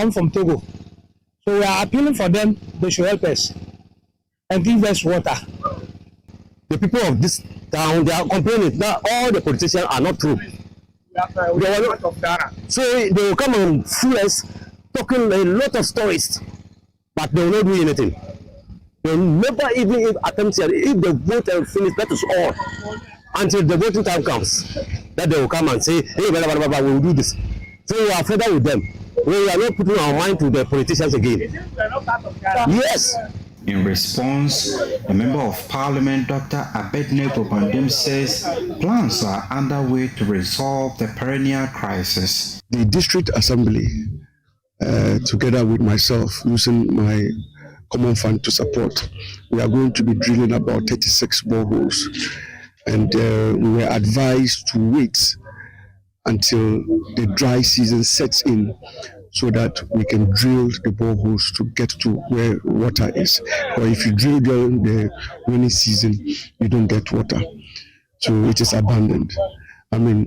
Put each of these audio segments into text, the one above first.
come from Togo. So we are appealing for them. They should help us and give us water. The people of this town, they are complaining that all the politicians are not true. So they will come and fool us, talking a lot of stories, but they will not do anything. They will never even attempt it. If they vote and finish, that is all. Until the voting time comes, that they will come and say, hey, we will do this. So we are further with them. We are not putting our mind to the politicians again. Yes. In response, a member of parliament, Dr. Adeti says plans are underway to resolve the perennial crisis. The district assembly, together with myself, using my common fund to support, we are going to be drilling about 36 boreholes. And we were advised to wait until the dry season sets in, so that we can drill the boreholes to get to where water is. Or if you drill during the rainy season, you don't get water. So it is abandoned. I mean,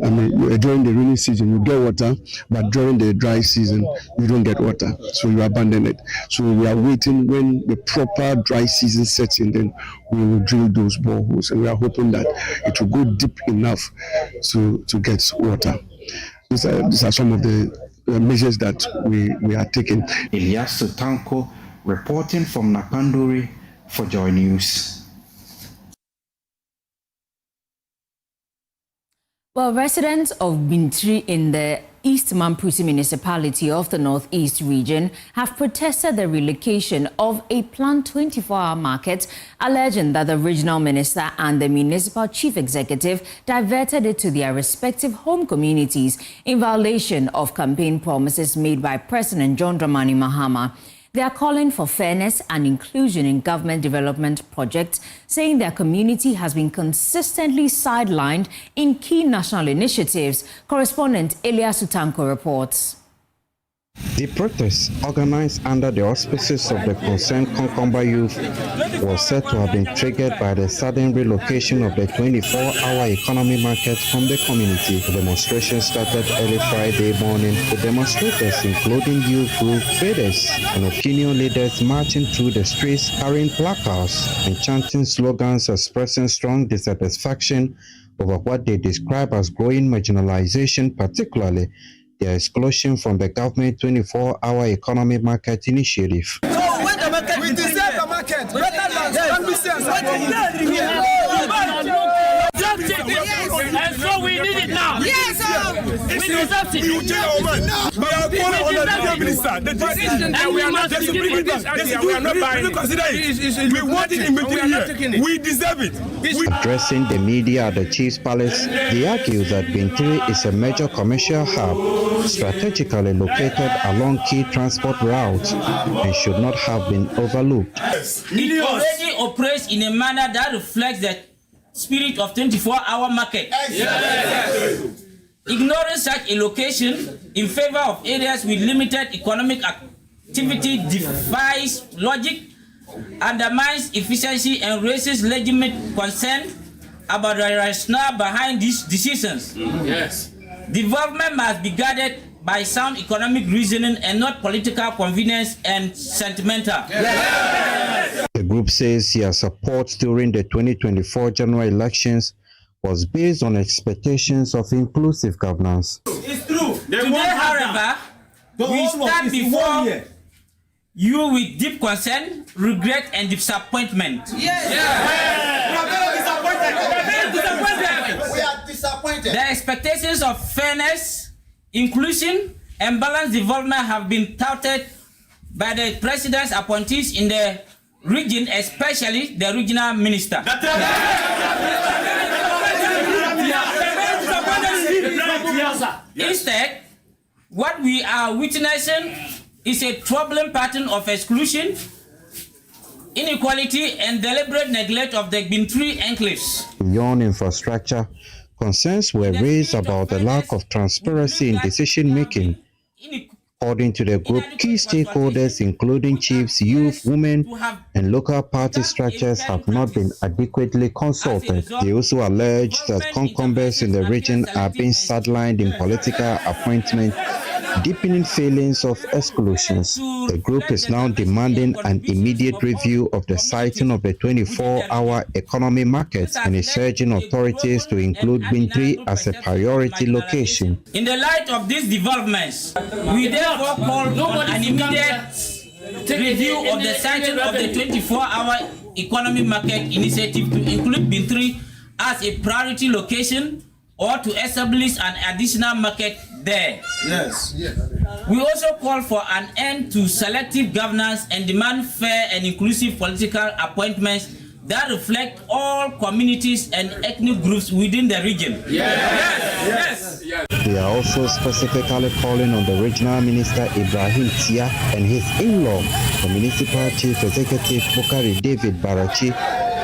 during the rainy season, you get water, but during the dry season, you don't get water. So you abandon it. So we are waiting when the proper dry season sets in, then we will drill those boreholes. And we are hoping that it will go deep enough to get water. These are some of the measures that we are taking. Elias Tanko reporting from Nakpanduri for Joy News. Well, residents of Gbintiri in the East Mamprusi municipality of the Northeast region have protested the relocation of a planned 24-hour market, alleging that the regional minister and the municipal chief executive diverted it to their respective home communities in violation of campaign promises made by President John Dramani Mahama. They are calling for fairness and inclusion in government development projects, saying their community has been consistently sidelined in key national initiatives. Correspondent Elias Tanko reports. The protest, organized under the auspices of the concerned Concomba youth, was said to have been triggered by the sudden relocation of the 24-hour economy market from the community. The demonstration started early Friday morning, with demonstrators including youth group traders and opinion leaders marching through the streets carrying placards and chanting slogans expressing strong dissatisfaction over what they describe as growing marginalization, particularly the exclusion from the government 24-hour economy market initiative. We deserve the market. Better lands can be seen. And so we need it now. Yes, we deserve it. We are calling on the Prime Minister. The decision that we are not taking it. We are not buying it. We want it in Gbintiri. We deserve it. Addressing the media at the Chief's Palace, they argue that Gbintiri is a major commercial hub, strategically located along key transport routes, and should not have been overlooked. It already operates in a manner that reflects the spirit of 24-hour market. Yes. Ignoring such a location in favor of areas with limited economic activity defies logic, undermines efficiency, and raises legitimate concern about the rationale behind these decisions. Yes. Development must be guided by sound economic reasoning and not political convenience and sentimental. Yes. The group says their support during the 2024 general elections was based on expectations of inclusive governance. It's true. Today, however, we stand before you with deep concern, regret, and disappointment. Yes. We are disappointed. The expectations of fairness, inclusion, and balanced development have been touted by the president's appointees in the region, especially the regional minister. Instead, what we are witnessing is a troubling pattern of exclusion, inequality, and deliberate neglect of the Gbintiri enclaves. Beyond infrastructure, concerns were raised about the lack of transparency in decision-making. According to the group, key stakeholders, including chiefs, youth, women, and local party structures, have not been adequately consulted. They also allege that concumbents in the region are being sidelined in political appointment deepening feelings of exclusions. The group is now demanding an immediate review of the siting of the 24-hour economy market and is urging authorities to include Gbintiri as a priority location. In the light of these developments, we therefore call for an immediate review of the siting of the 24-hour economy market initiative to include Gbintiri as a priority location or to establish an additional market there. Yes. We also call for an end to selective governance and demand fair and inclusive political appointments that reflect all communities and ethnic groups within the region. Yes. They are also specifically calling on the regional minister Ibrahim Tia and his in-law, the municipal chief executive Bukari David Barachi,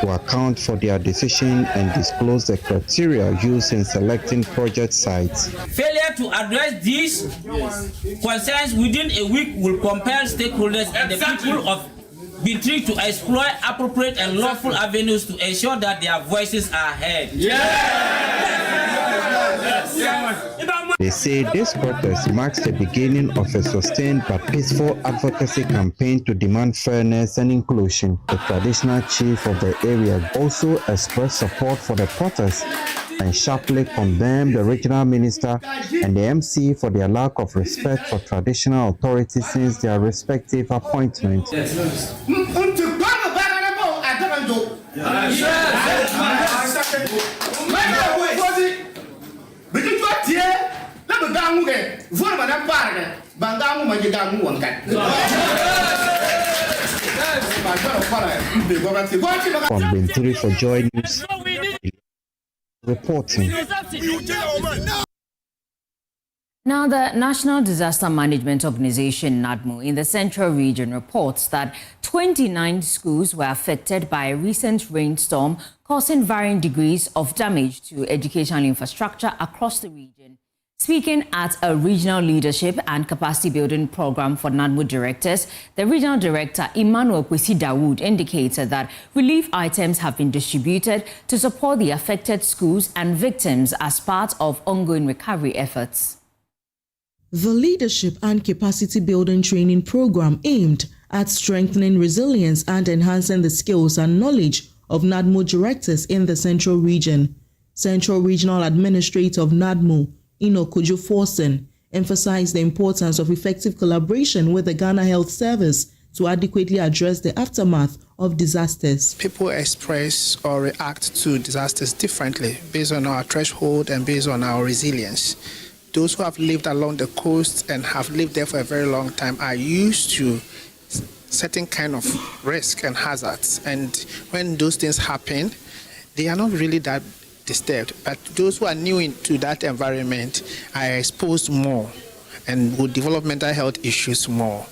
to account for their decision and disclose the criteria used in selecting project sites. Failure to address these concerns within a week will compel stakeholders and the people of Gbintiri to explore appropriate and lawful avenues to ensure that their voices are heard. They say this protest marks the beginning of a sustained but peaceful advocacy campaign to demand fairness and inclusion. The traditional chief of the area also expressed support for the protest and sharply condemned the regional minister and the MC for their lack of respect for traditional authorities since their respective appointments. From Gbintiri for Joy News, reporting. Now, the National Disaster Management Organization, NADMO, in the Central Region reports that 29 schools were affected by a recent rainstorm, causing varying degrees of damage to educational infrastructure across the region. Speaking at a regional leadership and capacity building program for NADMO directors, the regional director, Emmanuel Kwesi Dawood, indicated that relief items have been distributed to support the affected schools and victims as part of ongoing recovery efforts. The leadership and capacity building training program aimed at strengthening resilience and enhancing the skills and knowledge of NADMO directors in the Central Region. Central Regional Administrator of NADMO, Kojo Forsen, emphasized the importance of effective collaboration with the Ghana Health Service to adequately address the aftermath of disasters. People express or react to disasters differently based on our threshold and based on our resilience. Those who have lived along the coast and have lived there for a very long time are used to certain kind of risk and hazards. And when those things happen, they are not really that disturbed. But those who are new into that environment are exposed more and will develop mental health issues more.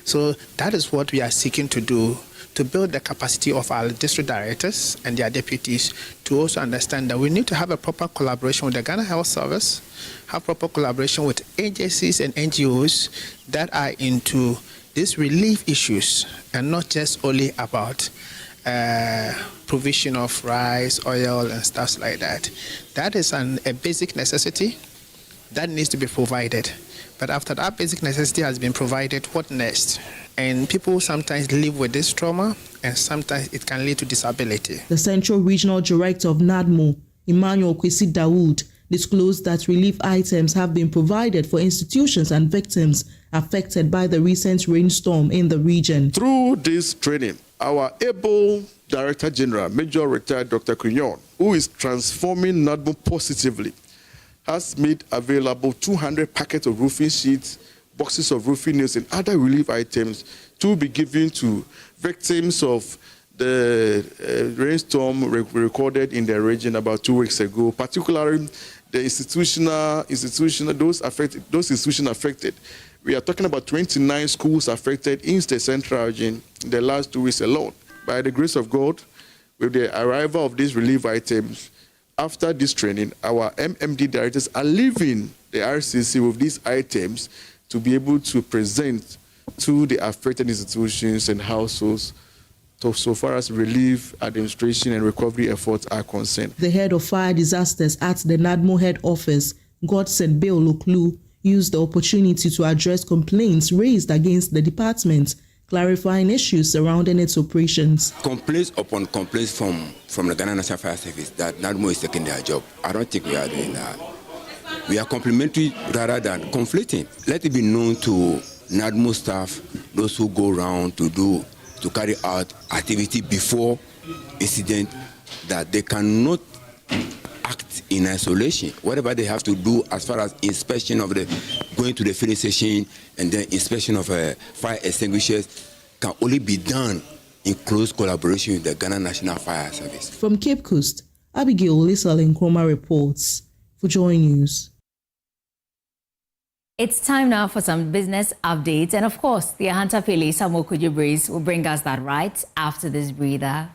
So that is what we are seeking to do, to build the capacity of our district directors and their deputies to also understand that we need to have a proper collaboration with the Ghana Health Service, have proper collaboration with agencies and NGOs that are into these relief issues and not just only about provision of rice, oil, and stuff like that. That is a basic necessity that needs to be provided. But after that basic necessity has been provided, what next? And people sometimes live with this trauma, and sometimes it can lead to disability. The Central Regional Director of NADMO, Emmanuel Kwesi Dawood, disclosed that relief items have been provided for institutions and victims affected by the recent rainstorm in the region. Through this training, our able Director General, Major Retired Dr. Kunyon, who is transforming NADMO positively, has made available 200 packets of roofing sheets, boxes of roofing nails, and other relief items to be given to victims of the rainstorm recorded in the region about 2 weeks ago, particularly the institutional those institutions affected. We are talking about 29 schools affected in the Central Region in the last 2 weeks alone. By the grace of God, with the arrival of these relief items, after this training, our MMD directors are leaving the RCC with these items to be able to present to the affected institutions and households so far as relief, administration, and recovery efforts are concerned. The head of fire disasters at the NADMO head office, Godson Bill Loklu, used the opportunity to address complaints raised against the department, clarifying issues surrounding its operations. Complaints upon complaints from the Ghana National Fire Service that NADMO is taking their job. I don't think we are doing that. We are complimentary rather than conflicting. Let it be known to NADMO staff, those who go around to carry out activity before incident, that they cannot act in isolation. Whatever they have to do as far as inspection of going to the filling station and then inspection of fire extinguishers can only be done in close collaboration with the Ghana National Fire Service. From Cape Coast, Abigail Lisal Nkrumah reports for Joy News. It's time now for some business updates, and of course, the Ahanta Pele Samuel Kojo Breeze will bring us that right after this breather.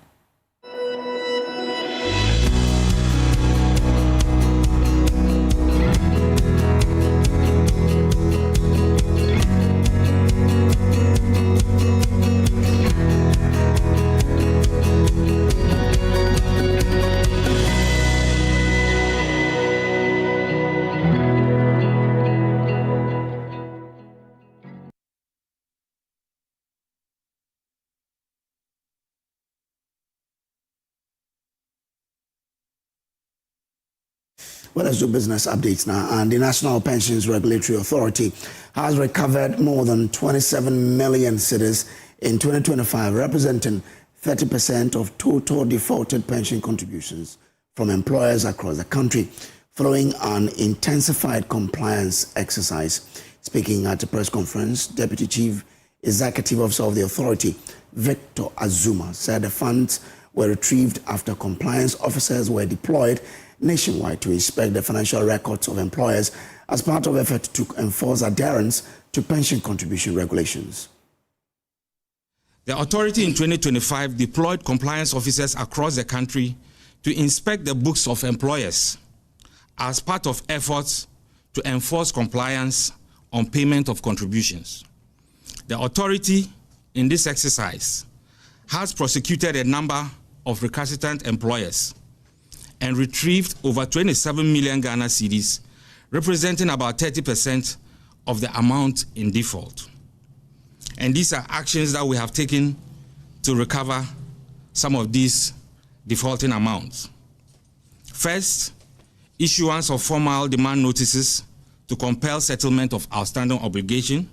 Well, let's do business updates now. And the National Pensions Regulatory Authority has recovered more than 27 million cedis in 2025, representing 30% of total defaulted pension contributions from employers across the country, following an intensified compliance exercise. Speaking at a press conference, Deputy Chief Executive Officer of the authority, Victor Azuma, said the funds were retrieved after compliance officers were deployed nationwide to inspect the financial records of employers as part of effort to enforce adherence to pension contribution regulations. The authority in 2025 deployed compliance officers across the country to inspect the books of employers as part of efforts to enforce compliance on payment of contributions. The authority in this exercise has prosecuted a number of recalcitrant employers and retrieved over 27 million Ghana cedis, representing about 30% of the amount in default. And these are actions that we have taken to recover some of these defaulting amounts. First, issuance of formal demand notices to compel settlement of outstanding obligation,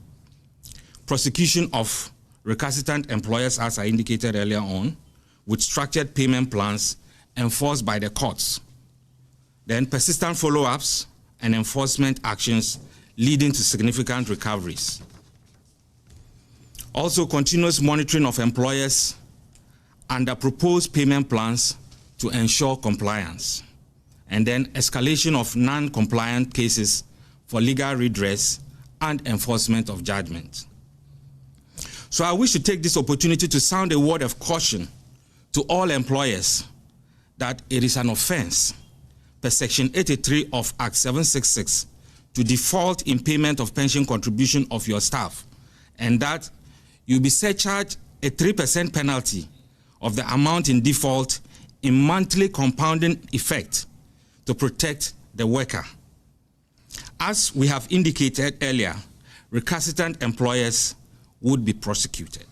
prosecution of recalcitrant employers, as I indicated earlier on, with structured payment plans enforced by the courts. Then persistent follow-ups and enforcement actions leading to significant recoveries. Also, continuous monitoring of employers under proposed payment plans to ensure compliance. And then escalation of non-compliant cases for legal redress and enforcement of judgment. So I wish to take this opportunity to sound a word of caution to all employers that it is an offense per Section 83 of Act 766 to default in payment of pension contribution of your staff, and that you'll be surcharged a 3% penalty of the amount in default in monthly compounding effect to protect the worker. As we have indicated earlier, recalcitrant employers would be prosecuted.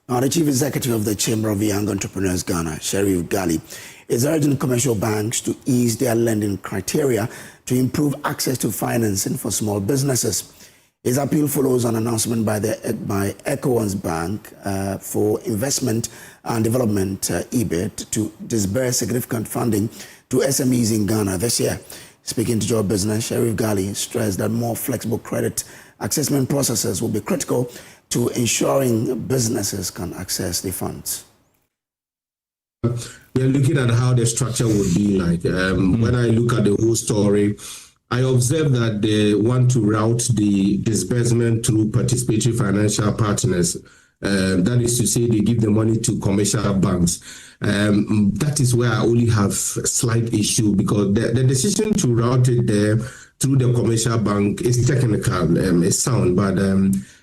Now, the Chief Executive of the Chamber of Young Entrepreneurs Ghana, Sheriff Gali, is urging commercial banks to ease their lending criteria to improve access to financing for small businesses. His appeal follows an announcement by ECOWAS Bank for Investment and Development, EBIT, to disburse significant funding to SMEs in Ghana this year. Speaking to Joy Business, Sheriff Gali stressed that more flexible credit assessment processes will be critical to ensuring businesses can access the funds. We are looking at how the structure would be like. When I look at the whole story, I observe that they want to route the disbursement through participatory financial partners. That is to say, they give the money to commercial banks. That is where I only have a slight issue, because the decision to route it there through the commercial bank is technical, it's sound, but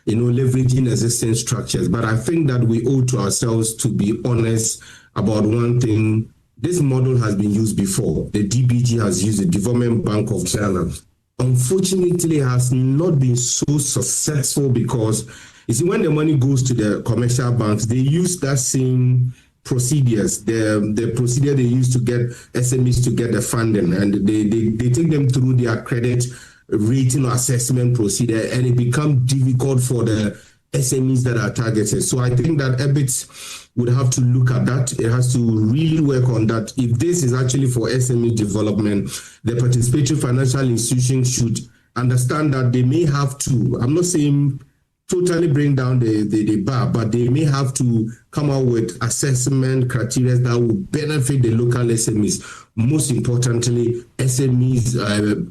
leveraging existing structures. But I think that we owe to ourselves to be honest about one thing this model has been used before. The DBG has used the Development Bank of Ghana. Unfortunately, it has not been so successful because, you see, when the money goes to the commercial banks, they use that same procedures, the procedure they use to get SMEs to get the funding, and they take them through their credit rating or assessment procedure, and it becomes difficult for the SMEs that are targeted. So I think that EBIT would have to look at that. It has to really work on that. If this is actually for SME development, the participatory financial institution should understand that they may have to, I'm not saying totally bring down the bar, but they may have to come out with assessment criteria that will benefit the local SMEs. Most importantly, SMEs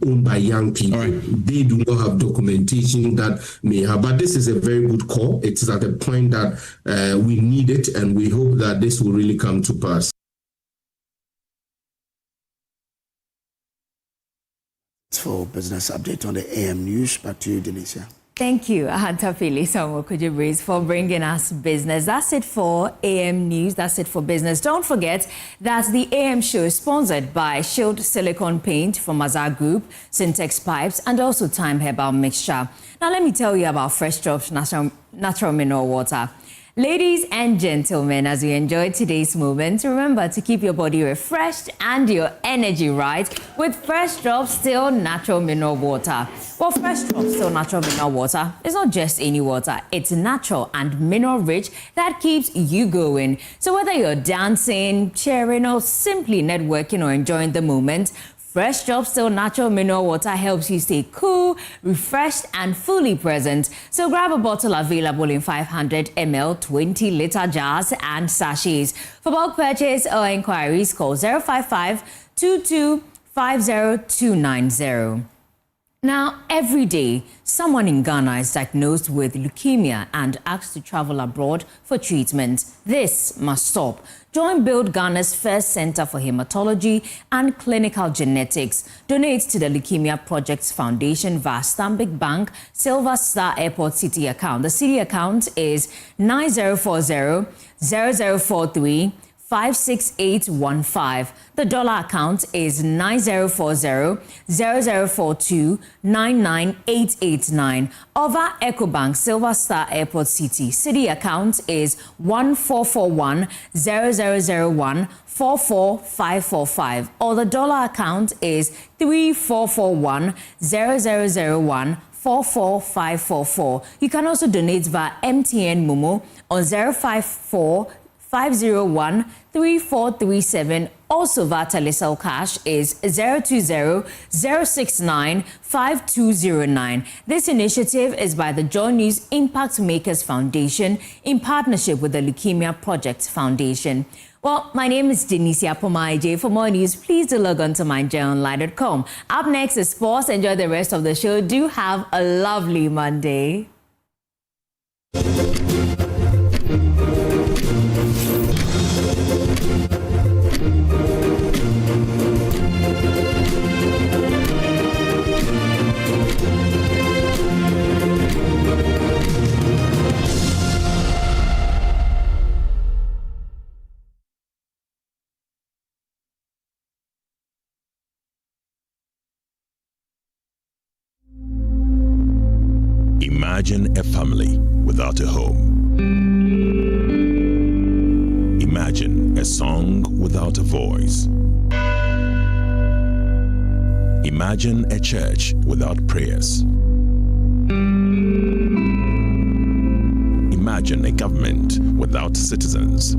owned by young people. Right. They do not have documentation that may have, but this is a very good call. It is at a point that we need it, and we hope that this will really come to pass. For business update on the AM News, back to you, Denicia. Thank you, Ahantafili Kojo, for bringing us business. That's it for AM News. That's it for business. Don't forget that the AM show is sponsored by Shield Silicone Paint from Mazar Group, Syntex Pipes, and also Time Herbal Mixture. Now, let me tell you about Fresh Drops Natural Mineral Water. Ladies and gentlemen, as you enjoy today's moment, remember to keep your body refreshed and your energy right with Fresh Drops Still Natural Mineral Water. Well, Fresh Drops Still Natural Mineral Water is not just any water. It's natural and mineral rich that keeps you going. So whether you're dancing, cheering, or simply networking or enjoying the moment, Fresh Drops Still Natural Mineral Water helps you stay cool, refreshed, and fully present. So grab a bottle available in 500 ml, 20-liter jars, and sachets. For bulk purchase or inquiries, call 055-2250-290. Now, every day, someone in Ghana is diagnosed with leukemia and asked to travel abroad for treatment. This must stop. Join Build Ghana's first Center for Hematology and Clinical Genetics. Donate to the Leukemia Projects Foundation via Stanbic Bank Silver Star Airport City account. The city account is 9040-0043. 56815. The dollar account is 9040-0042-99889. Over EcoBank Silver Star Airport City. City account is 1441-0001-44545. Or the dollar account is 3441-0001. 44544. You can also donate via MTN Momo on 054-501-3437. Also, via Telecel Cash is 020-069-5209. This initiative is by the Joy News Impact Makers Foundation in partnership with the Leukemia Projects Foundation. Well, my name is Denicia Pomaije. For more news, please do log on to myjoyonline.com. Up next is sports. Enjoy the rest of the show. Do have a lovely Monday. Imagine a family without a home. Imagine a song without a voice. Imagine a church without prayers. Imagine a government without citizens.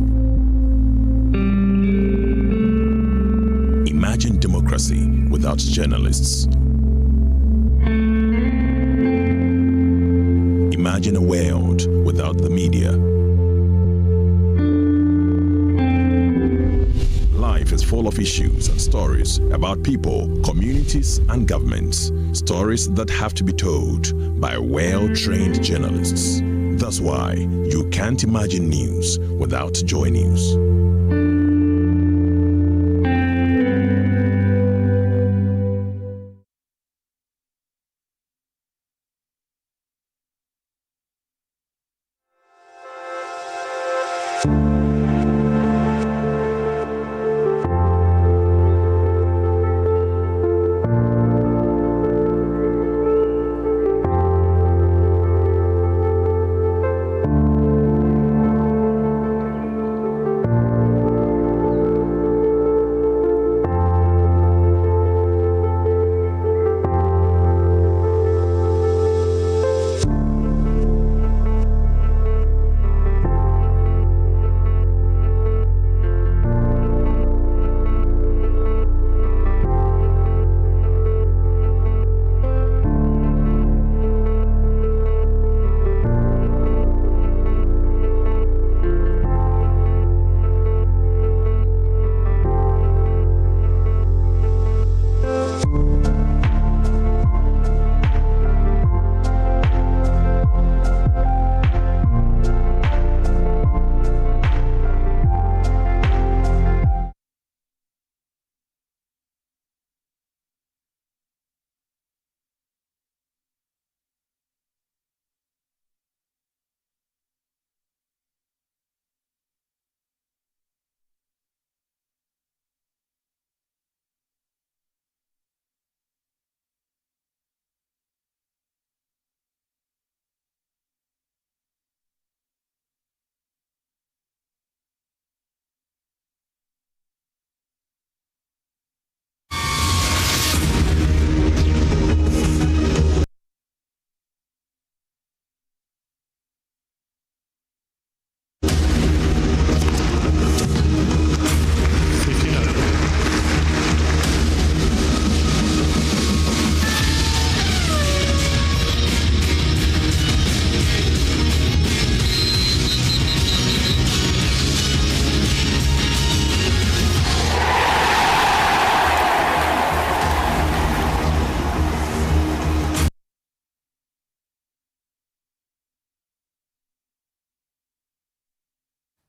Imagine democracy without journalists. Imagine a world without the media. Life is full of issues and stories about people, communities, and governments. Stories that have to be told by well-trained journalists. That's why you can't imagine news without Joy News.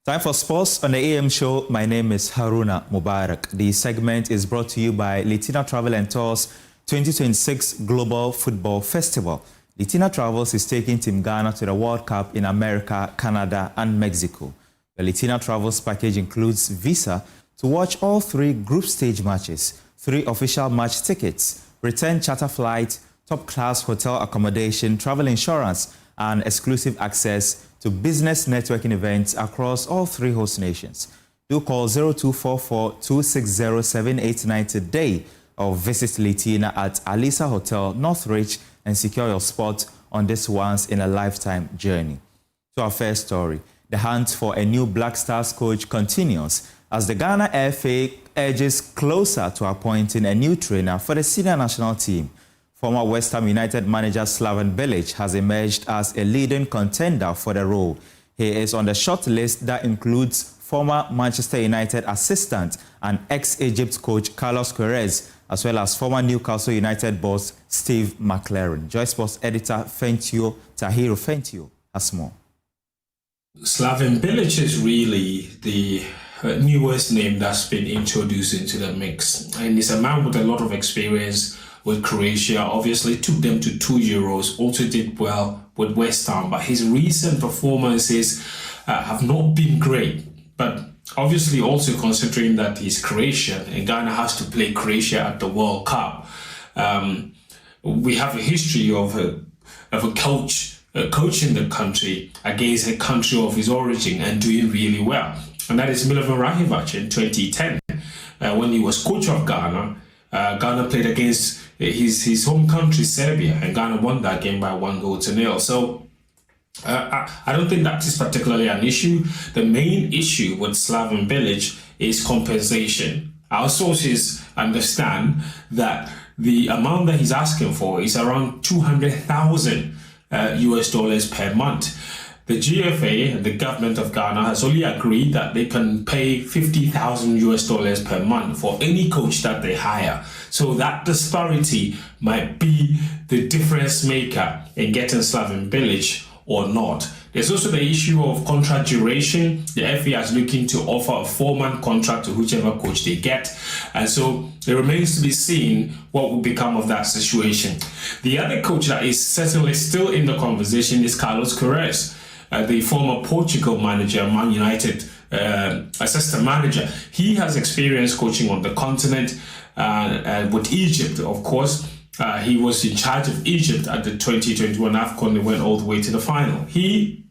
Time for sports on the AM show. My name is Haruna Mubarak. The segment is brought to you by Litina Travel and Tours 2026 Global Football Festival. Litina Travels is taking Team Ghana to the World Cup in America, Canada, and Mexico. The Litina Travels package includes visa to watch all 3 group stage matches, 3 official match tickets, return charter flight, top-class hotel accommodation, travel insurance, and exclusive access to business networking events across all 3 host nations. Do call 0244-260-789 today or visit Litina at Alisa Hotel, Northridge, and secure your spot on this once-in-a-lifetime journey. To our first story, the hunt for a new Black Stars coach continues as the Ghana FA edges closer to appointing a new trainer for the senior national team. Former West Ham United manager Slaven Bilic has emerged as a leading contender for the role. He is on the short list that includes former Manchester United assistant and ex-Egypt coach Carlos Queiroz, as well as former Newcastle United boss Steve McLaren. Joy Sports editor Fentio Tahiru Fentio has more. Slaven Bilic is really the newest name that's been introduced into the mix, and he's a man with a lot of experience with Croatia. Obviously took them to 2 Euros, also did well with West Ham, but his recent performances have not been great. But obviously also considering that he's Croatian and Ghana has to play Croatia at the World Cup, we have a history of a coach coaching the country against a country of his origin and doing really well. And that is Milovan Rahivac in 2010 when he was coach of Ghana. Ghana played against his home country, Serbia, and Ghana won that game by 1-0. So I don't think that is particularly an issue. The main issue with Slaven Bilic is compensation. Our sources understand that the amount that he's asking for is around $200,000 US per month. The GFA, the government of Ghana, has only agreed that they can pay $50,000 US per month for any coach that they hire. So that disparity might be the difference maker in getting Slaven Bilic or not. There's also the issue of contract duration. The FA is looking to offer a 4-month contract to whichever coach they get. And so it remains to be seen what will become of that situation. The other coach that is certainly still in the conversation is Carlos Queiroz, the former Portugal manager, Man United assistant manager. He has experience coaching on the continent with Egypt, of course. He was in charge of Egypt at the 2021 AFCON. They went all the way to the final. He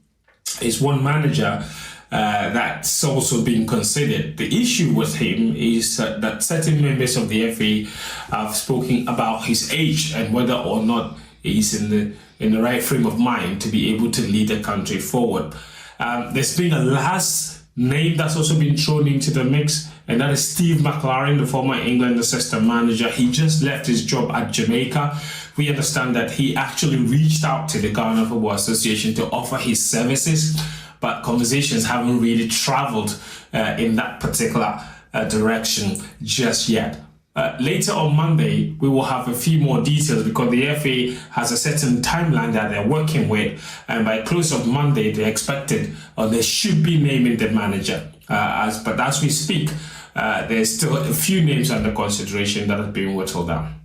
is one manager that's also being considered. The issue with him is that certain members of the FA have spoken about his age and whether or not he's in the right frame of mind to be able to lead the country forward. There's been a last name that's also been thrown into the mix, and that is Steve McLaren, the former England assistant manager. He just left his job at Jamaica. We understand that he actually reached out to the Ghana Football Association to offer his services, but conversations haven't really traveled in that particular direction just yet. Later on Monday, we will have a few more details because the FA has a certain timeline that they're working with, and by close of Monday, they're expected, or they should be naming the manager. But as we speak, there's still a few names under consideration that are being whittled down.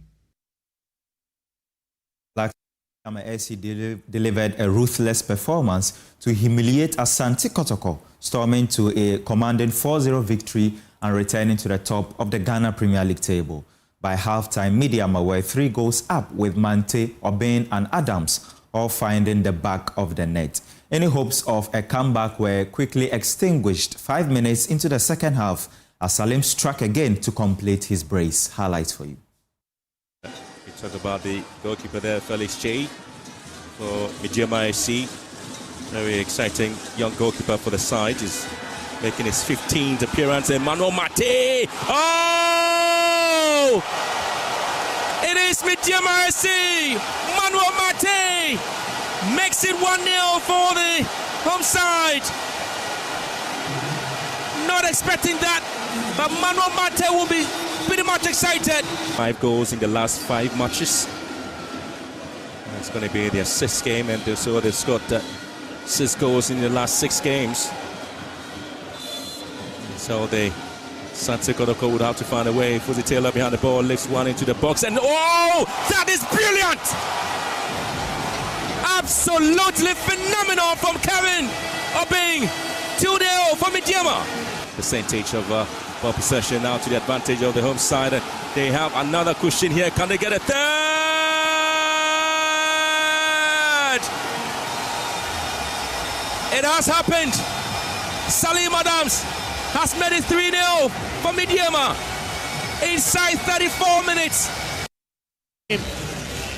SC delivered a ruthless performance to humiliate Asante Kotoko, storming to a commanding 4-0 victory and returning to the top of the Ghana Premier League table. By halftime, Midiama were 3 goals up with Mante, Obeng and Adams all finding the back of the net. Any hopes of a comeback were quickly extinguished 5 minutes into the second half as Salim struck again to complete his brace. Highlights for you. We talk about the goalkeeper there, Felix J for Midiama SC. Very exciting young goalkeeper for the side. He's making his 15th appearance. Emmanuel Mate. Oh! It is Midiama SC. Manuel Mate makes it 1-0 for the home side. Not expecting that, but Manuel Mate will be pretty much excited. 5 goals in the last 5 matches. It's going to be their 6th game, and so they've scored 6 goals in the last 6 games. So the Sante Kodoko would have to find a way. Fuzzy Taylor behind the ball, lifts one into the box, and oh, that is brilliant! Absolutely phenomenal from Kevin Obing. 2-0 for Midyama. Percentage of ball possession now to the advantage of the home side. They have another cushion here. Can they get a third? It has happened. Salim Adams has made it 3-0 for Midyama inside 34 minutes.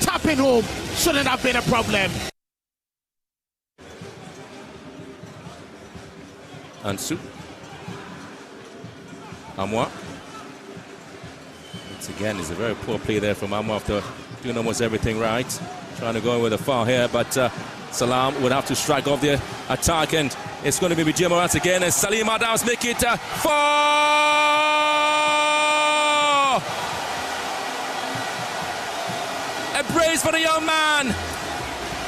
Tapping home shouldn't have been a problem. Ansu Amwa. Once again, it's a very poor play there from Amwa after doing almost everything right. Trying to go in with a foul here, but Salam would have to strike off the attack, and it's going to be Midyama once again, and Salim Adams make it 4! A brace for the young man,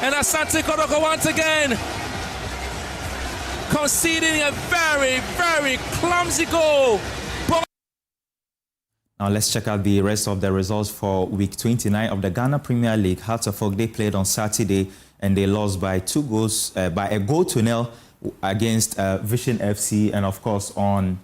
and Asante Kodoko once again conceding a very, very clumsy goal. Now let's check out the rest of the results for week 29 of the Ghana Premier League. Hearts of Oak, they played on Saturday and they lost by by a goal to nil against Vision FC, and of course on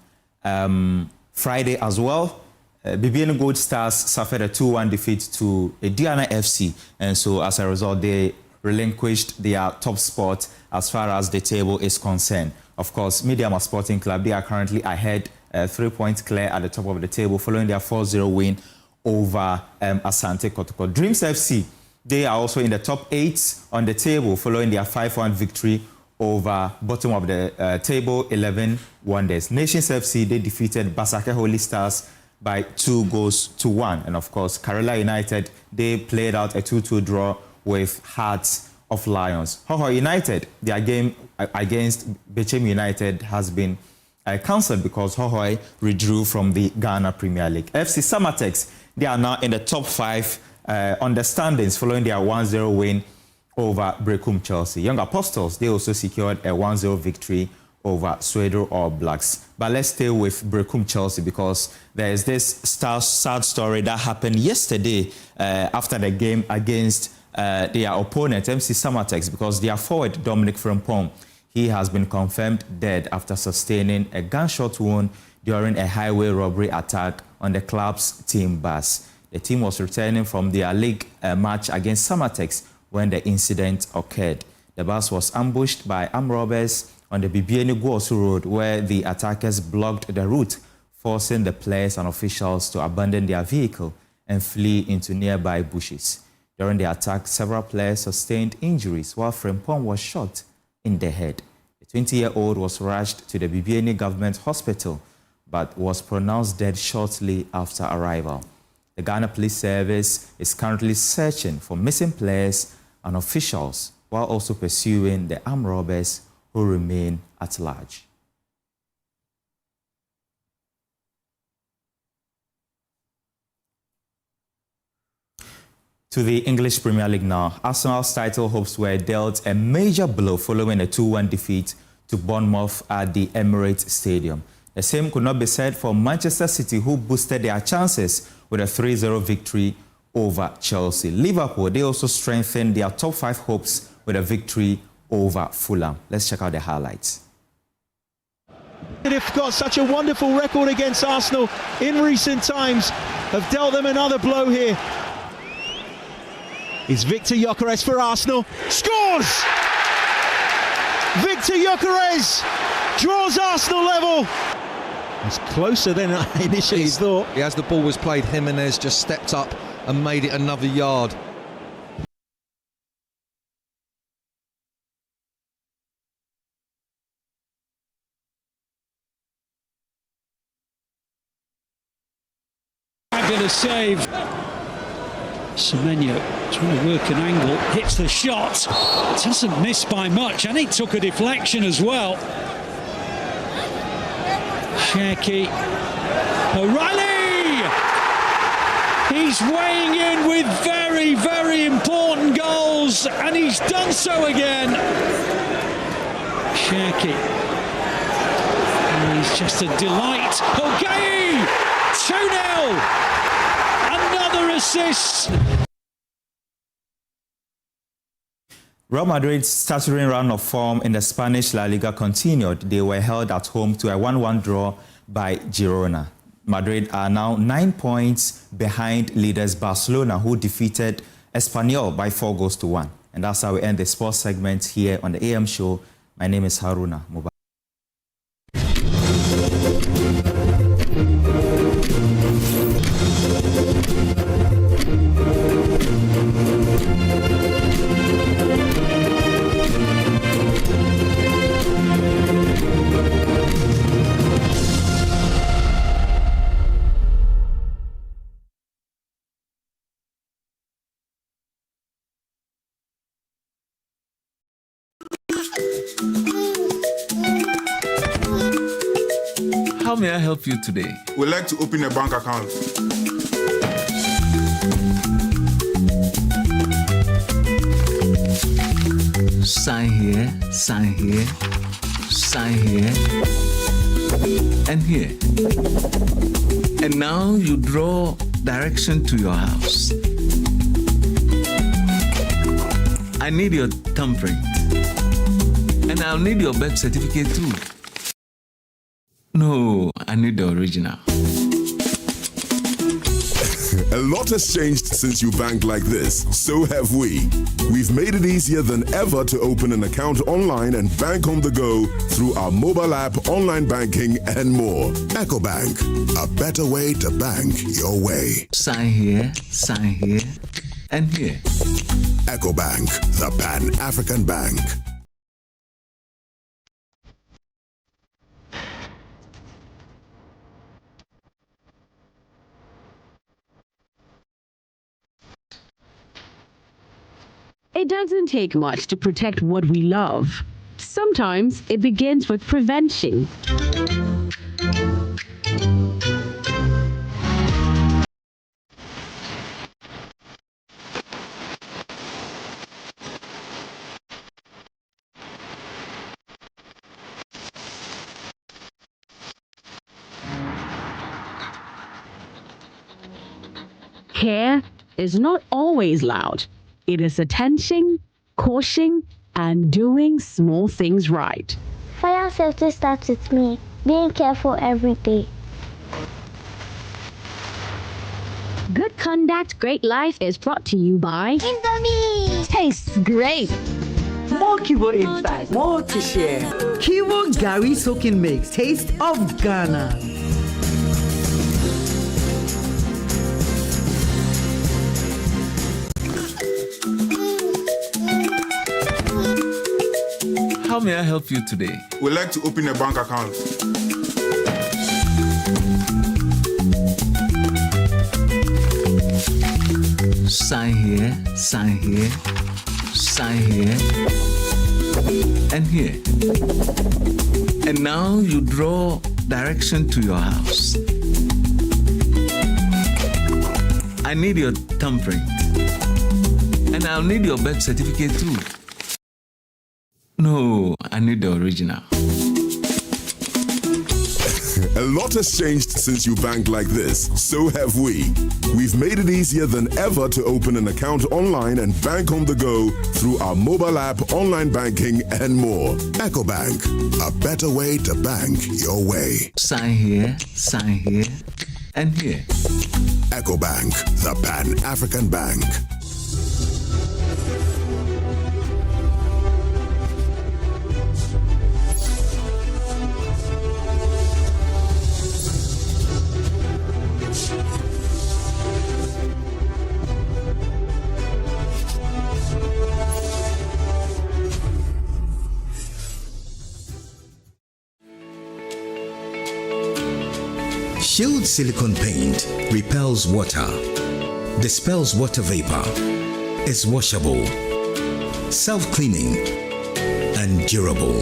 Friday as well. BBN Gold Stars suffered a 2-1 defeat to Diana FC, and so as a result they relinquished their top spot as far as the table is concerned. Of course, Midyama Sporting Club, they are currently ahead, 3 points clear at the top of the table, following their 4-0 win over Asante Kotoko. Dreams FC, they are also in the top 8 on the table, following their 5-1 victory over bottom of the table, 11 Wonders. Nations FC, they defeated Basake Holy Stars by 2-1. And of course, Karela United, they played out a 2-2 draw with Hearts of Lions. Hoho United, their game against Bechem United has been cancelled because Hoho withdrew from the Ghana Premier League. FC Samatex, they are now in the top 5 on the standings following their 1-0 win over Brekum Chelsea. Young Apostles, they also secured a 1-0 victory over Sweden All Blacks. But let's stay with Brekum Chelsea because there is this sad story that happened yesterday after the game against their opponent, MC Samatex, because their forward, Dominic Frimpong, he has been confirmed dead after sustaining a gunshot wound during a highway robbery attack on the club's team bus. The team was returning from their league match against Samatex when the incident occurred. The bus was ambushed by armed robbers on the Bibiani Guosu Road, where the attackers blocked the route, forcing the players and officials to abandon their vehicle and flee into nearby bushes. During the attack, several players sustained injuries, while Frimpong was shot in the head. The 20-year-old was rushed to the Bibiani Government Hospital, but was pronounced dead shortly after arrival. The Ghana Police Service is currently searching for missing players and officials, while also pursuing the armed robbers who remain at large. To the English Premier League now. Arsenal's title hopes were dealt a major blow following a 2-1 defeat to Bournemouth at the Emirates Stadium. The same could not be said for Manchester City, who boosted their chances with a 3-0 victory over Chelsea. Liverpool, they also strengthened their top 5 hopes with a victory over Fulham. Let's check out the highlights. They've got such a wonderful record against Arsenal in recent times, have dealt them another blow here. Is Victor Gyökeres for Arsenal. Scores! Victor Gyökeres draws Arsenal level. It's closer than I initially thought. As the ball was played, Jimenez just stepped up and made it another yard. Fabulous save. Semenyo trying to work an angle, hits the shot, doesn't miss by much, and he took a deflection as well. Cherki, O'Reilly! He's weighing in with very, very important goals, and he's done so again. Cherki. He's just a delight. Okay, 2-0. Another assist. Real Madrid's stuttering run of form in the Spanish La Liga continued. They were held at home to a 1-1 draw by Girona. Madrid are now 9 points behind leaders Barcelona, who defeated Espanyol by 4-1. And that's how we end the sports segment here on the AM show. My name is Haruna Mubarak. How may I help you today? We'd like to open a bank account. Sign here, sign here, sign here, and here. And now you draw direction to your house. I need your thumbprint. And I'll need your birth certificate too. No, I need the original. A lot has changed since you bank like this. So have we. We've made it easier than ever to open an account online and bank on the go through our mobile app, online banking, and more. EcoBank, a better way to bank your way. Sign here, and here. EcoBank, the Pan-African Bank. It doesn't take much to protect what we love. Sometimes it begins with prevention. Care is not always loud. It is attention, caution, and doing small things right. Fire safety starts with me, being careful every day. Good Conduct, Great Life is brought to you by Indomie! Tastes great! More Kiwo inside, more to share. Kiwo Gari Soaking Mix, taste of Ghana. How may I help you today? We'd like to open a bank account. Sign here, sign here, sign here, and here. And now you draw direction to your house. I need your thumbprint. And I'll need your birth certificate too. No, I need the original. A lot has changed since you bank like this. So have we. We've made it easier than ever to open an account online and bank on the go through our mobile app, online banking, and more. EcoBank, a better way to bank your way. Sign here, and here. EcoBank, the Pan-African Bank. Shield silicone paint repels water, dispels water vapor, is washable, self-cleaning, and durable.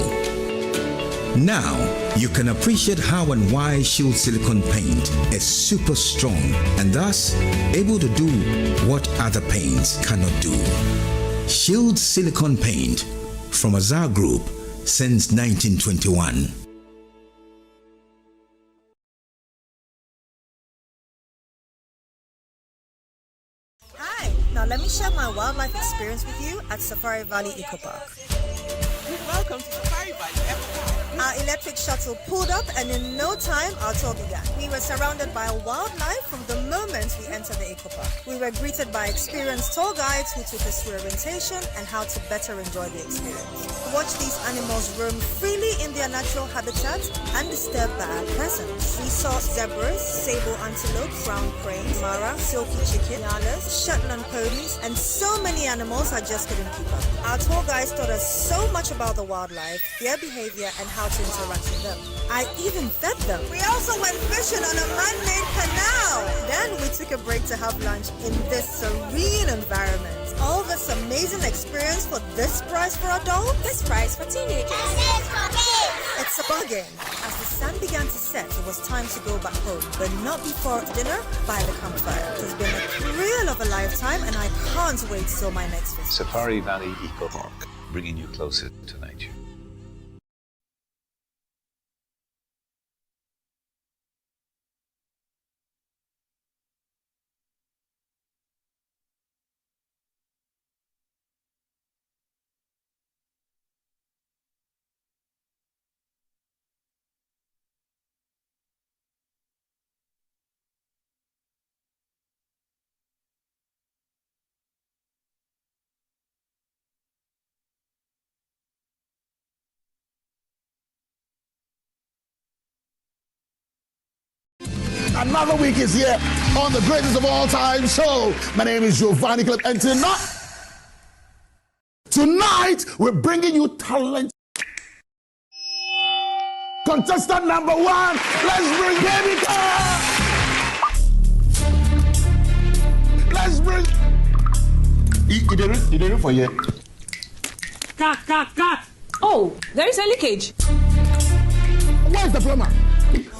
Now, you can appreciate how and why Shield silicone paint is super strong and thus able to do what other paints cannot do. Shield silicone paint from Azar Group since 1921. let me share my wildlife experience with you at Safari Valley Eco Park. Welcome to Safari Valley Eco Park. Our electric shuttle pulled up, and in no time our tour began. We were surrounded by wildlife from the moment we entered the eco park. We were greeted by experienced tour guides who took us through orientation and how to better enjoy the experience. Watch these animals roam freely in their natural habitat undisturbed by our presence. We saw zebras, sable antelope, brown crane, mara, silky chicken, nyalas, Shetland ponies, and so many animals I just couldn't keep up. Our tour guides taught us so much about the wildlife, their behavior, and how to interact with them. I even fed them. We also went fishing on a man-made canal. Then we took a break to have lunch in this serene environment. All this amazing experience for this price for adults, this price for teenagers. It's a bargain. As the sun began to set, it was time to go back home, but not before dinner by the campfire. It has been a thrill of a lifetime, and I can't wait till my next visit. Safari Valley Eco Park, bringing you closer to nature. Another week is here on the greatest of all time show. My name is Giovanni Clip, and tonight we're bringing you talent. Contestant number one, let's bring Baby Car. Let's bring. You did it for you. Cut. Oh, there is a leakage. Where's the plumber?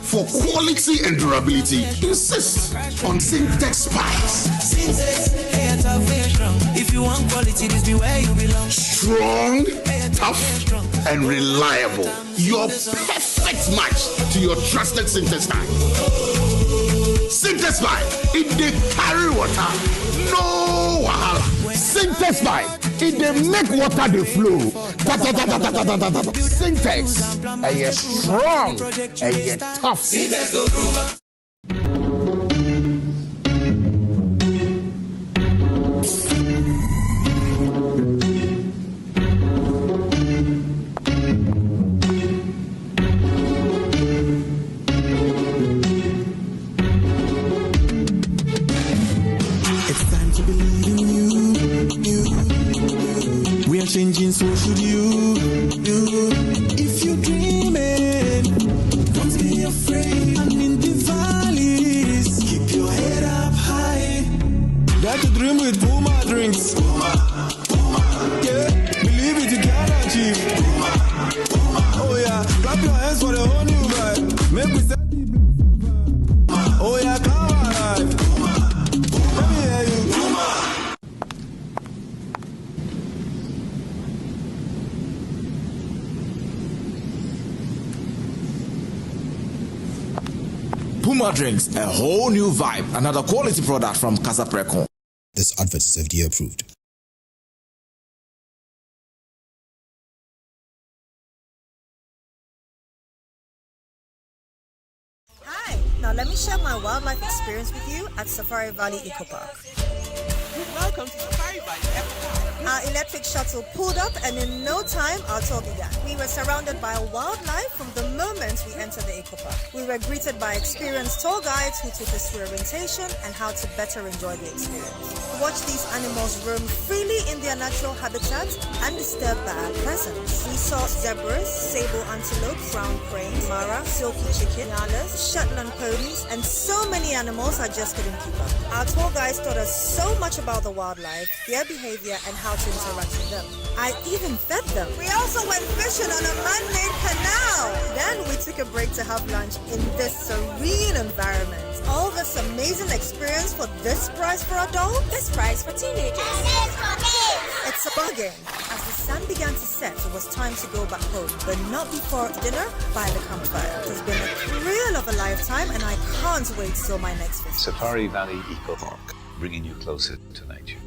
For quality and durability, insist on Syntex pipes. If you want quality, this be where you belong. Strong, tough, and reliable. Your perfect match to your trusted Syntex pipe. Syntex pipe, it dey carry water, no wahala. Syntex pipe, it dey make water dey flow. Syntex, and you're strong, and you're tough. Changing, so should you. If you're dreaming, don't be afraid. I'm in the valleys. Keep your head up high. Dare to dream with Puma drinks. Puma. Yeah, believe it, you can achieve. Puma. Oh yeah, clap your hands for the whole new vibe. Make we set the vibe. Oh yeah, come alive. Let me hear you. Puma. Puma Drinks, a whole new vibe. Another quality product from Casa Precon. This advert is FDA approved. Hi, now let me share my wildlife experience with you at Safari Valley Eco Park. Welcome to Safari Valley Eco Park. Our electric shuttle pulled up, and in no time our tour began. We were surrounded by wildlife from the moment we entered the eco park. We were greeted by experienced tour guides who took us through orientation and how to better enjoy the experience. Watch these animals roam freely in their natural habitat undisturbed by our presence. We saw zebras, sable antelope, brown crane, mara, silky chicken, nyalas, Shetland ponies, and so many animals I just couldn't keep up. Our tour guides taught us so much about the wildlife, their behavior, and how to interact with them. I even fed them. We also went fishing on a man-made canal. Then we took a break to have lunch in this serene environment. All this amazing experience for this price for adults, this price for teenagers. It's a bargain. As the sun began to set, it was time to go back home, but not before dinner by the campfire. It has been a thrill of a lifetime, and I can't wait till my next visit. Safari Valley Eco Park, bringing you closer to nature.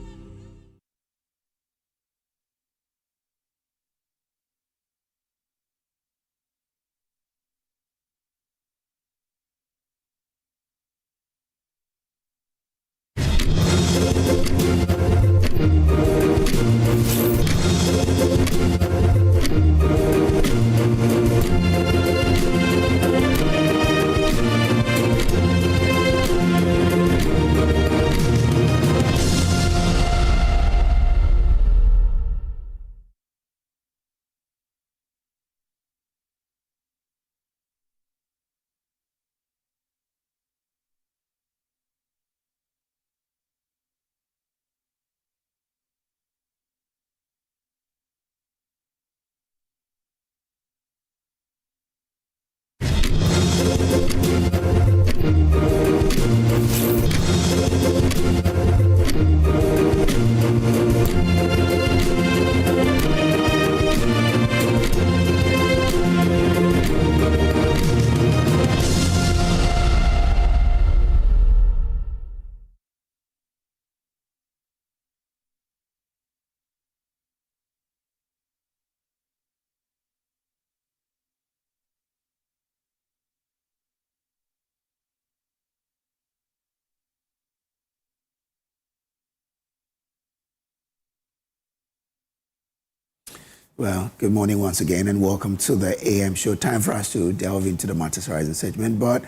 Well, good morning once again and welcome to the AM show. Time for us to delve into the matters rising segment. But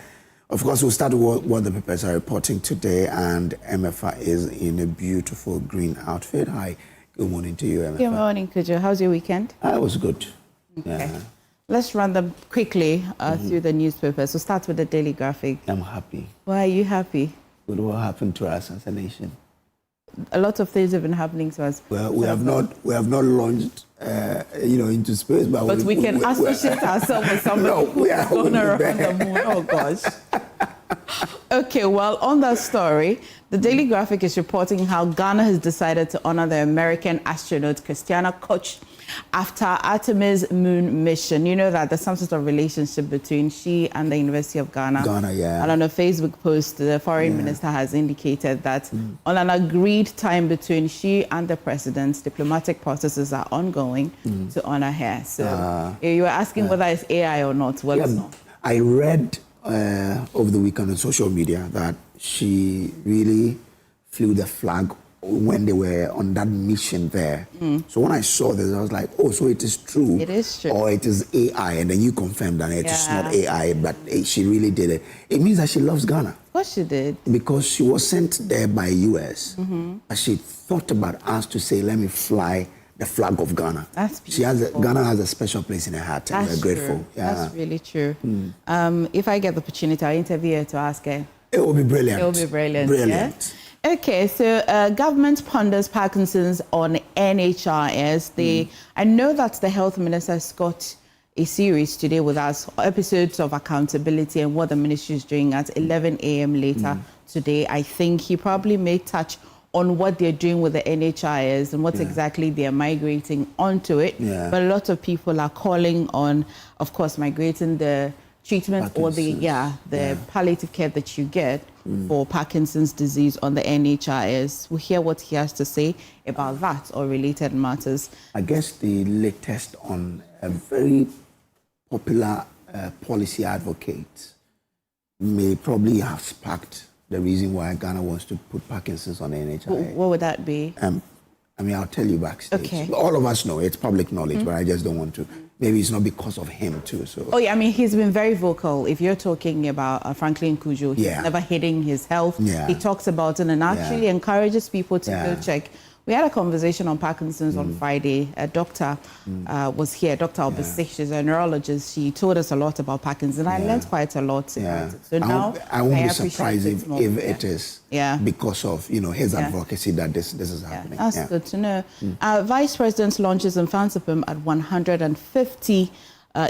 of course, we'll start with what the papers are reporting today. And Emefa is in a beautiful green outfit. Hi, good morning to you, Emefa. Good morning, Kojo. How's your weekend? It was good. Okay. Yeah. Let's run them quickly through the newspapers. We'll start with the Daily Graphic. I'm happy. Why are you happy? With what happened to us as a nation. A lot of things have been happening to us. Well, we have not launched, into space, but we can associate ourselves with somebody who's going around the moon. Oh gosh. Okay, well, on that story, the Daily Graphic is reporting how Ghana has decided to honor the American astronaut Christiana Koch after Artemis moon mission. You know that there's some sort of relationship between she and the University of Ghana. Yeah. And on a Facebook post, the foreign minister has indicated that on an agreed time between she and the president, diplomatic processes are ongoing to honor her. So you were asking whether it's AI or not. Well, it's not. I read over the weekend on social media that she really flew the flag when they were on that mission there. So when I saw this, I was like, oh, so it is true. It is true. Or it is AI. And then you confirmed that it is not AI, but she really did it. It means that she loves Ghana. Of course she did. Because she was sent there by US. But she thought about us to say, let me fly the flag of Ghana. That's beautiful. Ghana has a special place in her heart, and we're grateful. True. Yeah. That's really true. If I get the opportunity, I'll interview her to ask her. It will be brilliant. It will be brilliant. Brilliant. Yeah? Okay, so government ponders Parkinson's on NHIS. I know that the health minister has got a series today with us, episodes of accountability and what the ministry is doing at 11 a.m. later today. I think he probably may touch on what they're doing with the NHIS and what exactly they're migrating onto it. But a lot of people are calling on, of course, migrating the treatment or the palliative care that you get for Parkinson's disease on the NHIS. We'll hear what he has to say about that or related matters. I guess the latest on a very popular policy advocate may probably have sparked the reason why Ghana wants to put Parkinson's on the NHIS. What would that be? I'll tell you backstage. Okay. All of us know it's public knowledge, but I just don't want to. Maybe it's not because of him too. So. Oh yeah, I mean he's been very vocal. If you're talking about Franklin Kojo, he's never hiding his health. He talks about it and actually encourages people to go check. We had a conversation on Parkinson's on Friday. A doctor was here, Dr. Obese. She's a neurologist. She told us a lot about Parkinson's. I learned quite a lot about it. So now I won't be surprised if it is because of his advocacy that this is happening. That's good to know. Vice President launches in Fansipum at 150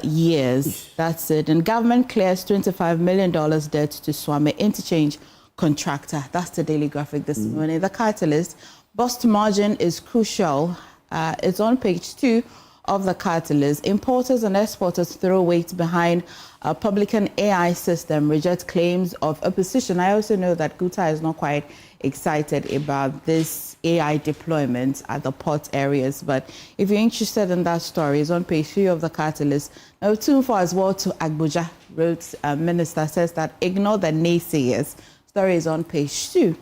years. That's it. And government clears $25 million debt to Swami Interchange contractor. That's the Daily Graphic this morning. The Catalyst. Bust margin is crucial. It's on page 2 of the Catalyst. Importers and exporters throw weight behind a publican AI system, reject claims of opposition. I also know that Guta is not quite excited about this AI deployment at the port areas. But if you're interested in that story, it's on page 3 of the Catalyst. Now, too far as well to Agboja, Roads Minister says that ignore the naysayers. Story is on page 2.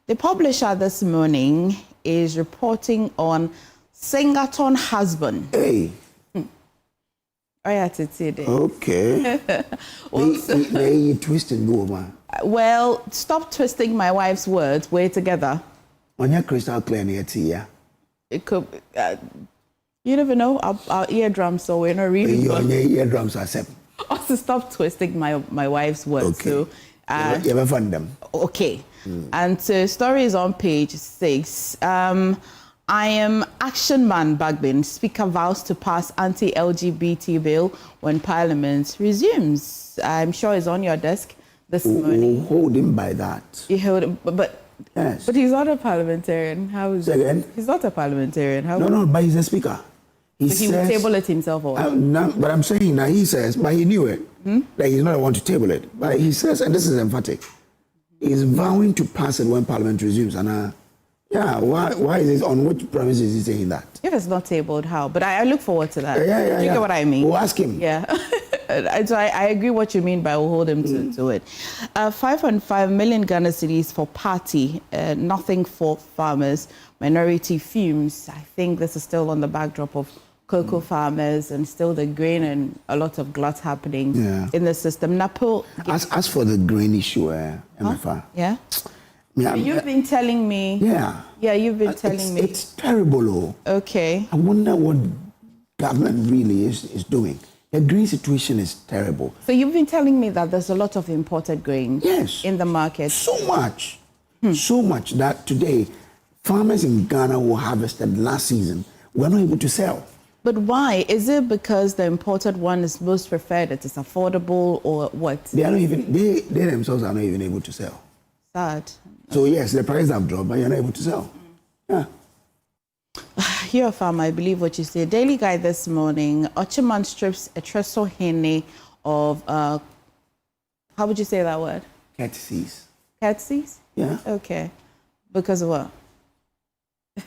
The publisher this morning is reporting on Singaton husband. Hey. Okay. They twisting woman. Well, stop twisting my wife's words. We're together. On your crystal clear near tea, it could. You never know. Our eardrums, so we're not reading. Your eardrums are set. Also, stop twisting my wife's words. Okay. So, you ever find them? Okay. And so, story is on page 6. I am Action Man Bagbin. Speaker vows to pass anti-LGBT bill when Parliament resumes. I'm sure it's on your desk this morning. Hold him by that. You hold him, but yes. But he's not a parliamentarian. How is it? Again? He's not a parliamentarian. How? No, but he's a speaker. He will table it himself, or no, but I'm saying that he says, but he knew it. That he's not the one to table it. But he says, and this is emphatic, he's vowing to pass it when Parliament resumes. And yeah, why is this, on which premise is he saying that? If it's not tabled, how? But I look forward to that. Yeah. You get what I mean? We'll ask him. Yeah. So I agree what you mean by we'll hold him to it. 5.5 million Ghana cedis for party, nothing for farmers. Minority fumes. I think this is still on the backdrop of cocoa farmers and still the grain and a lot of glut happening in the system. Napo. As for the grain issue, Emefa. Yeah. You've been telling me. Yeah, you've been telling me. It's terrible. Okay. I wonder what government really is doing. The grain situation is terrible. So you've been telling me that there's a lot of imported grain in the market. So much. So much that today, farmers in Ghana who harvested last season were not able to sell. But why? Is it because the imported one is most preferred, it is affordable, or what? They are not even, they themselves are not even able to sell. Sad. So yes, the prices have dropped, but you're not able to sell. Yeah. You're a farmer, I believe what you say. Daily Guide this morning, Agyeman strips a trestle hene of, how would you say that word? Courtesies. Courtesies? Yeah. Okay. Because of what?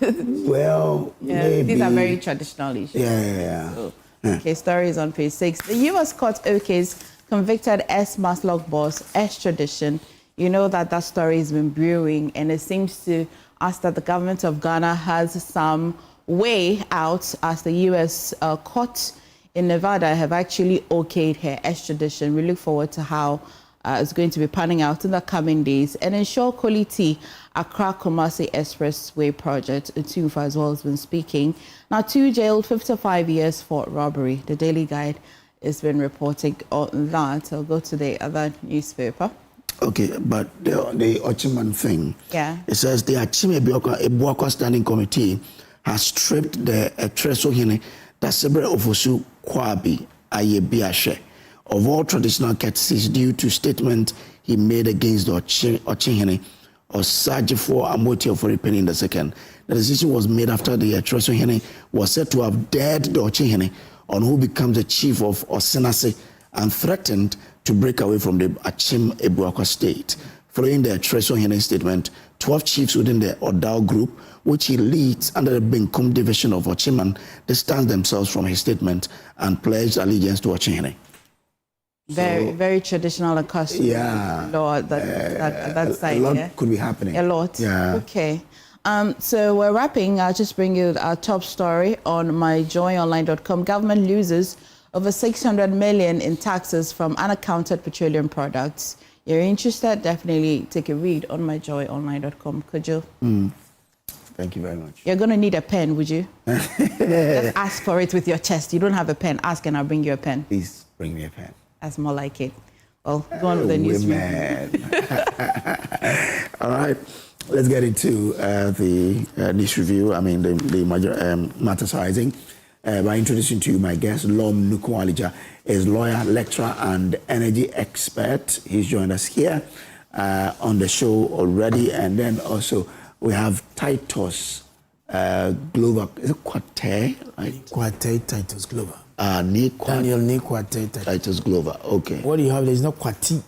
Well, maybe. These are very traditional issues. Yeah. So, okay, story is on page 6. The U.S. court OK's convicted ex-Maslock boss, Extradition. You know that story has been brewing, and it seems to us that the government of Ghana has some way out, as the U.S. court in Nevada have actually okayed her extradition. We look forward to how it's going to be panning out in the coming days. And ensure quality Accra-Kumasi Expressway project, Tufa as well has been speaking. Now, 2 jailed, 55 years for robbery. The Daily Guide has been reporting on that. I'll go to the other newspaper. Okay, but the Agyeman thing, it says the Agyeman-Rawlings Standing Committee has stripped the Trestle Hene Tasebre Ofosu Kwabi Ayebiashe of all traditional courtesies due to statement he made against the Ochihene or Sajifo Amoti of Oripeni II. The decision was made after the Trestle Hene was said to have dared the Ochihene on who becomes the chief of Osenase and threatened to break away from the Achim-Ebuakwa state. Following the Trestle Hene statement, 12 chiefs within the Odao group, which he leads under the Benkum division of Ochimman, distanced themselves from his statement and pledged allegiance to Ochihene. Very traditional and customary law that side. A lot could be happening. A lot. Yeah. Okay. So we're wrapping. I'll just bring you our top story on myjoyonline.com. Government loses over 600 million in taxes from unaccounted petroleum products. You're interested? Definitely take a read on myjoyonline.com. Kojo. Thank you very much. You're going to need a pen, would you? Just ask for it with your chest. You don't have a pen. Ask and I'll bring you a pen. Please bring me a pen. That's more like it. Well, go on with the news. All right. Let's get into the news review. I mean, the matters rising. By introducing to you my guest, Lom Nukwalija is lawyer, lecturer, and energy expert. He's joined us here on the show already. And then also we have Titus Glover. Is it Kwate? Right? Kwate Titus Glover. Daniel Kwate Titus Glover. Okay. What do you have? There's no Kwati.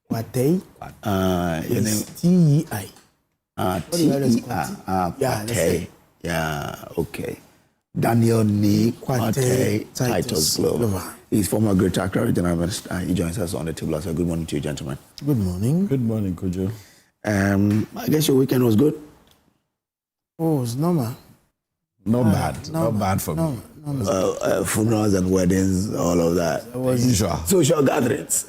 Kwate. It's T-E-I. Kwate. Yeah, okay. Daniel Kwate Titus Glover. He's former Greater Accra Regional Minister. He joins us on the table. So good morning to you, gentlemen. Good morning. Good morning, Kojo. I guess your weekend was good? Oh, it's normal. Not bad. Not bad for me. Funerals and weddings, all of that. Usual. Social gatherings.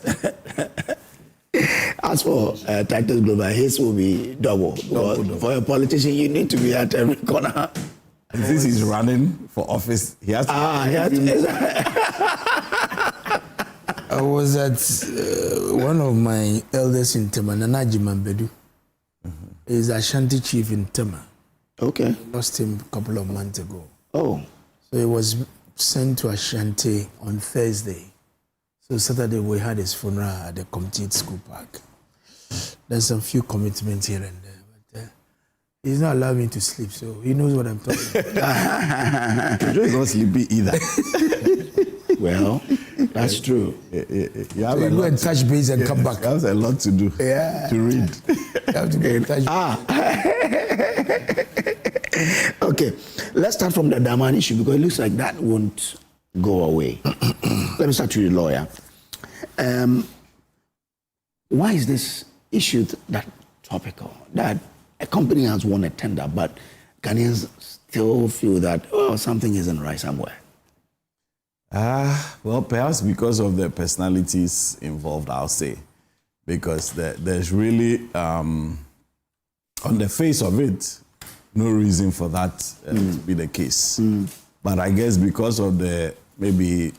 As for Titus Global, his will be double. For a politician, you need to be at every corner. And since he's running for office, he has to. I was at one of my elders in Tema, Agyeman-Rawlings. He's Ashanti chief in Tema. Okay. Lost him a couple of months ago. Oh. So he was sent to Ashanti on Thursday. So Saturday we had his funeral at the Community School Park. There's some few commitments here and there, but he's not allowing me to sleep, so he knows what I'm talking about. He's not sleepy either. Well, that's true. You have so a go lot and touch base and come back. You have a lot to do. Yeah. To read. You have to go and touch Okay, let's start from the Damang issue because it looks like that won't go away. Let me start with the lawyer. Why is this issue that topical? That a company has won a tender, but Ghanaians still feel that something isn't right somewhere. Well, perhaps because of the personalities involved, I'll say, because there's really, on the face of it, no reason for that to be the case. But I guess because of the maybe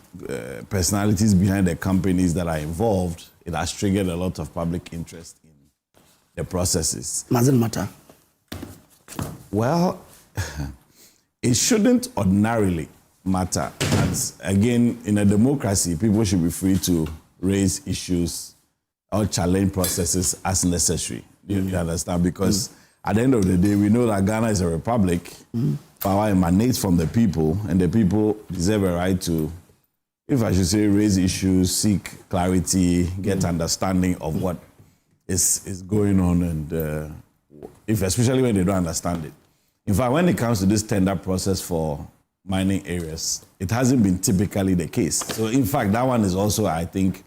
personalities behind the companies that are involved, it has triggered a lot of public interest in the processes. Doesn't matter. Well, it shouldn't ordinarily matter. But again, in a democracy, people should be free to raise issues or challenge processes as necessary. You understand? Because at the end of the day, we know that Ghana is a republic. Power emanates from the people, and the people deserve a right to, if I should say, raise issues, seek clarity, get understanding of what is going on, and if especially when they don't understand it. In fact, when it comes to this tender process for mining areas, it hasn't been typically the case. So in fact, that one is also, I think,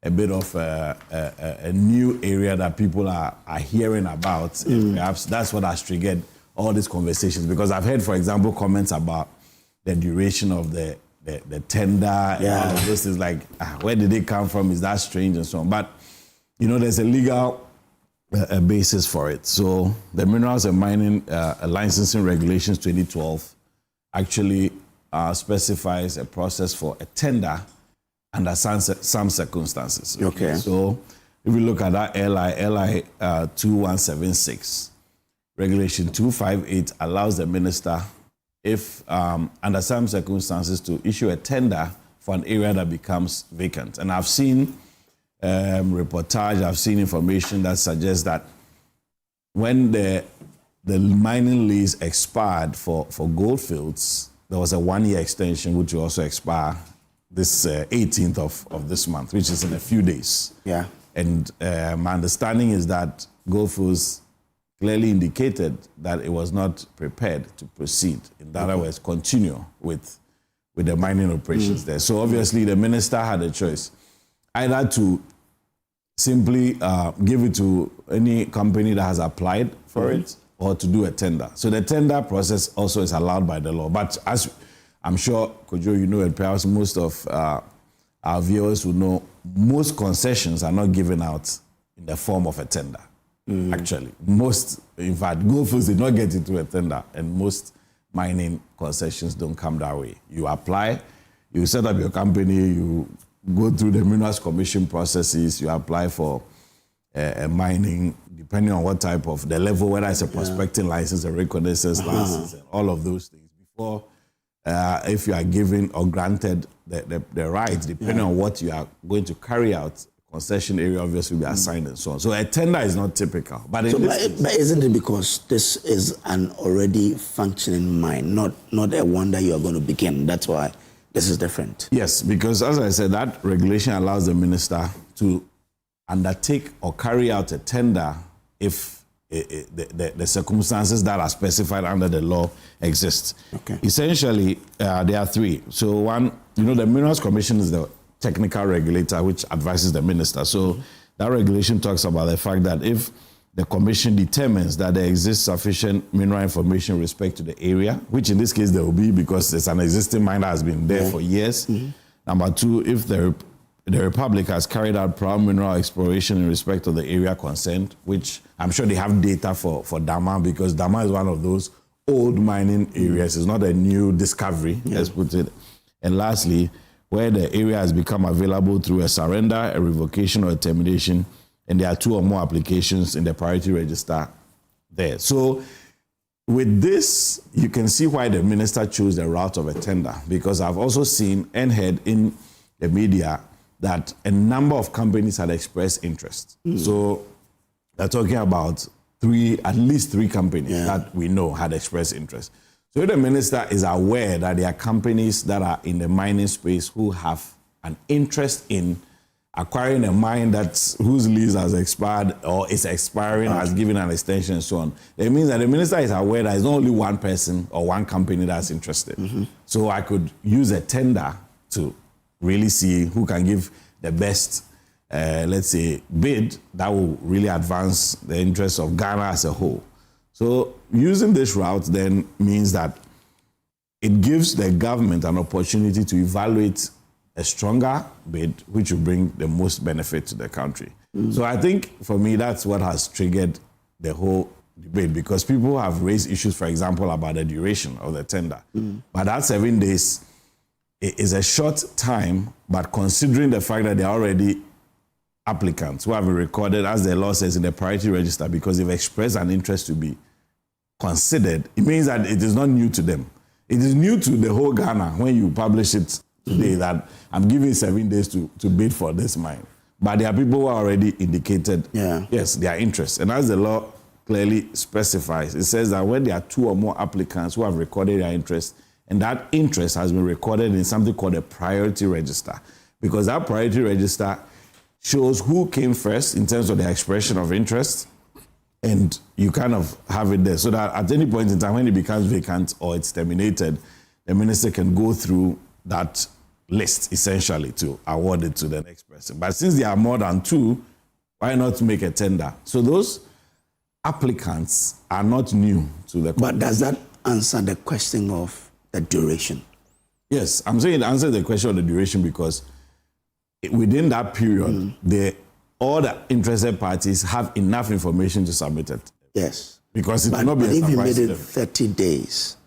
a bit of a new area that people are hearing about. And perhaps that's what has triggered all these conversations. Because I've heard, for example, comments about the duration of the tender and all of those things, like, where did it come from? Is that strange and so on? But, you know, there's a legal basis for it. So the Minerals and Mining Licensing Regulations 2012 actually specifies a process for a tender under some circumstances. Okay. So if we look at that LI 2176, Regulation 258 allows the minister, if under some circumstances, to issue a tender for an area that becomes vacant. And I've seen reportage, I've seen information that suggests that when the mining lease expired for Goldfields, there was a 1-year extension which will also expire this 18th of this month, which is in a few days. Yeah. And my understanding is that Goldfields clearly indicated that it was not prepared to proceed. In other words, continue with the mining operations there. So obviously the minister had a choice, either to simply give it to any company that has applied for it, or to do a tender. So the tender process also is allowed by the law. But as I'm sure, Kojo, you know, and perhaps most of our viewers will know, most concessions are not given out in the form of a tender. Actually, in fact, Goldfields did not get into a tender, and most mining concessions don't come that way. You apply, you set up your company, you go through the Minerals Commission processes, you apply for a mining, depending on what type of the level, whether it's a prospecting license, a reconnaissance license, and all of those things. Before, if you are given or granted the rights, depending on what you are going to carry out, concession area obviously will be assigned and so on. So a tender is not typical. But isn't it because this is an already functioning mine, not a one that you are going to begin? That's why this is different. Yes, because as I said, that regulation allows the minister to undertake or carry out a tender if the circumstances that are specified under the law exist. Okay. Essentially, there are three. So one, you know, the Minerals Commission is the technical regulator which advises the minister. So that regulation talks about the fact that if the commission determines that there exists sufficient mineral information with respect to the area, which in this case there will be because it's an existing mine that has been there for years. Number two, if the Republic has carried out prior mineral exploration in respect of the area concerned, which I'm sure they have data for Damang, because Damang is one of those old mining areas. It's not a new discovery, let's put it. And lastly, where the area has become available through a surrender, a revocation, or a termination, and there are 2 or more applications in the priority register there. So with this, you can see why the minister chose the route of a tender, because I've also seen and heard in the media that a number of companies had expressed interest. So they're talking about at least three companies that we know had expressed interest. So the minister is aware that there are companies that are in the mining space who have an interest in acquiring a mine whose lease has expired or is expiring, has given an extension and so on. It means that the minister is aware that it's not only one person or one company that's interested. So I could use a tender to really see who can give the best, let's say, bid that will really advance the interests of Ghana as a whole. So using this route then means that it gives the government an opportunity to evaluate a stronger bid, which will bring the most benefit to the country. So I think, for me, that's what has triggered the whole debate, because people have raised issues, for example, about the duration of the tender. But that 7 days is a short time, but considering the fact that there are already applicants who have been recorded, as the law says, in the priority register, because they've expressed an interest to be considered, it means that it is not new to them. It is new to the whole Ghana when you publish it today that I'm giving 7 days to bid for this mine. But there are people who are already indicated, yes, their interest. And as the law clearly specifies, it says that when there are 2 or more applicants who have recorded their interest, and that interest has been recorded in something called a priority register, because that priority register shows who came first in terms of the expression of interest, and you kind of have it there so that at any point in time when it becomes vacant or it's terminated, the minister can go through that list essentially to award it to the next person. But since there are more than 2, why not make a tender? So those applicants are not new to the company. But does that answer the question of the duration? Yes, I'm saying it answers the question of the duration because within that period, all the interested parties have enough information to submit it. Yes. Because it will not be a surprise. If you made it 30 days,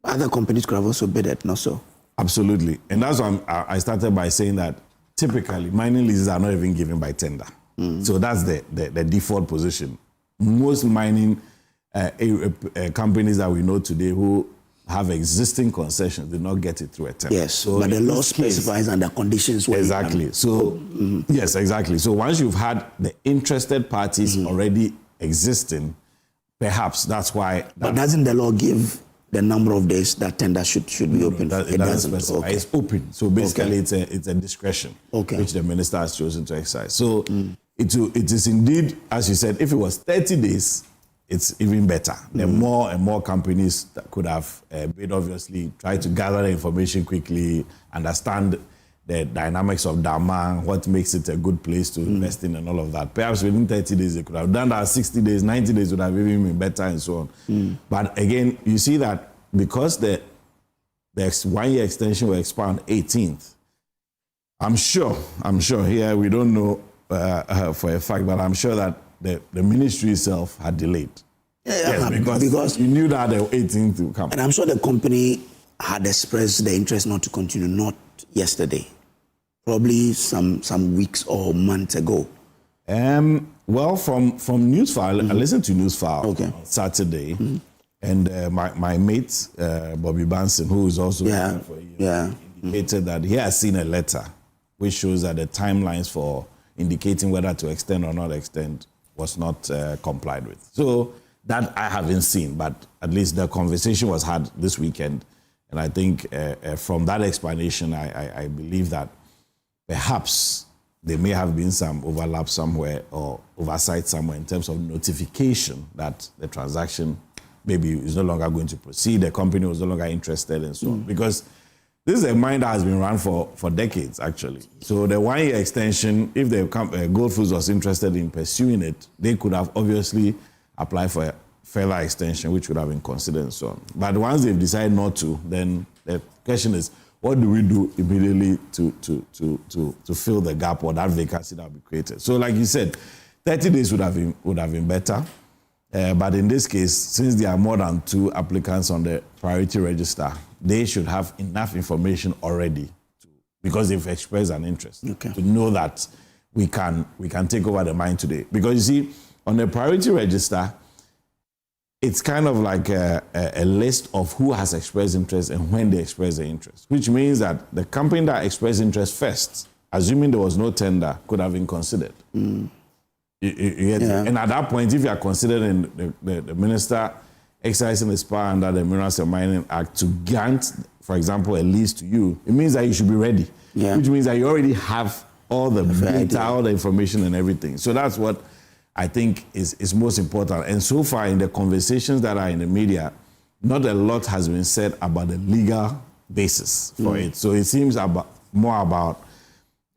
other companies could have also bid it, not so? Absolutely. And that's why I started by saying that typically mining leases are not even given by tender. So that's the default position. Most mining companies that we know today who have existing concessions did not get it through a tender. Yes, so but the law specifies under conditions. Exactly. So, yes, exactly. So once you've had the interested parties already existing, perhaps that's why. But doesn't the law give the number of days that tender should be open? It doesn't specify. It's open. So basically it's a discretion which the minister has chosen to exercise. So it is indeed, as you said, if it was 30 days, it's even better. There are more and more companies that could have bid, obviously, try to gather the information quickly, understand the dynamics of Damang, what makes it a good place to invest in and all of that. Perhaps within 30 days, they could have done that. 60 days, 90 days would have even been better and so on. But again, you see that because the 1-year extension will expire on 18th, I'm sure here we don't know for a fact, but I'm sure that the ministry itself had delayed. Yes, because you knew that the 18th would come. And I'm sure the company had expressed the interest not to continue, not yesterday, probably some weeks or months ago. Well, from Newsfile, I listened to Newsfile on Saturday, and my mate, Bobby Banson, who is also for you, indicated that he has seen a letter which shows that the timelines for indicating whether to extend or not extend was not complied with. So that I haven't seen, but at least the conversation was had this weekend. And I think from that explanation, I believe that perhaps there may have been some overlap somewhere or oversight somewhere in terms of notification that the transaction maybe is no longer going to proceed, the company was no longer interested and so on. Because This is a mine that has been run for decades, actually. So the 1-year extension, if the Gold Fields was interested in pursuing it, they could have obviously applied for a further extension, which would have been considered and so on. But once they've decided not to, then the question is, what do we do immediately to fill the gap or that vacancy that will be created? So like you said, 30 days would have been better. But in this case, since there are more than 2 applicants on the priority register, they should have enough information already because they've expressed an interest to know that we can take over the mine today. Because you see, on the priority register, it's kind of like a list of who has expressed interest and when they express their interest, which means that the company that expressed interest first, assuming there was no tender, could have been considered. You get it? And at that point, if you are considering the minister exercising his power under the Minerals and Mining Act to grant, for example, a lease to you, it means that you should be ready, which means that you already have all the data, all the information and everything. So that's what I think is most important. And so far in the conversations that are in the media, not a lot has been said about the legal basis for it. So it seems more about,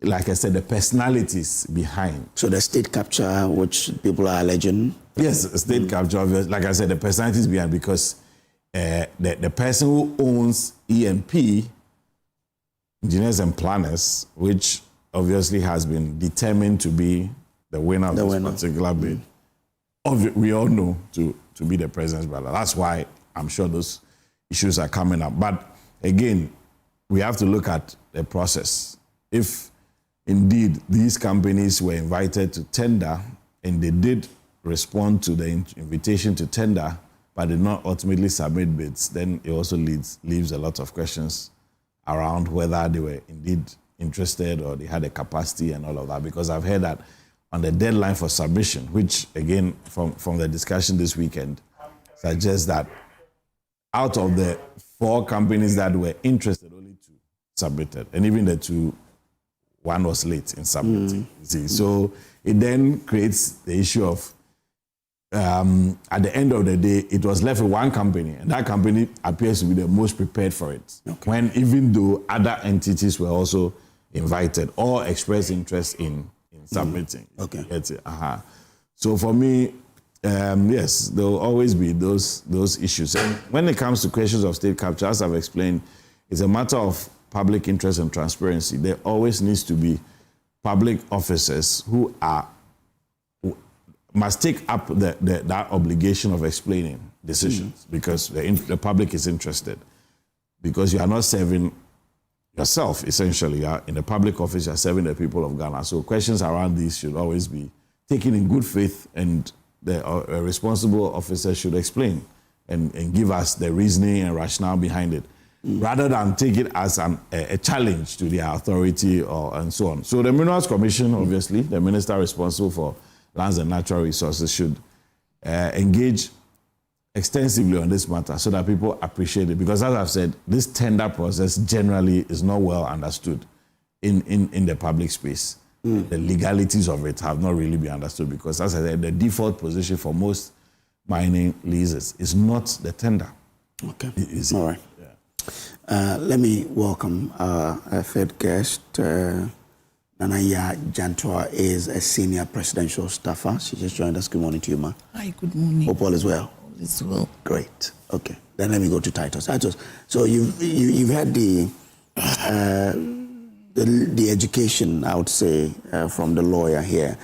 like I said, the personalities behind. So the state capture, which people are alleging? Yes, state capture, like I said, the personalities behind, because the person who owns E&P, Engineers and Planners, which obviously has been determined to be the winner of this particular bid, we all know to be the president's brother. That's why I'm sure those issues are coming up. But again, we have to look at the process. If indeed these companies were invited to tender and they did respond to the invitation to tender, but did not ultimately submit bids, then it also leaves a lot of questions around whether they were indeed interested or they had a capacity and all of that. Because I've heard that on the deadline for submission, which again, from the discussion this weekend, suggests that out of the 4 companies that were interested, only 2 submitted. And even the 2, one was late in submitting. See? So it then creates the issue of, at the end of the day, it was left with 1 company, and that company appears to be the most prepared for it. When even though other entities were also invited or expressed interest in submitting. So for me, yes, there will always be those issues. And when it comes to questions of state capture, as I've explained, it's a matter of public interest and transparency. There always needs to be public officers who must take up that obligation of explaining decisions because the public is interested. Because you are not serving yourself, essentially. You are in the public office, you are serving the people of Ghana. So questions around these should always be taken in good faith, and a responsible officer should explain and give us the reasoning and rationale behind it, rather than take it as a challenge to their authority and so on. So the Minerals Commission, obviously, the minister responsible for lands and natural resources, should engage extensively on this matter so that people appreciate it. Because as I've said, this tender process generally is not well understood in the public space. The legalities of it have not really been understood because, as I said, the default position for most mining leases is not the tender. Okay. All right. Let me welcome our third guest. Nanaya Jantua is a senior presidential staffer. She just joined us. Good morning to you, ma. Hi, good morning. Hope all is well. All is well. Great. Okay. Then let me go to Titus. Titus, so you've had the education, I would say, from the lawyer here.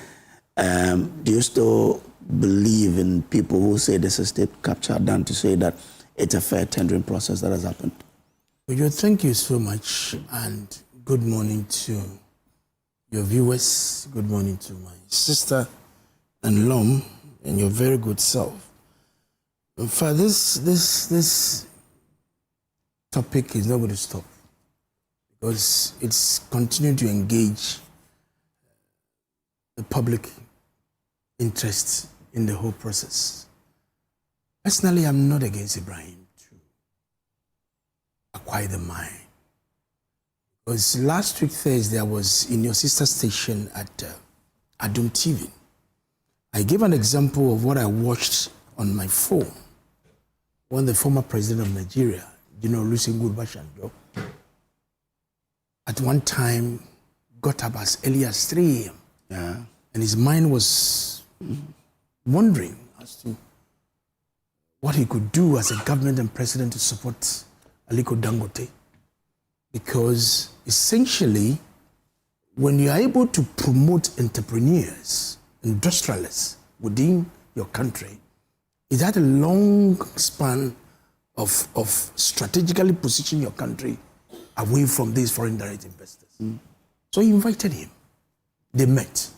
Do you still believe in people who say this is state capture done to say that it's a fair tendering process that has happened? Kojo, thank you so much, and good morning to your viewers. Good morning to my sister and Lom and your very good self. For this topic is not going to stop because it's continuing to engage the public interest in the whole process. Personally, I'm not against Ibrahim to acquire the mine. Because last week, Thursday, I was in your sister station at Adum TV. I gave an example of what I watched on my phone when the former president of Nigeria, Olusegun Obasanjo, at one time got up as early as 3 a.m. Yeah. And his mind was wondering as to what he could do as a government and president to support Aliko Dangote. Because essentially, when you are able to promote entrepreneurs, industrialists within your country, it had a long span of strategically positioning your country away from these foreign direct investors. So he invited him. They met.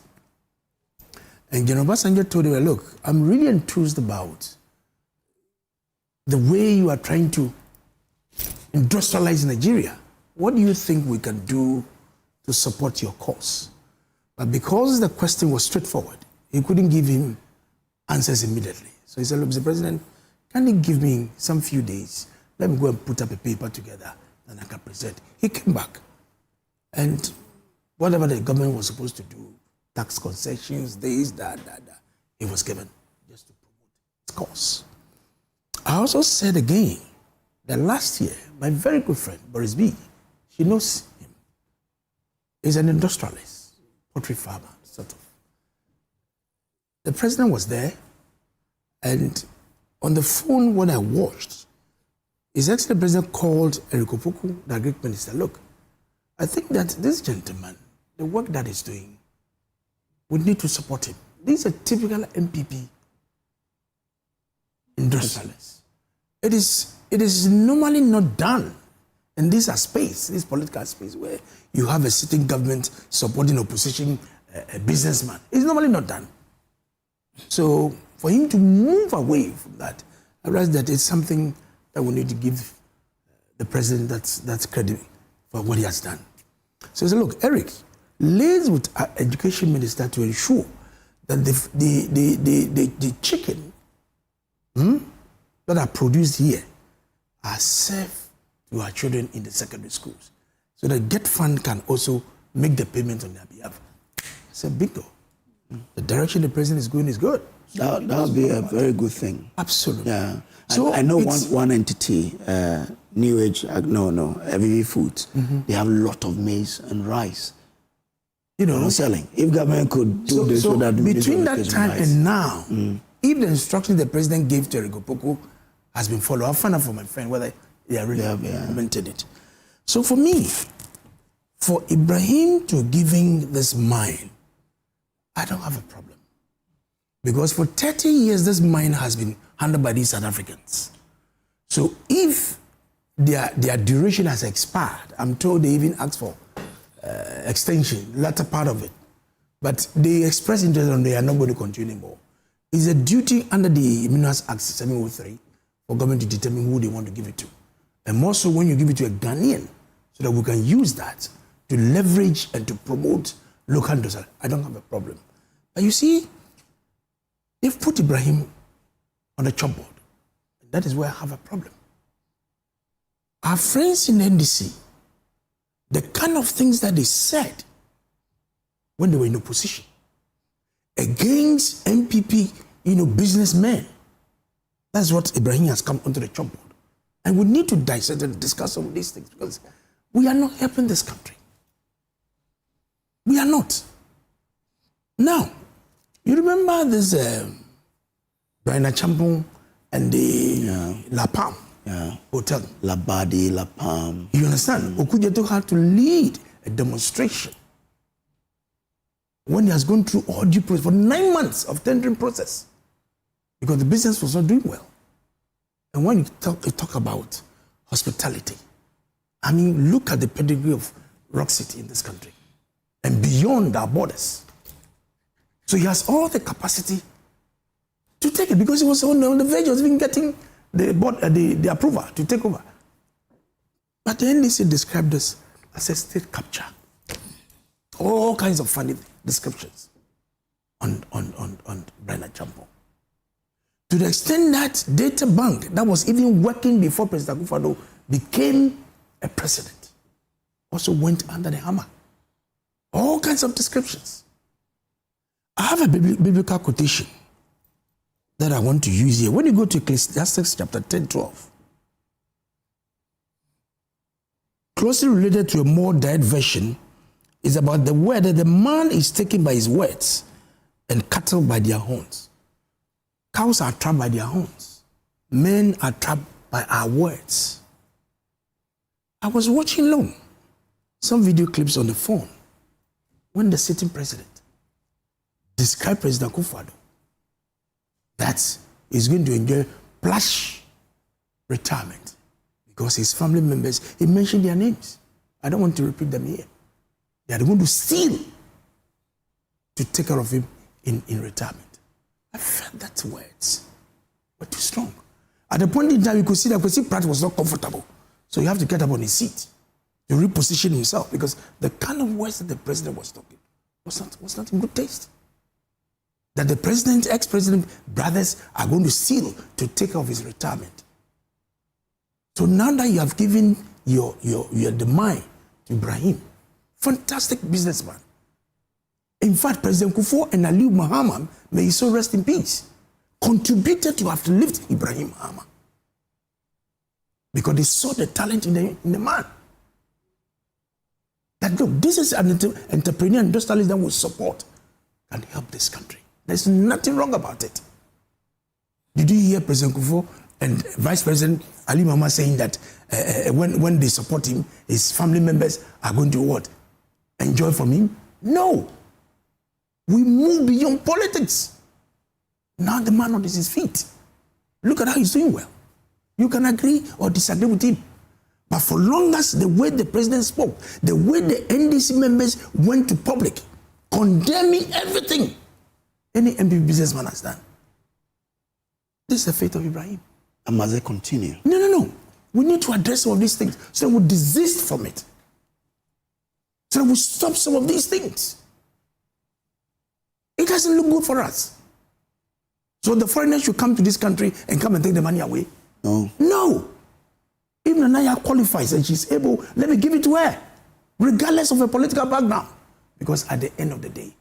And General Obasanjo told him, look, I'm really enthused about the way you are trying to industrialize Nigeria. What do you think we can do to support your cause? But because the question was straightforward, he couldn't give him answers immediately. So he said, look, Mr. President, can you give me some few days? Let me go and put up a paper together and I can present. He came back. And whatever the government was supposed to do, tax concessions, this, that, it was given just to promote its cause. I also said again that last year, my very good friend, Boris B., she knows him. He's an industrialist, poultry farmer, sort of. The president was there, and on the phone when I watched, His Excellency President called Eriko Poku, the Greek minister. Look, I think that this gentleman, the work that he's doing, we need to support him. This is a typical MPP industrialist. It is normally not done in this space, this political space, where you have a sitting government supporting opposition, a businessman. It's normally not done. So for him to move away from that, I realize that it's something that we need to give the president that's credit for what he has done. So he said, look, Eric, liaise with our education minister to ensure that the chicken that are produced here are served to our children in the secondary schools, so that Get Fund can also make the payment on their behalf. I said, bingo. The direction the president is going is good. That would be a very good thing. Absolutely. Yeah. So I know one entity, New Age, Every Foods, they have a lot of maize and rice. You know, selling. If government could do this, so that between that time and now, if the instructions the president gave to Eriko Poku has been followed, I'll find out from my friend whether they are really implemented it. So for me, for Ibrahim to giving this mine, I don't have a problem. Because for 30 years, this mine has been handled by these South Africans. So if their duration has expired, I'm told they even asked for extension, latter part of it. But they express interest and they are not going to continue anymore. It's a duty under the Minerals Act 703 for government to determine who they want to give it to. And more so when you give it to a Ghanaian, so that we can use that to leverage and to promote local industry. I don't have a problem. But you see, they've put Ibrahim on the chop board. That is where I have a problem. Our friends in NDC, the kind of things that they said when they were in opposition against MPP, businessmen, that's what Ibrahim has come onto the chop board. And we need to dissect and discuss some of these things because we are not helping this country. We are not. Now, you remember this Brian Champon and the La Palm Hotel? Labadi, La Palm. You understand? Okujeto had to lead a demonstration when he has gone through all due process for 9 months of tendering process because the business was not doing well. And when you talk about hospitality, I mean, look at the pedigree of Rock City in this country and beyond our borders. So he has all the capacity to take it because he was on the verge of even getting the approval to take over. But the NDC described this as a state capture. All kinds of funny descriptions on Brian Champon. To the extent that data bank that was even working before President Akufo-Addo became a president also went under the hammer. All kinds of descriptions. I have a biblical quotation that I want to use here. When you go to Ecclesiastes chapter 10:12, closely related to a more direct version is about the word that the man is taken by his words and cattle by their horns. Cows are trapped by their horns. Men are trapped by our words. I was watching long some video clips on the phone when the sitting president described President Akufo-Addo that he's going to enjoy plush retirement because his family members, he mentioned their names. I don't want to repeat them here. They are going to steal to take care of him in retirement. I felt that words were too strong. At the point in time, you could see that Kwesi Pratt was not comfortable. So you have to get up on his seat to reposition himself because the kind of words that the president was talking was not in good taste. That the president, ex-president brothers are going to steal to take care of his retirement. So now that you have given your domain to Ibrahim, fantastic businessman. In fact, President Kufuor and Aliu Mahama, may he so rest in peace, contributed to have to lift Ibrahim Mahama because they saw the talent in the man. That look, this is an entrepreneur industrialist that will support and help this country. There's nothing wrong about it. Did you hear President Kufuor and Vice President Ali Mahama saying that when they support him, his family members are going to what? Enjoy from him? No. We move beyond politics. Now the man on his feet. Look at how he's doing well. You can agree or disagree with him. But for long as the way the president spoke, the way the NDC members went to public, condemning everything any MP businessman has done. This is the fate of Ibrahim. And must they continue? No. We need to address some of these things so that we desist from it. So that we stop some of these things. It doesn't look good for us. So the foreigners should come to this country and come and take the money away? No. If Nanaya qualifies and she's able, let me give it to her, regardless of her political background. Because at the end of the day,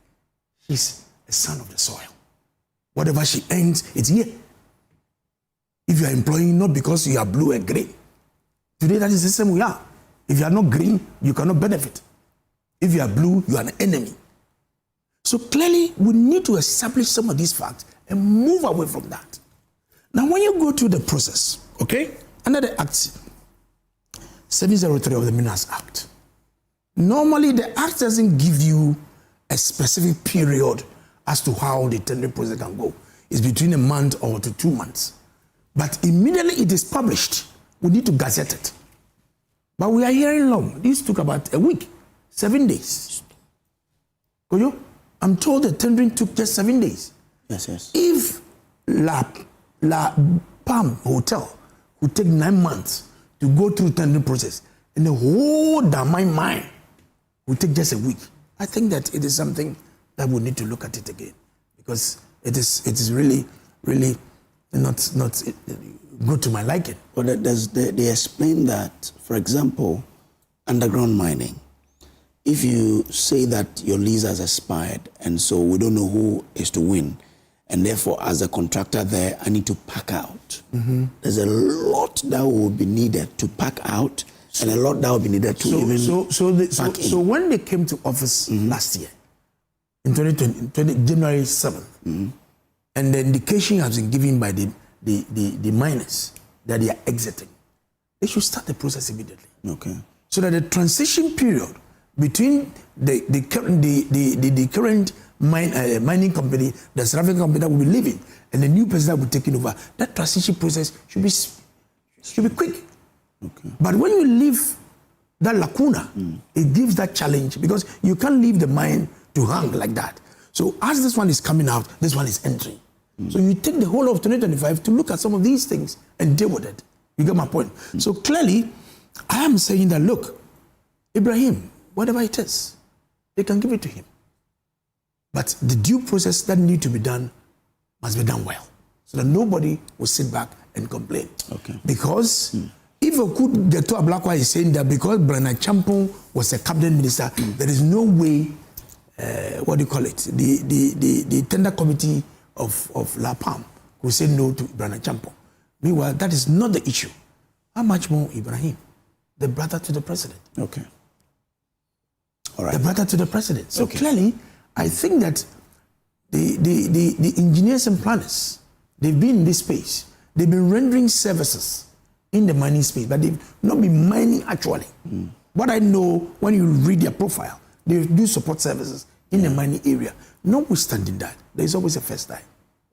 she's a son of the soil. Whatever she earns, it's here. If you are employing not because you are blue and green. Today, that is the same we are. If you are not green, you cannot benefit. If you are blue, you are an enemy. So clearly, we need to establish some of these facts and move away from that. Now, when you go through the process, okay, under the Act 703 of the Minerals Act, normally the Act doesn't give you a specific period as to how the tendering process can go. It's between a month or to 2 months. But immediately it is published, we need to gazette it. But we are hearing long. This took about a week, 7 days. Kojo, I'm told the tendering took just 7 days. Yes. If La Palm Hotel would take 9 months to go through the tendering process, and the whole Damang Mine would take just a week, I think that it is something that we need to look at it again, because it is really not good to my liking. But they explain that, for example, underground mining, if you say that your lease has expired and so we don't know who is to win, and therefore as a contractor there, I need to pack out. There's a lot that will be needed to pack out and a lot that will be needed to pack in. So when they came to office last year, in 2020, January 7th, and the indication has been given by the miners that they are exiting, they should start the process immediately. Okay. So that the transition period between the current mining company, the surveying company that will be leaving, and the new person that will be taking over, that transition process should be quick. Okay. But when you leave that lacuna, it gives that challenge, because you can't leave the mine to hang like that. So as this one is coming out, this one is entering. So you take the whole of 2025 to look at some of these things and deal with it. You get my point? So clearly, I am saying that, look, Ibrahim, whatever it is, they can give it to him. But the due process that need to be done must be done well, so that nobody will sit back and complain. Okay. Because if you could get to a black is saying that because Brian Champon was a cabinet minister, there is no way, the tender committee of La Palm will say no to Brian Champon. Meanwhile, that is not the issue. How much more Ibrahim? the brother to the president. Okay. All right. The brother to the president. So clearly, I think that the engineers and planners, they've been in this space. They've been rendering services in the mining space, but they've not been mining actually. What I know, when you read their profile, they do support services in the mining area. Notwithstanding that, there is always a first time,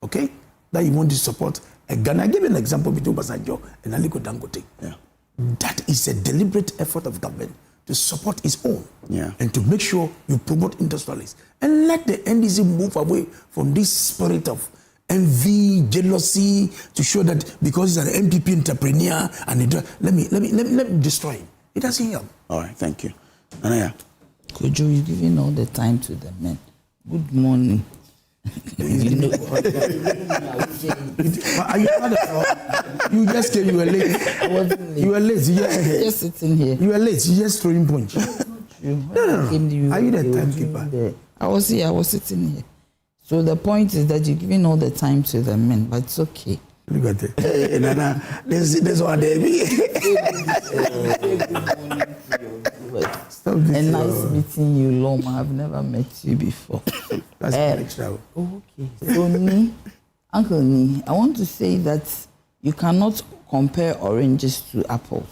okay? That you want to support a Ghana. I give you an example between Obasanjo and Aliko Dangote. Yeah. That is a deliberate effort of government to support its own and to make sure you promote industrialists. And let the NDC move away from this spirit of envy, jealousy, to show that because he's an MPP entrepreneur and let me destroy him. It doesn't help. All right, thank you. Anaya. Kojo, you're giving all the time to the men. Good morning. You know, are you you just came, you were late. I wasn't late. You were late. Just sitting here. You were late. You just throwing punch. No. Are you the timekeeper? I was here. I was sitting here. So the point is that you're giving all the time to the men, but it's okay. Look at it. Hey, Nana, this one there. And nice meeting you, Loma. I've never met you before. That's extra. Okay. So, Uncle Ni, I want to say that you cannot compare oranges to apples.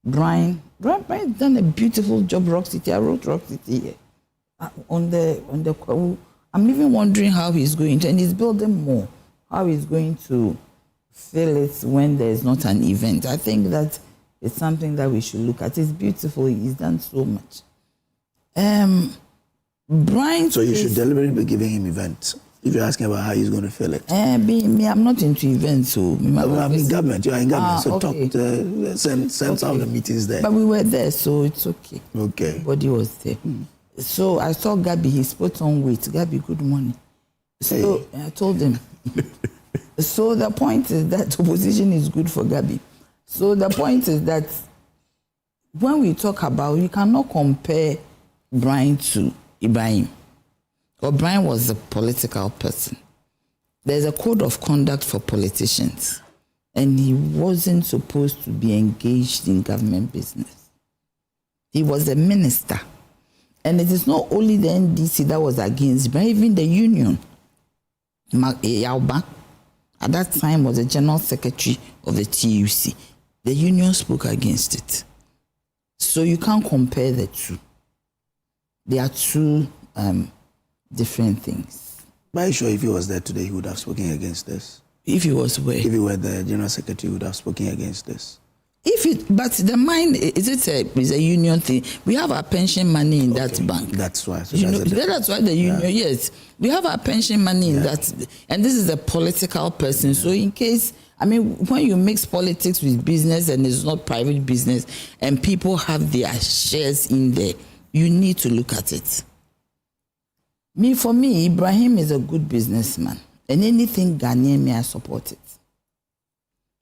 Brian has done a beautiful job, Rock City. I wrote Rock City here. On the I'm even wondering how he's going to, and he's building more, how he's going to fill it when there's not an event. I think that it's something that we should look at. It's beautiful. He's done so much. Brian. So you should deliberately be giving him events. If you're asking about how he's going to fill it. Me, I'm not into events. So I'm in government. You're in government. So okay. Talk, send some of the meetings there. But we were there, so it's okay. Okay. Everybody was there. So I saw Gabi. He's put on weight. Gabi, good morning. So I told him. So the point is that opposition is good for Gabi. So the point is that when we talk about, you cannot compare Brian to Ibrahim. Brian was a political person. There's a code of conduct for politicians, and he wasn't supposed to be engaged in government business. He was a minister. And it is not only the NDC that was against, but even the union. Yauba, at that time, was the general secretary of the TUC. The union spoke against it. So you can't compare the two. They are two different things. But I'm sure if he was there today, he would have spoken against this. If he was where? If he were the general secretary, he would have spoken against this. But the mine, is a union thing? We have our pension money in that bank. That's why. So that's why the union, yes. We have our pension money in that. And this is a political person. So in case, when you mix politics with business and it's not private business and people have their shares in there, you need to look at it. For me, Ibrahim is a good businessman. And anything Ghanaian, I support it.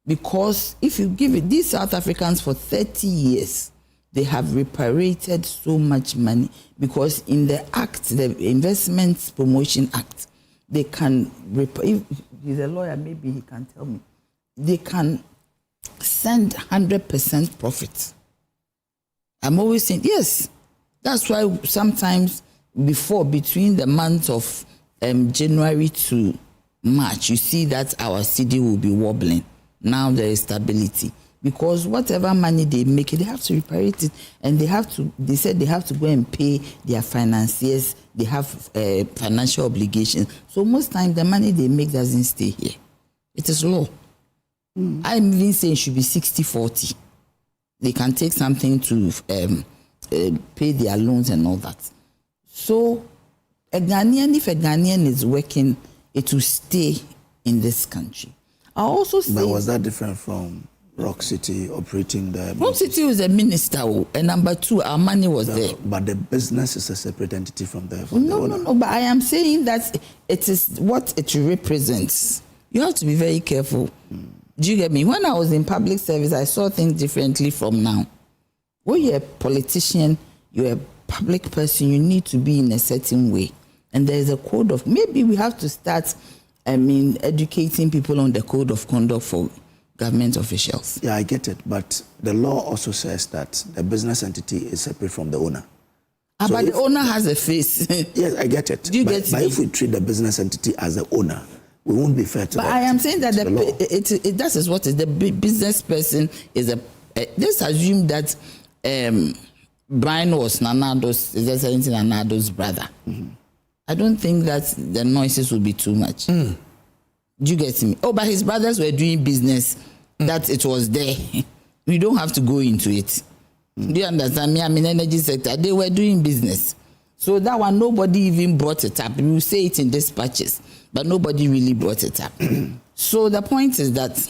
Because if you give it, these South Africans for 30 years, they have reparated so much money. Because in the Act, the Investments Promotion Act, they can, if he's a lawyer, maybe he can tell me, they can send 100% profit. I'm always saying, yes. That's why sometimes between the month of January to March, you see that our city will be wobbling. Now there is stability. Because whatever money they make, they have to reparate it. And they said they have to go and pay their financiers. They have financial obligations. So most times the money they make doesn't stay here. It is low. I'm even saying it should be 60-40. They can take something to pay their loans and all that. So if a Ghanaian is working, it will stay in this country. I also say, but was that different from Rock City operating there? Rock City was a minister, and number two, our money was there. But the business is a separate entity from there. No, but I am saying that it is what it represents. You have to be very careful. Do you get me? When I was in public service, I saw things differently from now. When you're a politician, you're a public person, you need to be in a certain way. And there's a code of, maybe we have to start educating people on the code of conduct for government officials. Yeah, I get it. But the law also says that the business entity is separate from the owner. But the owner has a face. Yes, I get it. Do you get but me? if we treat the business entity as the owner, we won't be fair to But I am saying that that is what is the business person is a. Let's assume that Brian was Nanado's brother. Mm-hmm. I don't think that the noises will be too much. Do you get me? Oh, but his brothers were doing business, that it was there. We don't have to go into it. Do you understand me? I'm in energy sector. They were doing business. So that one, nobody even brought it up. We will say it in dispatches, but nobody really brought it up. So the point is that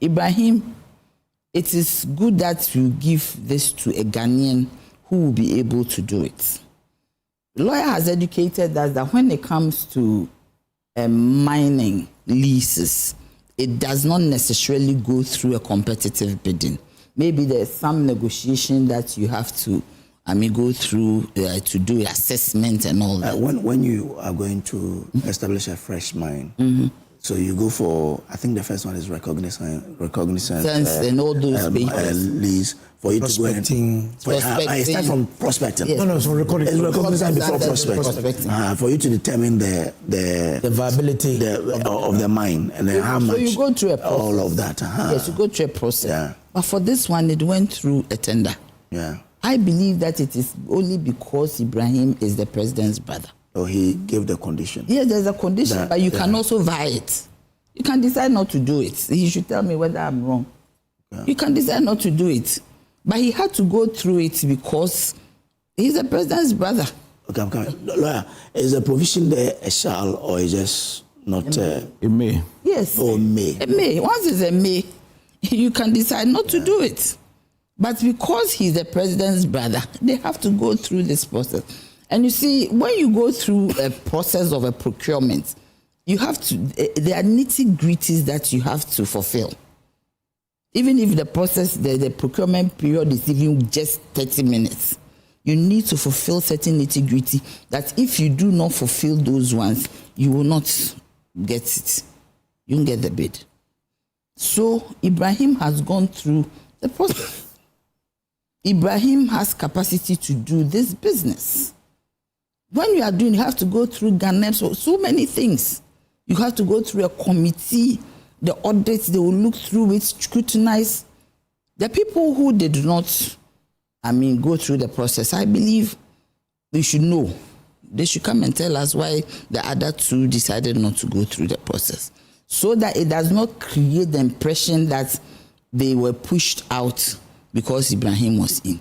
Ibrahim, it is good that you give this to a Ghanaian who will be able to do it. The lawyer has educated us that when it comes to mining leases, it does not necessarily go through a competitive bidding. Maybe there's some negotiation that you have to go through to do assessment and all that. When you are going to establish a fresh mine, so you go for, I think the first one is recognizance and all those lease for you to go and I start from prospecting. Yes. No, so recognizance before prospecting. For you to determine the viability of the mine and then how much. So you go through a process. All of that. Yes, you go through a process. Yeah. But for this one, it went through a tender. Yeah. I believe that it is only because Ibrahim is the president's brother. So he gave the condition. Yes, there's a condition, but you can also vie it. You can decide not to do it. He should tell me whether I'm wrong. Yeah. You can decide not to do it. But he had to go through it because he's the president's brother. Okay, I'm coming. Lawyer, is the provision there a shall or is just not a may? Yes. Or may? A may. Once it's a may, you can decide not to do it. But because he's the president's brother, they have to go through this process. And you see, when you go through a process of a procurement, you have to, there are nitty-gritties that you have to fulfill. Even if the process, the procurement period is even just 30 minutes, you need to fulfill certain nitty-gritty that if you do not fulfill those ones, you will not get it. You won't get the bid. So Ibrahim has gone through the process. Ibrahim has capacity to do this business. When you are doing, you have to go through Ghana, so many things. You have to go through a committee, the audits, they will look through it, scrutinize. The people who did not, go through the process, I believe we should know. They should come and tell us why the other two decided not to go through the process. So that it does not create the impression that they were pushed out because Ibrahim was in.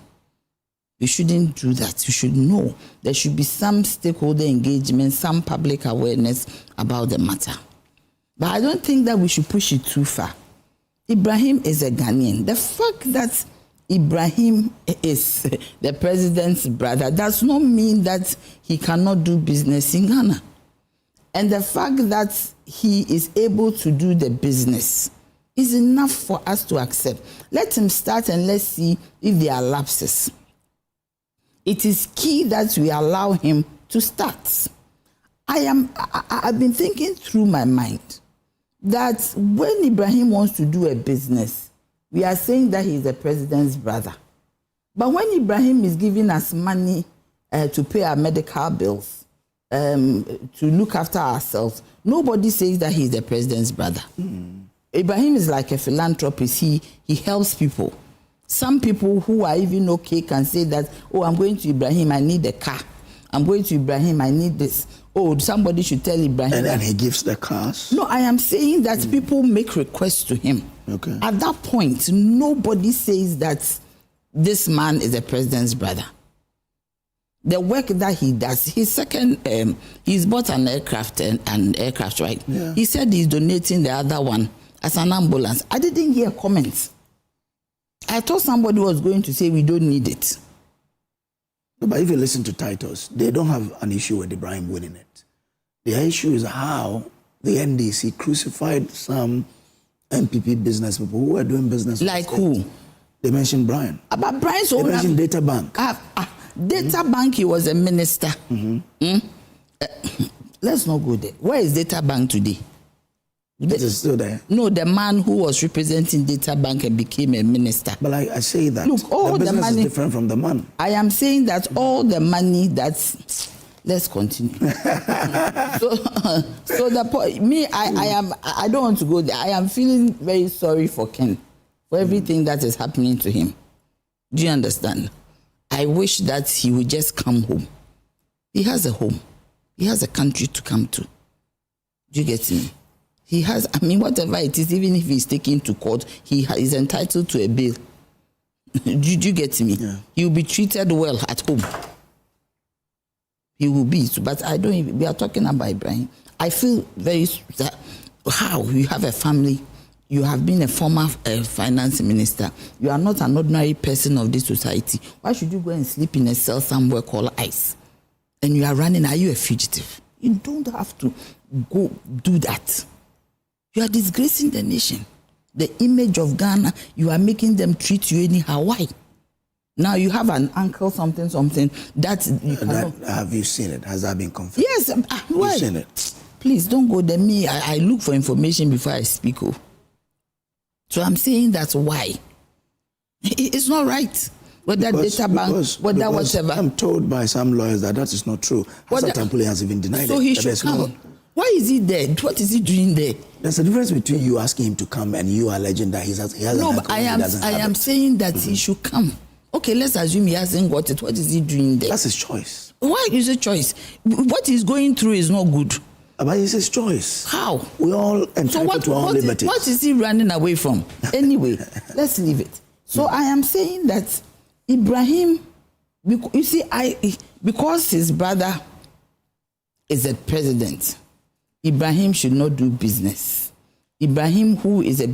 You shouldn't do that. You should know. There should be some stakeholder engagement, some public awareness about the matter. But I don't think that we should push it too far. Ibrahim is a Ghanaian. The fact that Ibrahim is the president's brother does not mean that he cannot do business in Ghana. And the fact that he is able to do the business is enough for us to accept. Let him start and let's see if there are lapses. It is key that we allow him to start. I've been thinking through my mind that when Ibrahim wants to do a business, we are saying that he's the president's brother. But when Ibrahim is giving us money to pay our medical bills, to look after ourselves, nobody says that he's the president's brother. Ibrahim is like a philanthropist. He helps people. Some people who are even okay can say that, oh, I'm going to Ibrahim, I need a car. I'm going to Ibrahim, I need this. Oh, somebody should tell Ibrahim. And he gives the cars? No, I am saying that people make requests to him. Okay. At that point, nobody says that this man is the president's brother. The work that he does, his second, he's bought an aircraft, right? Yeah. He said he's donating the other one as an ambulance. I didn't hear comments. I thought somebody was going to say we don't need it. But if you listen to titles, they don't have an issue with Ibrahim winning it. The issue is how the NDC crucified some MPP business people who were doing business. Like who? They mentioned Brian. About Brian's They mentioned Data Bank. Data Bank, he was a minister. Let's not go there. Where is Data Bank today? It is still there. No, the man who was representing Data Bank and became a minister. But I say that. Look, all the business money is different from the man. I am saying that all the money that's. Let's continue. So the point, I don't want to go there. I am feeling very sorry for Ken, for everything that is happening to him. Do you understand? I wish that he would just come home. He has a home. He has a country to come to. Do you get me? He has, whatever it is, even if he's taken to court, he is entitled to a bail. Do you get me? Yeah. He will be treated well at home. He will be, but I don't even, we are talking about Ibrahim. I feel very, how you have a family, you have been a former finance minister, you are not an ordinary person of this society. Why should you go and sleep in a cell somewhere called ICE? And you are running, are you a fugitive? You don't have to go do that. You are disgracing the nation. The image of Ghana, you are making them treat you anyhow. Why? Now you have an uncle, something, that you cannot. Have you seen it? Has that been confirmed? Yes. Why? You've seen it? Please don't go there. Me, I look for information before I speak. So I'm saying that's why. It's not right. Whether data bank, whether whatever. I'm told by some lawyers that is not true. Hassan Tampoli has even denied it. So he should come. Why is he there? What is he doing there? There's a difference between you asking him to come and you alleging that he has no, but I am saying that he should come. Okay, let's assume he hasn't got it. What is he doing there? That's his choice. Why is it choice? What he's going through is not good. But it's his choice. How? We all entitled to our liberties. What is he running away from? Anyway, let's leave it. So I am saying that Ibrahim, you see, because his brother is a president, Ibrahim should not do business. Ibrahim, who is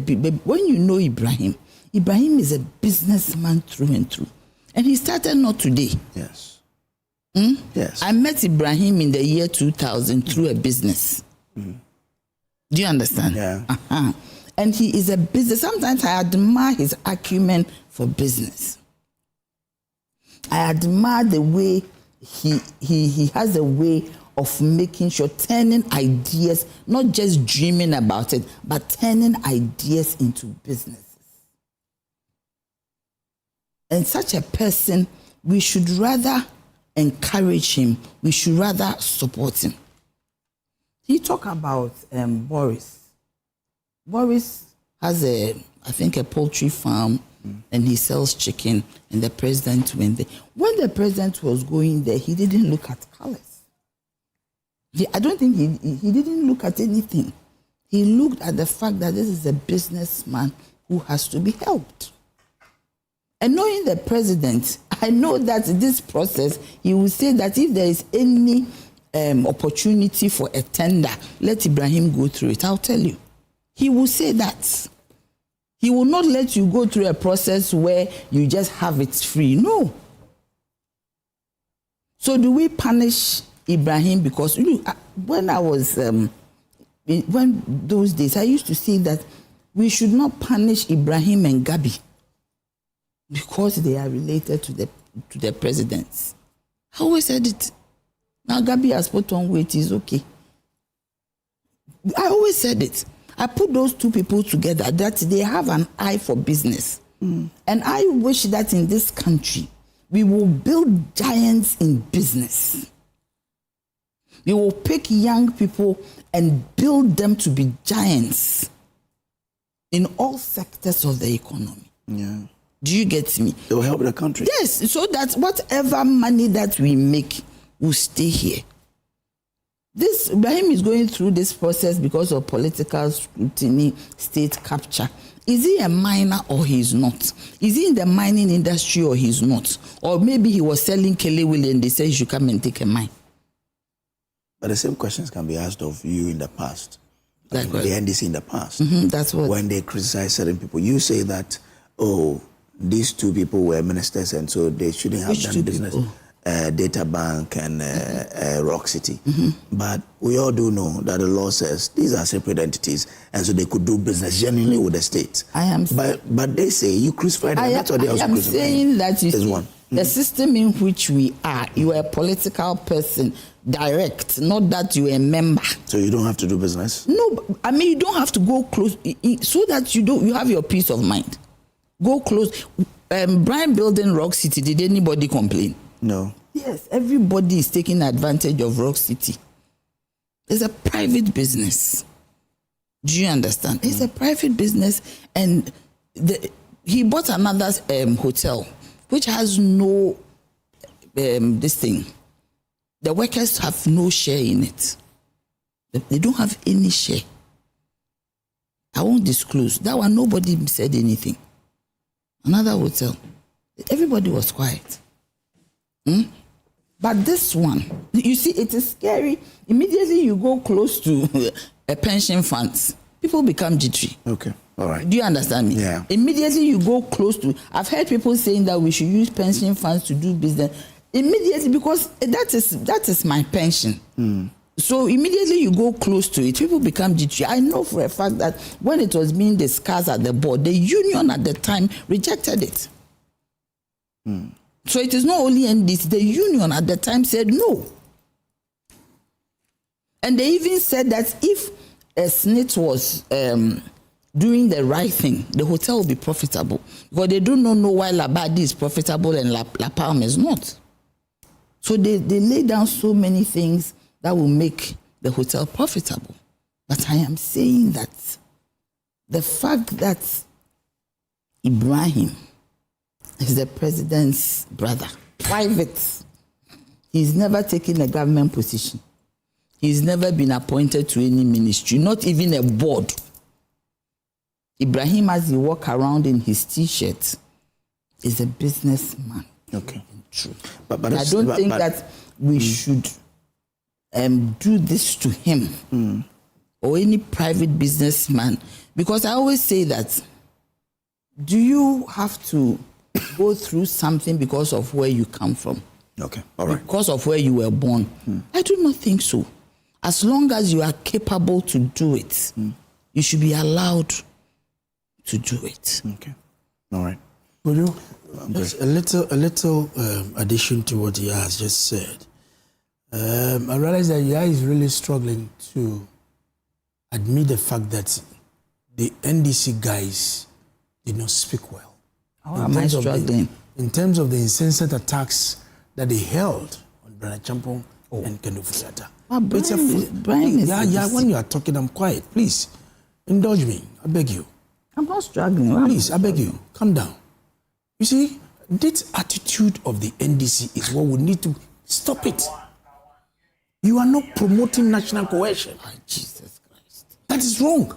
when you know Ibrahim is a businessman through and through. And he started not today. Yes. Yes. I met Ibrahim in the year 2000 through a business. Do you understand? Yeah. And he is a business. Sometimes I admire his acumen for business. I admire the way he has a way of making sure, turning ideas, not just dreaming about it, but turning ideas into business. And such a person, we should rather encourage him. We should rather support him. He talked about Boris. Boris has I think a poultry farm, and he sells chicken, and the president went there. When the president was going there, he didn't look at colors. I don't think he didn't look at anything. He looked at the fact that this is a businessman who has to be helped. And knowing the president, I know that this process, he will say that if there is any opportunity for a tender, let Ibrahim go through it. I'll tell you. He will say that. He will not let you go through a process where you just have it free. No. So do we punish Ibrahim? Because when I was, when those days, I used to say that we should not punish Ibrahim and Gabi, because they are related to the presidents. I always said it. Now Gabi has put on weight, is okay. I always said it. I put those two people together, that they have an eye for business. And I wish that in this country, we will build giants in business. We will pick young people and build them to be giants in all sectors of the economy. Yeah. Do you get me? It will help the country. Yes, so that whatever money that we make will stay here. This Ibrahim is going through this process because of political scrutiny, state capture. Is he a miner or he's not? Is he in the mining industry or he's not? Or maybe he was selling Kelewele and they said you should come and take a mine. But the same questions can be asked of you in the past. Like the NDC in the past. That's what. When they criticize certain people, you say that, oh, these two people were ministers and so they shouldn't have done business. Data Bank and Rock City. But we all do know that the law says these are separate entities and so they could do business genuinely with the state. But they say you crucified them. That's what they also crucified. I am saying that The system in which we are, you are a political person, direct, not that you are a member. So you don't have to do business? No, I mean, you don't have to go close so that you have your peace of mind. Go close. Brian building Rock City, did anybody complain? No. Yes, everybody is taking advantage of Rock City. It's a private business. Do you understand? It's a private business, and he bought another hotel, which has no this thing. The workers have no share in it. They don't have any share. I won't disclose. That one, nobody said anything. Another hotel. Everybody was quiet. But this one, you see, it is scary. Immediately you go close to a pension funds, people become jittery. Okay, all right. Do you understand me? Yeah. Immediately you go close to, I've heard people saying that we should use pension funds to do business. Immediately, because that is my pension. So immediately you go close to it, people become jittery. I know for a fact that when it was being discussed at the board, the union at the time rejected it. So it is not only NDC, the union at the time said no. And they even said that if a SNIT was doing the right thing, the hotel will be profitable. Because they do not know why Labadi is profitable and La Palma is not. So they lay down so many things that will make the hotel profitable. But I am saying that the fact that Ibrahim is the president's brother, private, he's never taken a government position. He's never been appointed to any ministry, not even a board. Ibrahim, as he walk around in his T-shirt, is a businessman. Okay. True. But I don't think that we should do this to him or any private businessman. Because I always say that, do you have to go through something because of where you come from? Okay, all right. Because of where you were born? I do not think so. As long as you are capable to do it, you should be allowed to do it. Okay, all right. Kojo, just a little addition to what he has just said. I realize that Yah is really struggling to admit the fact that the NDC guys did not speak well. How am I struggling? In terms of the insensate attacks that they held on Brother Champong and Kenufusata. When you are talking, I'm quiet. Please, indulge me. I beg you. I'm not struggling. Please, I beg you. Calm down. You see, this attitude of the NDC is what we need to stop it. You are not promoting national cohesion. Oh, Jesus Christ. That is wrong.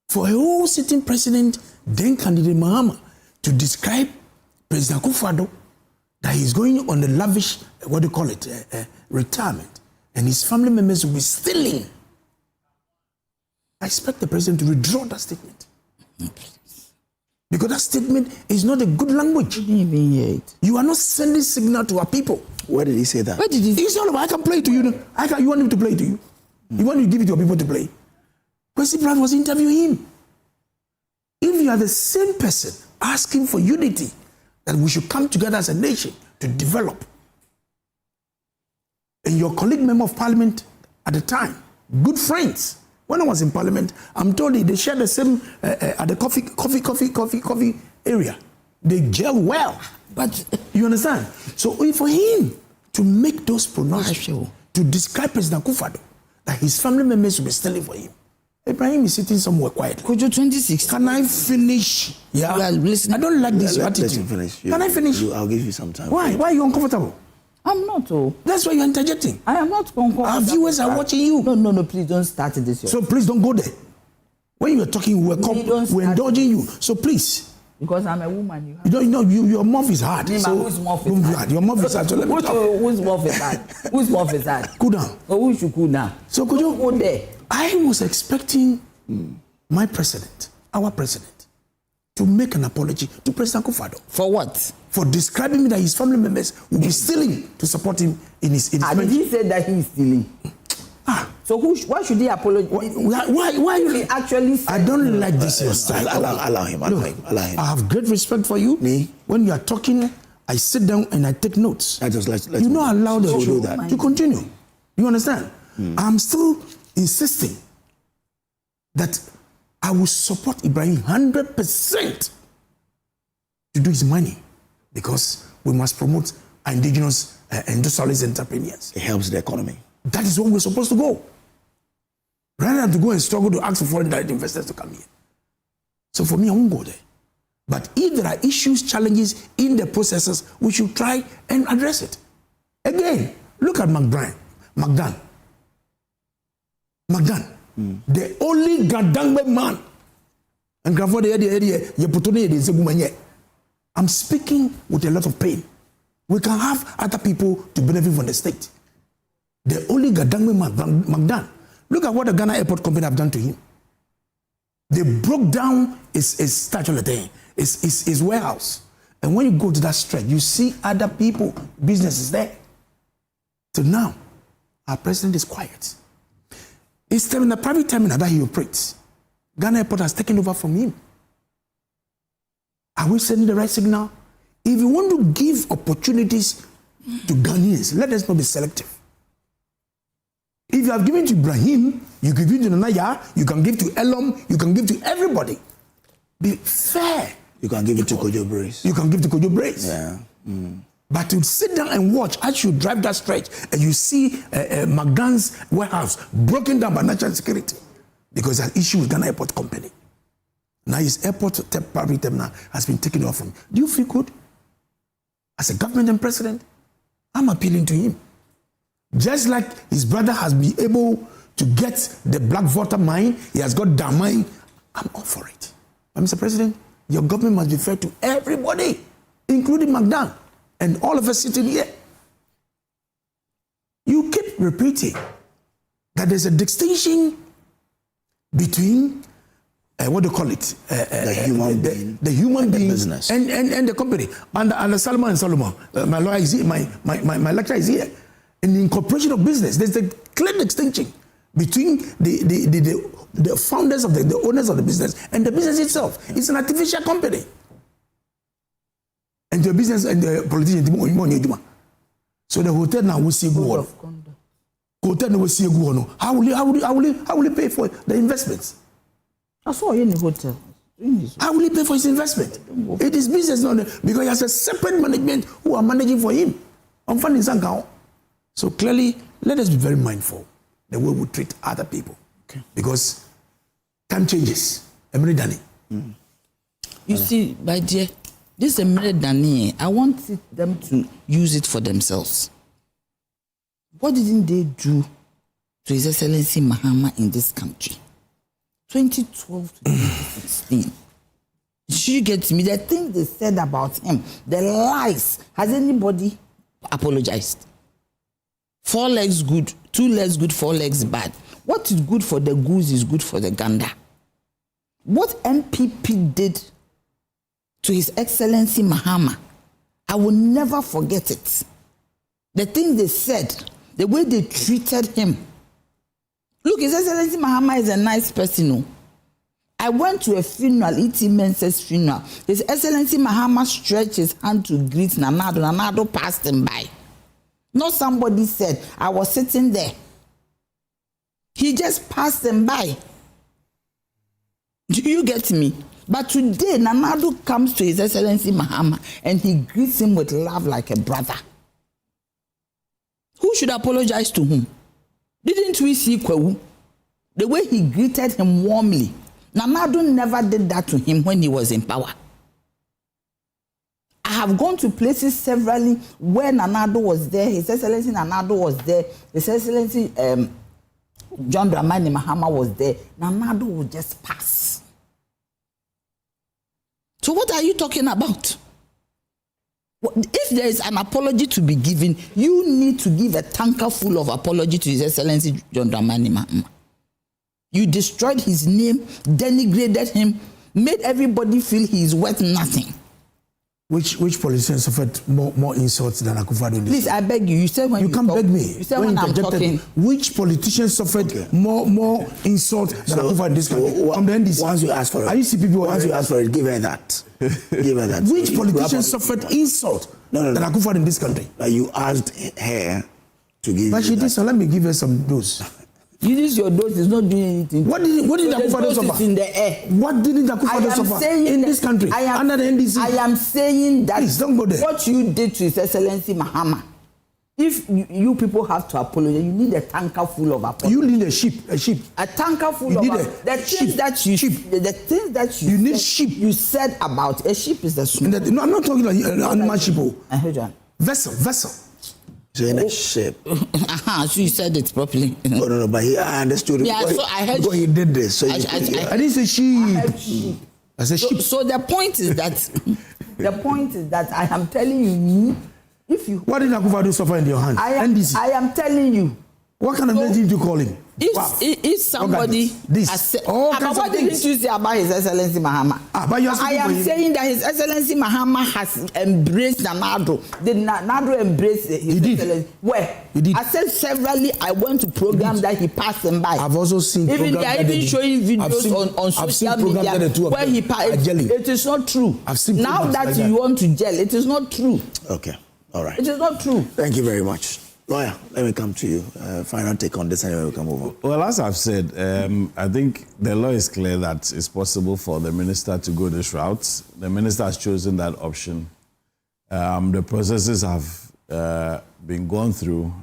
For a whole sitting president, then candidate Mahama, to describe President Akufo-Addo that he's going on a lavish, retirement, and his family members will be stealing. I expect the president to withdraw that statement. Because that statement is not a good language. Even hear it. You are not sending signal to our people. Where did he say that? Where did he say? It's all about, I can play it to you. You want him to play it to you? You want to give it to your people to play? Kwesi Brown was interviewing him. If you are the same person asking for unity, that we should come together as a nation to develop, and your colleague member of parliament at the time, good friends, when I was in parliament, I'm told they share the same at the coffee area. They gel well. But you understand? So for him to make those pronouncements, to describe President Akufo-Addo, that his family members will be stealing for him, Ibrahim is sitting somewhere quiet. Kojo 26. Can I finish? Yeah. I don't like this attitude. Can I finish? I'll give you some time. Why? Why are you uncomfortable? I'm not. That's why you're interjecting. I am not uncomfortable. Our viewers are watching you. No, please don't start this. So please don't go there. When you are talking, we're indulging you. So please. Because I'm a woman. Your mouth is hard. Whose mouth is hard? Your mouth is hard. So whose mouth is hard? Whose mouth is hard? Cool down. Who should cool down? So could you go there? I was expecting my president, our president, to make an apology to President Akufo-Addo. For what? For describing that his family members will be stealing to support him in his did he say that he is stealing? So why should he apologize? Why he actually said? I don't like this your style. Allow him. I have great respect for you. Me? When you are talking, I sit down and I take notes. Let's You're not allowed do that. to continue. You understand? I'm still insisting that I will support Ibrahim 100% to do his money, because we must promote our indigenous industrialist entrepreneurs. It helps the economy. That is where we're supposed to go. Rather than to go and struggle to ask for foreign direct investors to come here. So for me, I won't go there. But if there are issues, challenges in the processes, we should try and address it. Again, look at McDan. The only Gadangbe man. And I'm speaking with a lot of pain. We can have other people to benefit from the state. The only Gadangbe man, McDan. Look at what the Ghana Airport Company have done to him. They broke down his statue, his warehouse. And when you go to that stretch, you see other people, businesses there. So now, our president is quiet. It's in the private terminal that he operates. Ghana Airport has taken over from him. Are we sending the right signal? If you want to give opportunities to Ghanaians, let us not be selective. If you have given to Ibrahim, you can give to Nanaya, you can give to Elom, you can give to everybody. Be fair. You can give it to Kojo Brace. You can give to Kojo Brace. Yeah. But to sit down and watch as you drive that stretch and you see McGann's warehouse broken down by national security because an issue with Ghana Airport Company. Now his airport public terminal has been taken off from him. Do you feel good? As a government and president, I'm appealing to him. Just like his brother has been able to get the Blackwater mine, he has got that mine, I'm all for it. But Mr. President, your government must be fair to everybody, including McDan and all of us sitting here. You keep repeating that there's a distinction between what do you call it? The human being business. And the company. And Solomon and Solomon, my lawyer is here, my lecturer is here. In the incorporation of business, there's a clear distinction between the founders of the owners of the business and the business itself. It's an artificial company. And the business and the politician, so the hotel now will see go on. Hotel now will see go on. How will he pay for the investments? I saw you in the hotel. How will he pay for his investment? It is business, not because he has a separate management who are managing for him. I'm funding Sankao. So clearly, let us be very mindful the way we treat other people. Okay. Because time changes. Every day. You see, my dear, this Dani, I want them to use it for themselves. What didn't they do to His Excellency Mahama in this country? 2012 to 2016. You get me? The things they said about him, the lies. Has anybody apologized? 4 legs good, 2 legs good, 4 legs bad. What is good for the goose is good for the gander. What MPP did to His Excellency Mahama, I will never forget it. The things they said, the way they treated him. Look, His Excellency Mahama is a nice person. No? I went to a funeral, E.T. Mensah's funeral. His Excellency Mahama stretched his hand to greet Nanado. Nanado passed him by. Not somebody said, I was sitting there. He just passed him by. Do you get me? But today, Nanado comes to His Excellency Mahama and he greets him with love like a brother. Who should apologize to whom? Didn't we see Kwewu? The way he greeted him warmly. Nanado never did that to him when he was in power. I have gone to places severally where Nanado was there. His Excellency Nanado was there. His Excellency John Dramani Mahama was there. Nanado would just pass. So what are you talking about? If there is an apology to be given, you need to give a tanker full of apology to His Excellency John Dramani Mahama. You destroyed his name, denigrated him, made everybody feel he is worth nothing. Which politician suffered more insults than Akufo-Addo? Please, I beg you. You said when you can't beg me. You said when I'm talking. Which politician suffered more insult than Akufo-Addo? From the NDC. Once you ask for it, you see people once you ask for it, give her that. Give her that. Which politician suffered insult than Akufo-Addo in this country. You asked her to give. But she did, so let me give her some dose. You use your dose is not doing anything. What did Akufo-Addo suffer? In the air. What did Akufo-Addo suffer in this country under the NDC? I am saying that please don't go there. What you did to His Excellency Mahama, if you people have to apologize, you need a tanker full of apology. You need a ship. A tanker full you of need the things that you need said, ship. You said about a ship is the small. No, I'm not talking like animal ship. Vessel. So in a ship. So you said it properly. No, but I understood it. Yeah, so I heard. He did this. So I didn't say sheep. I said sheep. So the point is that I am telling you. If you what did Akufo-Addo suffer in your hand? I am telling you. What kind of name did you call him? If somebody what did you say about His Excellency Mahama? I am saying that His Excellency Mahama has embraced Nado. Did Nado embrace His Excellency? Where? I said severally. I went to program that he passed them by. I've also seen. Even they are even showing videos on social media where he passed. It is not true. I've seen now that you want to jail, it is not true. Okay. All right. It is not true. Thank you very much. Lawyer, let me come to you. Final take on this and then we can move on. Well, as I've said, I think the law is clear that it's possible for the minister to go this route. The minister has chosen that option. The processes have been gone through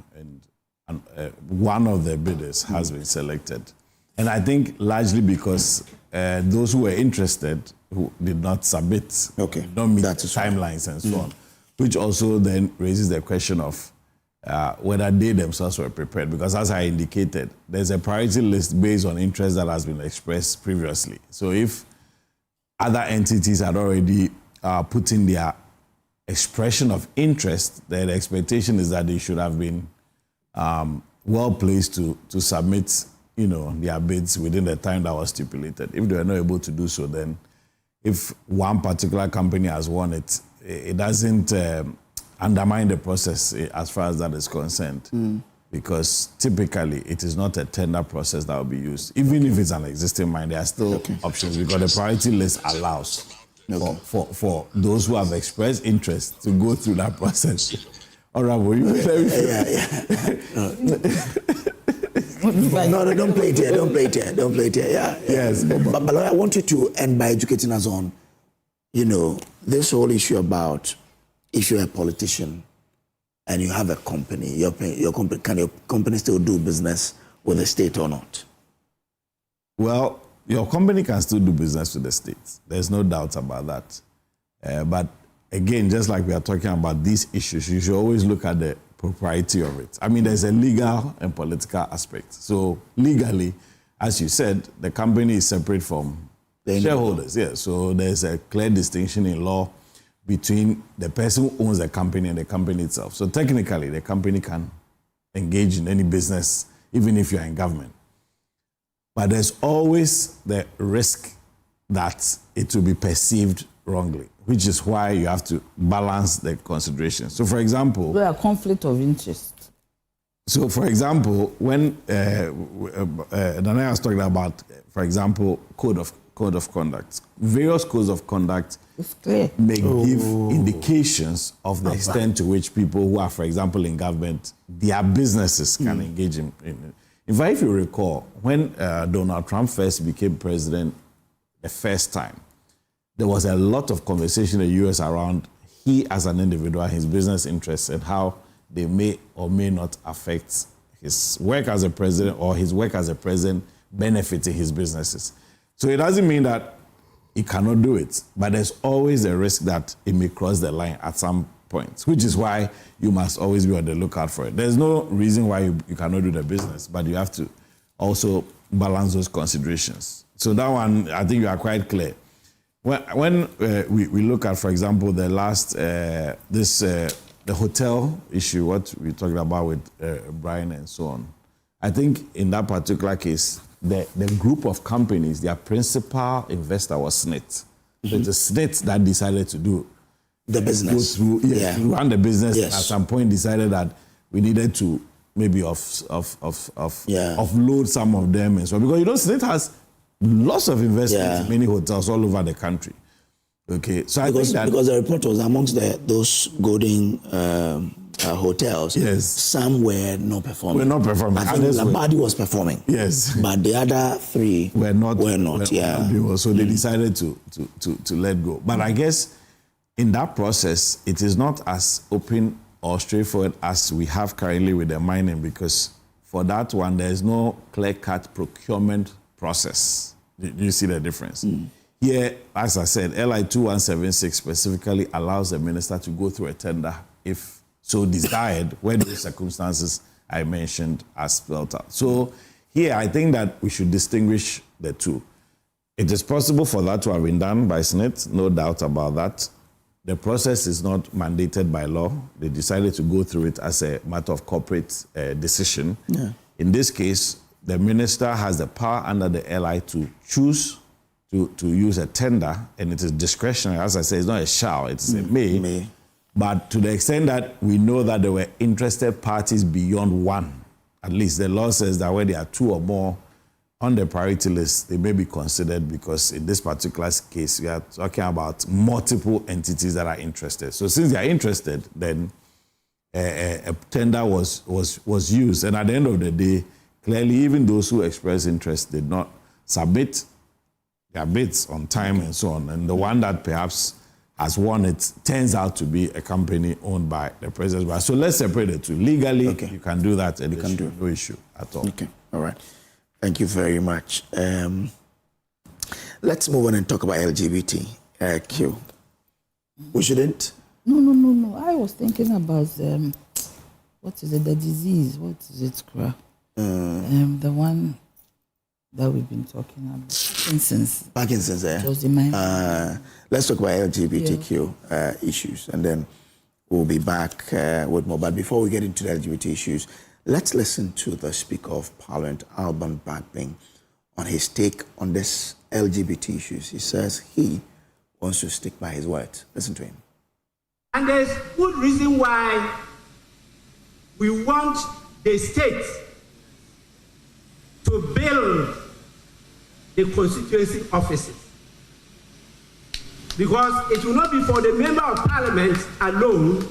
and one of the bidders has been selected. And I think largely because those who were interested who did not submit, don't meet the timelines and so on, which also then raises the question of whether they themselves were prepared. Because as I indicated, there's a priority list based on interest that has been expressed previously. So if other entities had already put in their expression of interest, then the expectation is that they should have been well placed to submit, their bids within the time that was stipulated. If they were not able to do so, then if one particular company has won it, it doesn't undermine the process as far as that is concerned, because typically it is not a tender process that will be used. Even if it's an existing mine, there are still options because the priority list allows for those who have expressed interest to go through that process. All right, will you No, don't play it here. Don't play it here. Yeah. Yes. But I want you to end by educating us on, this whole issue about if you're a politician and you have a company, can your company still do business with the state or not? Well, your company can still do business with the state. There's no doubt about that. But again, just like we are talking about these issues, you should always look at the propriety of it. I mean, there's a legal and political aspect. So legally, as you said, the company is separate from the shareholders. Yeah. So there's a clear distinction in law between the person who owns the company and the company itself. So technically, the company can engage in any business, even if you're in government. But there's always the risk that it will be perceived wrongly, which is why you have to balance the considerations. So, for example... There are conflict of interest. So, for example, when Dana was talking about, for example, code of conduct, various codes of conduct may give indications of the extent to which people who are, for example, in government, their businesses can engage in it. In fact, if you recall, when Donald Trump first became president the first time, there was a lot of conversation in the U.S. around he as an individual, his business interests, and how they may or may not affect his work as a president or his work as a president benefiting his businesses. So it doesn't mean that he cannot do it, but there's always a risk that it may cross the line at some point, which is why you must always be on the lookout for it. There's no reason why you cannot do the business, but you have to also balance those considerations. So that one, I think you are quite clear. When we look at, for example, the last, the hotel issue, what we're talking about with Brian and so on, I think in that particular case, the group of companies, their principal investor was SNIT. So it's SNIT that decided to do the business. Go through, run the business. Yes. At some point decided that we needed to maybe offload some of them and so on. Because SNIT has lots of investments in many hotels all over the country. Okay, so because I think because the report was amongst those golden hotels. Yes, some were not performing. We're not performing. I think Labadi was performing. Yes, but the other three were not. Yeah, so they decided to let go. But I guess in that process, it is not as open or straightforward as we have currently with the mining, because for that one there is no clear-cut procurement process. Do you see the difference? Here, as I said, LI 2176 specifically allows the minister to go through a tender if so desired, where the circumstances I mentioned are spelled out. So here, I think that we should distinguish the two. It is possible for that to have been done by SNIT, no doubt about that. The process is not mandated by law. They decided to go through it as a matter of corporate decision. Yeah. In this case, the minister has the power under the LI to choose to use a tender, and it is discretionary. As I say, it's not a shall, it's a may. But to the extent that we know that there were interested parties beyond one, at least the law says that where there are two or more on the priority list, they may be considered, because in this particular case, we are talking about multiple entities that are interested. So since they are interested, then a tender was used. And at the end of the day, clearly, even those who expressed interest did not submit their bids on time and so on. And the one that perhaps has won it turns out to be a company owned by the president. So let's separate the two. Legally, you can do that, and you can do no issue at all. Okay, all right. Thank you very much. Let's move on and talk about LGBT. Q. We shouldn't? No. I was thinking about what is it? The disease. What is it, Kra? The one that we've been talking about. Parkinson's. It was in my let's talk about LGBTQ issues, and then we'll be back with more. But before we get into the LGBT issues, let's listen to the Speaker of Parliament, Alban Bagbin, on his take on this LGBT issues. He says he wants to stick by his words. Listen to him. And there's good reason why we want the state to build the constituency offices. Because it will not be for the member of parliament alone,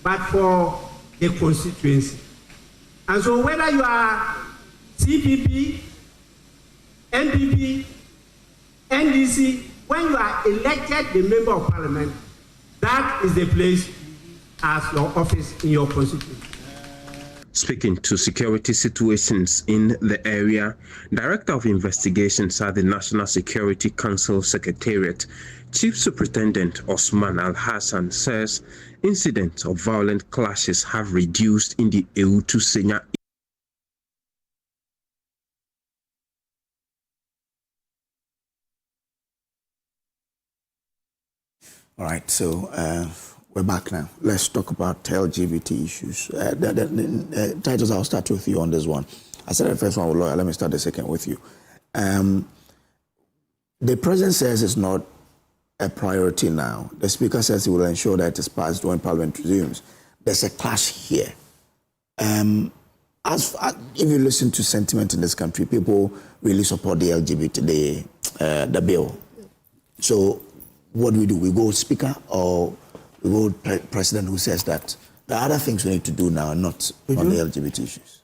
but for the constituency. And so whether you are CPP, NPP, NDC, when you are elected the member of parliament, that is the place as your office in your constituency. Speaking to security situations in the area, Director of Investigations at the National Security Council Secretariat, Chief Superintendent Osman Al-Hassan, says incidents of violent clashes have reduced in the Eutu-Senya. All right, so we're back now. Let's talk about LGBT issues. The titles, I'll start with you on this one. I said the first one with lawyer. Let me start the second with you. The president says it's not a priority now. The speaker says he will ensure that it is passed when parliament resumes. There's a clash here. If you listen to sentiment in this country, people really support the LGBT, the bill. So what do? We go speaker, or we go president who says that there are other things we need to do now, not on the LGBT issues?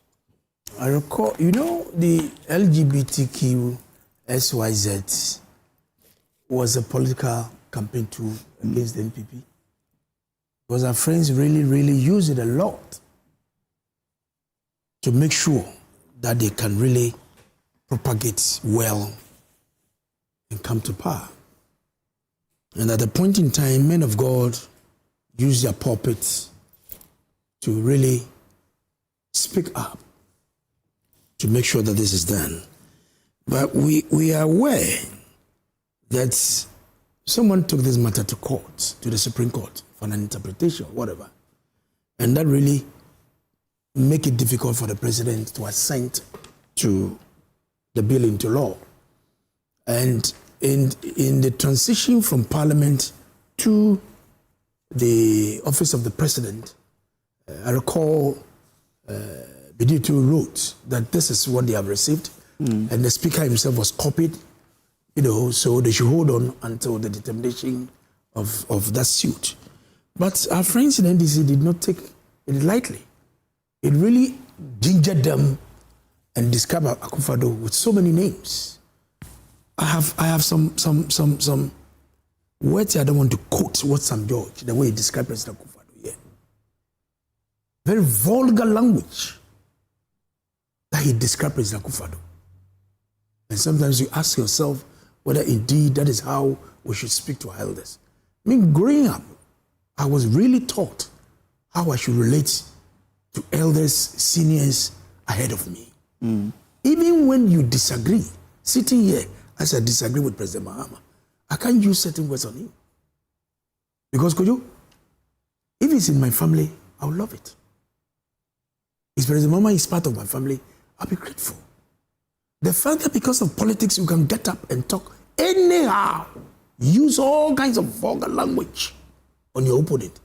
I recall, the LGBTQ SYZ was a political campaign tool against the NPP. Because our friends really use it a lot to make sure that they can really propagate well and come to power. And at a point in time, men of God use their pulpits to really speak up to make sure that this is done. But we are aware that someone took this matter to court, to the Supreme Court, for an interpretation or whatever. And that really make it difficult for the president to assent to the bill into law. And in the transition from Parliament to the office of the president, I recall Adeti wrote that this is what they have received, and the speaker himself was copied. so they should hold on until the determination of that suit. But our friends in NDC did not take it lightly. It really gingered them and described Akufo-Addo with so many names. I have some words I don't want to quote what Sam George, the way he described President Akufo-Addo here. Very vulgar language that he described President Akufo-Addo. And sometimes you ask yourself whether indeed that is how we should speak to our elders. I mean, growing up, I was really taught how I should relate to elders, seniors ahead of me. Even when you disagree, sitting here as I disagree with President Mahama, I can't use certain words on him. Because, Kojo, if it's in my family, I'll love it. If President Mahama is part of my family, I'll be grateful. The fact that because of politics you can get up and talk anyhow, use all kinds of vulgar language on your opponent,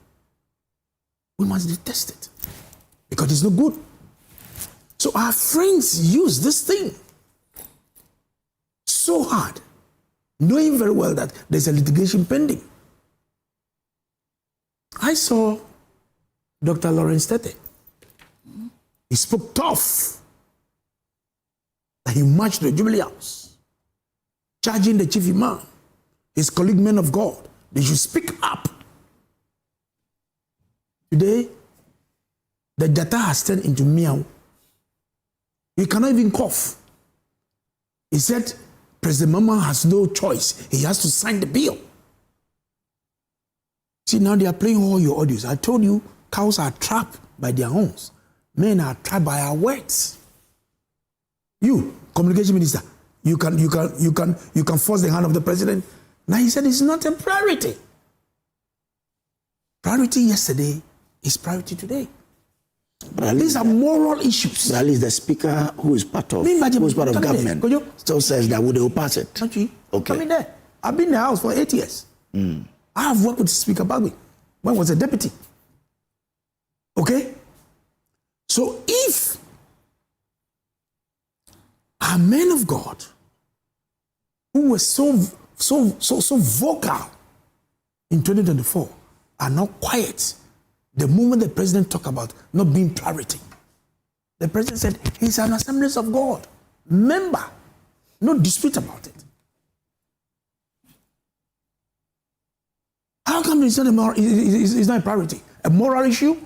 we must detest it because it's no good. So our friends use this thing so hard, knowing very well that there's a litigation pending. I saw Dr. Lawrence Tete. He spoke tough. He marched to the Jubilee House, charging the chief imam, his colleague men of God. They should speak up. Today, the data has turned into meow. He cannot even cough. He said, President Mama has no choice. He has to sign the bill. See, now they are playing all your audios. I told you, cows are trapped by their horns. Men are trapped by our words. You, communication minister, you can force the hand of the president. Now he said it's not a priority. Priority yesterday is priority today. But these are moral issues. But at least the speaker who is part of government still says that they will pass it. Okay. Come in there. I've been in the House for 8 years. I have worked with Speaker Bagui when I was a deputy. Okay? So if our men of God who were so vocal in 2024 are not quiet the moment the president talked about not being priority. The president said he's an Assemblies of God member, no dispute about it. How come it's not a priority? A moral issue?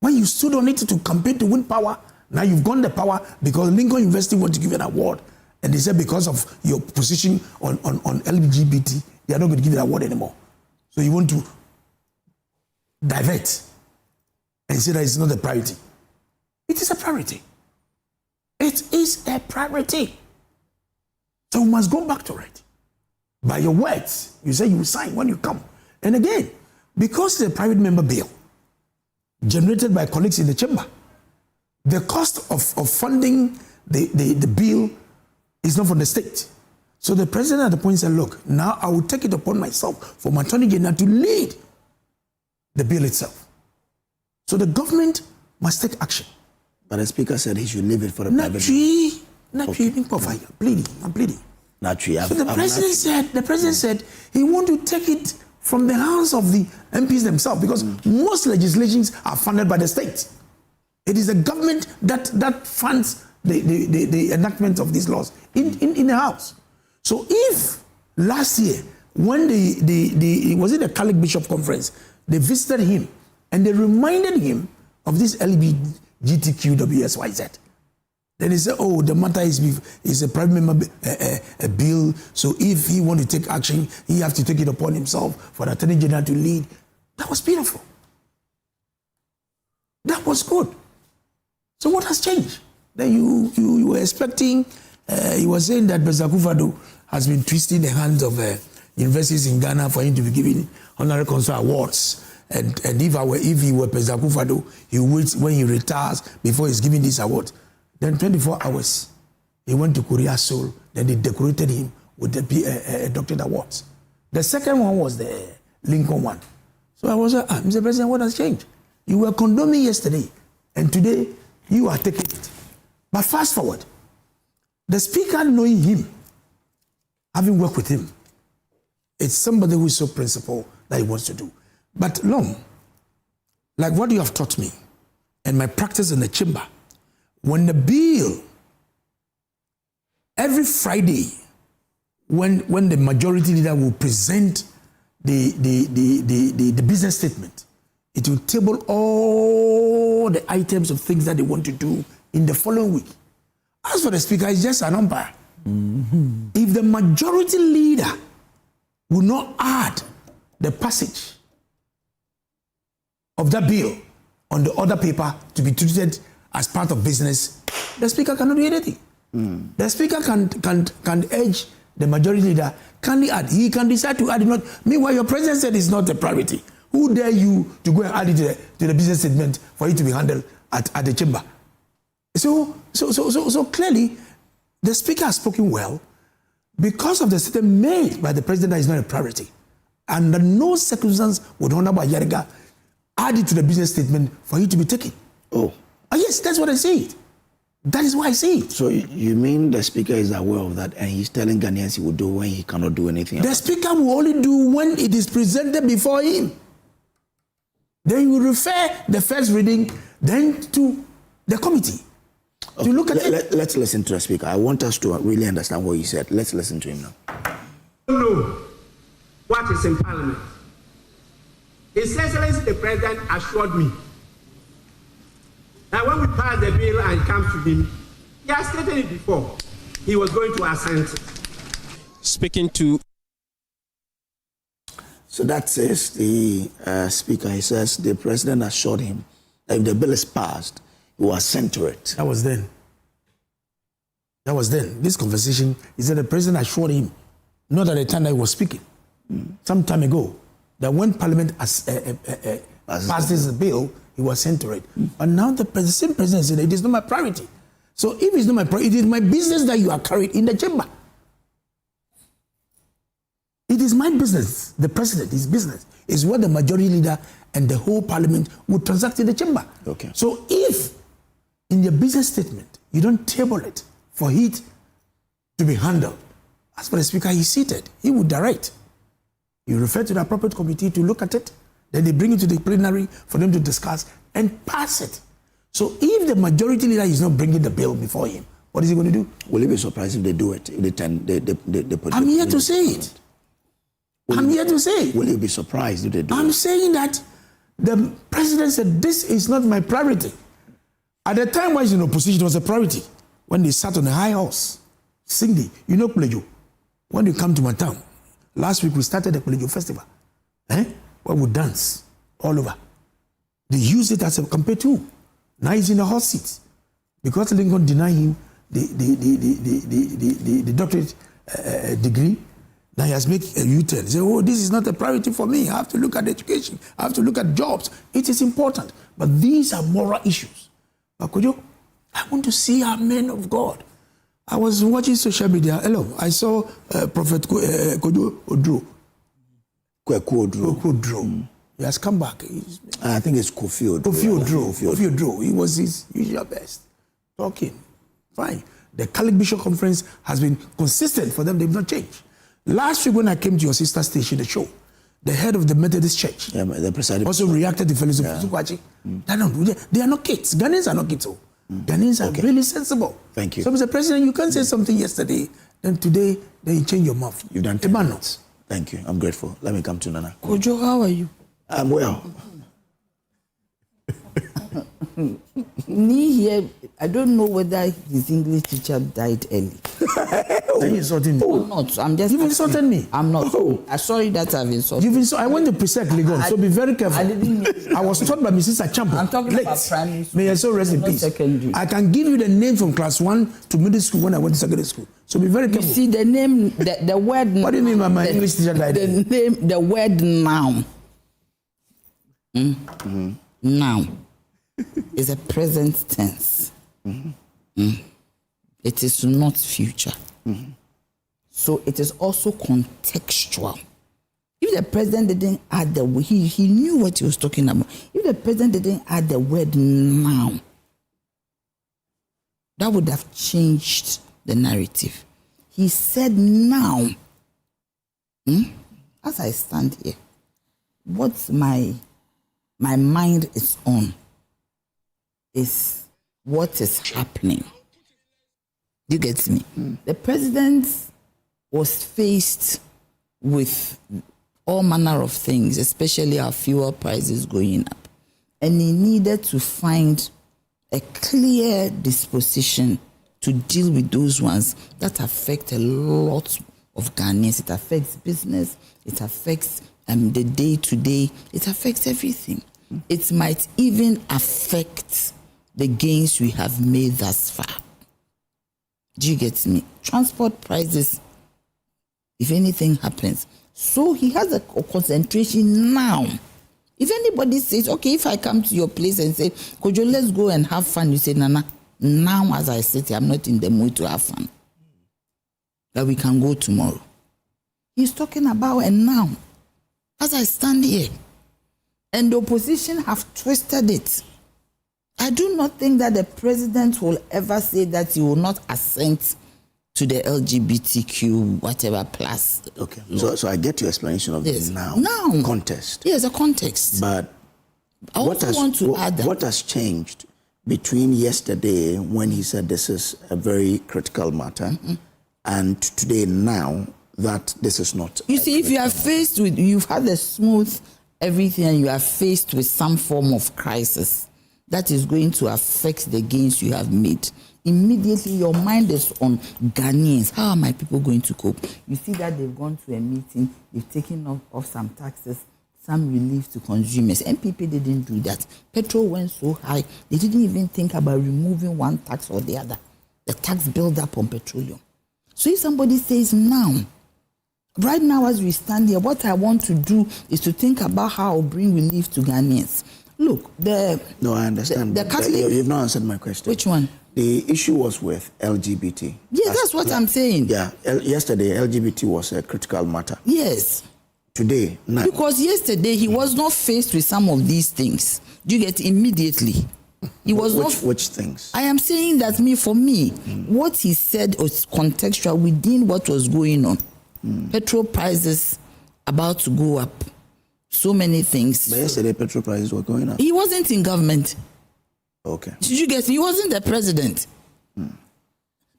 When you stood on it to campaign to win power, now you've gone the power because Lincoln University want to give you an award. And they said because of your position on LGBT, they are not going to give you an award anymore. So you want to divert and say that it's not a priority. It is a priority. It is a priority. So we must go back to it. By your words, you say you will sign when you come. And again, because it's a private member bill generated by colleagues in the chamber, the cost of funding the bill is not from the state. So the president at the point said, look, now I will take it upon myself for my Attorney General to lead the bill itself. So the government must take action. But the speaker said he should leave it for the private. I'm pleading. So the president said he want to take it from the hands of the MPs themselves because most legislations are funded by the state. It is the government that funds the enactment of these laws in the House. So if last year, when was it the Catholic Bishop Conference, they visited him and they reminded him of this LGBTQWSYZ. Then he said, oh, the matter is a private member a bill, so if he want to take action, he have to take it upon himself for the Attorney General to lead. That was beautiful. That was good. So what has changed? Then you were expecting, you were saying that President Akufo-Addo has been twisting the hands of universities in Ghana for him to be given honorary consul awards. And if he were President Akufo-Addo, he waits when he retires before he's giving this award. Then 24 hours, he went to Korea, Seoul. Then they decorated him with the doctorate awards. The second one was the Lincoln one. So I was like, Mr. President, what has changed? You were condoning yesterday, and today you are taking it. But fast forward, the speaker knowing him having worked with him, it's somebody who is so principled that he wants to do. But like what you have taught me and my practice in the chamber, when the bill, every Friday, when the majority leader will present the business statement, it will table all the items of things that they want to do in the following week. As for the speaker, it's just an umpire. If the majority leader will not add the passage of that bill on the other paper to be treated as part of business, the speaker cannot do anything. The speaker can urge the majority leader, can he add? He can decide to add it not. Meanwhile, your president said it's not a priority. Who dare you to go and add it to the business statement for it to be handled at the chamber? So clearly, the speaker has spoken well because of the statement made by the president that is not a priority. Under no circumstance would Honorable Ayariga add it to the business statement for it to be taken. Yes, that's what I said. That is why I say it. So you mean the speaker is aware of that and he's telling Ghanaians he will do when he cannot do anything? The speaker will only do when it is presented before him. Then he will refer the first reading then to the committee. To look at it. Let's listen to the speaker. I want us to really understand what he said. Let's listen to him now. I don't know what is in Parliament. His Excellency the President assured me that when we pass the bill and it comes to him, he has stated it before, he was going to assent. Speaking to... So that says the speaker, he says the president assured him that if the bill is passed, he will assent to it. That was then. This conversation, he said the president assured him, not at the time that he was speaking, some time ago, that when Parliament passes the bill, he was sent to it. But now the same president said it is not my priority. So if it's not my priority, it is my business that you are carried in the chamber. It is my business, the president, his business, is what the majority leader and the whole Parliament would transact in the chamber. Okay. So if in your business statement, you don't table it for it to be handled, as for the speaker, he's seated, he would direct. You refer to the appropriate committee to look at it, then they bring it to the plenary for them to discuss and pass it. So if the majority leader is not bringing the bill before him, what is he going to do? Will he be surprised if they do it? If they put I'm here to say it. I'm here to say it. Will you be surprised if they do it? I'm saying that the president said, this is not my priority. At the time when he was in opposition, it was a priority. When they sat on a high horse, singing, you know Kojo, when you come to my town, last week we started the Kojo festival. Where we dance all over. They use it as a campaign tool. Now he's in a hot seat because Lincoln denied him the doctorate degree. Now he has made a U-turn. He said, oh, this is not a priority for me. I have to look at education. I have to look at jobs. It is important. But these are moral issues. But Kojo, I want to see our men of God. I was watching social media. Hello, I saw Prophet Kojo Odro. Kojo. He has come back. I think it's Kofi-Addo. Kofi-Addo. He was his usual best. Talking. Fine. The Catholic Bishop Conference has been consistent for them. They've not changed. Last week when I came to your sister station, the show, the head of the Methodist Church the presiding also reacted to fellows of Sukwachi. They are not kids. Ghanaians are not kids. Ghanaians are really sensible. Thank you. So, Mr. President, you can't say something yesterday, then today, then you change your mouth. You've done 10 minutes. Thank you. I'm grateful. Let me come to Nana. Kojo, how are you? I'm well. Me here, I don't know whether his English teacher died early. Are you insulting me? I'm not. I'm just. You've insulted me. I'm not. I'm sorry that I've insulted. I went to Presec Legon, so be very careful. I was taught by Mrs. Achampo. I'm talking about primary school. May I so rest in peace. Secondary. I can give you the name from class 1 to middle school when I went to secondary school. So be very careful. You see the name, the word. What do you mean by my English teacher died? The name, the word now. Now is a present tense. It is not future. So it is also contextual. If the president didn't add the word, he knew what he was talking about. If the president didn't add the word now, that would have changed the narrative. He said now As I stand here, what my mind is on is what is happening. You get me? The president was faced with all manner of things, especially our fuel prices going up. And he needed to find a clear disposition to deal with those ones that affect a lot of Ghanaians. It affects business, it affects the day-to-day, it affects everything. It might even affect the gains we have made thus far. Do you get me? Transport prices, if anything happens. So he has a concentration now. If anybody says, okay, if I come to your place and say, Kojo, let's go and have fun, you say, Nana, now as I sit here, I'm not in the mood to have fun. That we can go tomorrow. He's talking about and now, as I stand here, and the opposition have twisted it. I do not think that the president will ever say that he will not assent to the LGBTQ whatever plus. Okay. So I get your explanation of the now contest. Yes, a context. But I also want to add that. What has changed between yesterday when he said this is a very critical matter and today now that this is not? You see, if you are faced with, you've had a smooth everything and you are faced with some form of crisis that is going to affect the gains you have made, immediately your mind is on Ghanaians. How are my people going to cope? You see that they've gone to a meeting, they've taken off some taxes, some relief to consumers. MPP didn't do that. Petrol went so high, they didn't even think about removing one tax or the other. The tax built up on petroleum. So if somebody says now, right now as we stand here, what I want to do is to think about how I'll bring relief to Ghanaians. Look, No, I understand. The Catholic... You've not answered my question. Which one? The issue was with LGBT. Yeah, that's what I'm saying. Yeah, yesterday LGBT was a critical matter. Yes. Today, now. Because yesterday he was not faced with some of these things. Do you get immediately? He was which things? I am saying that for me, what he said was contextual within what was going on. Petrol prices about to go up. So many things. But yesterday petrol prices were going up. He wasn't in government. Okay. Did you get me? He wasn't the president.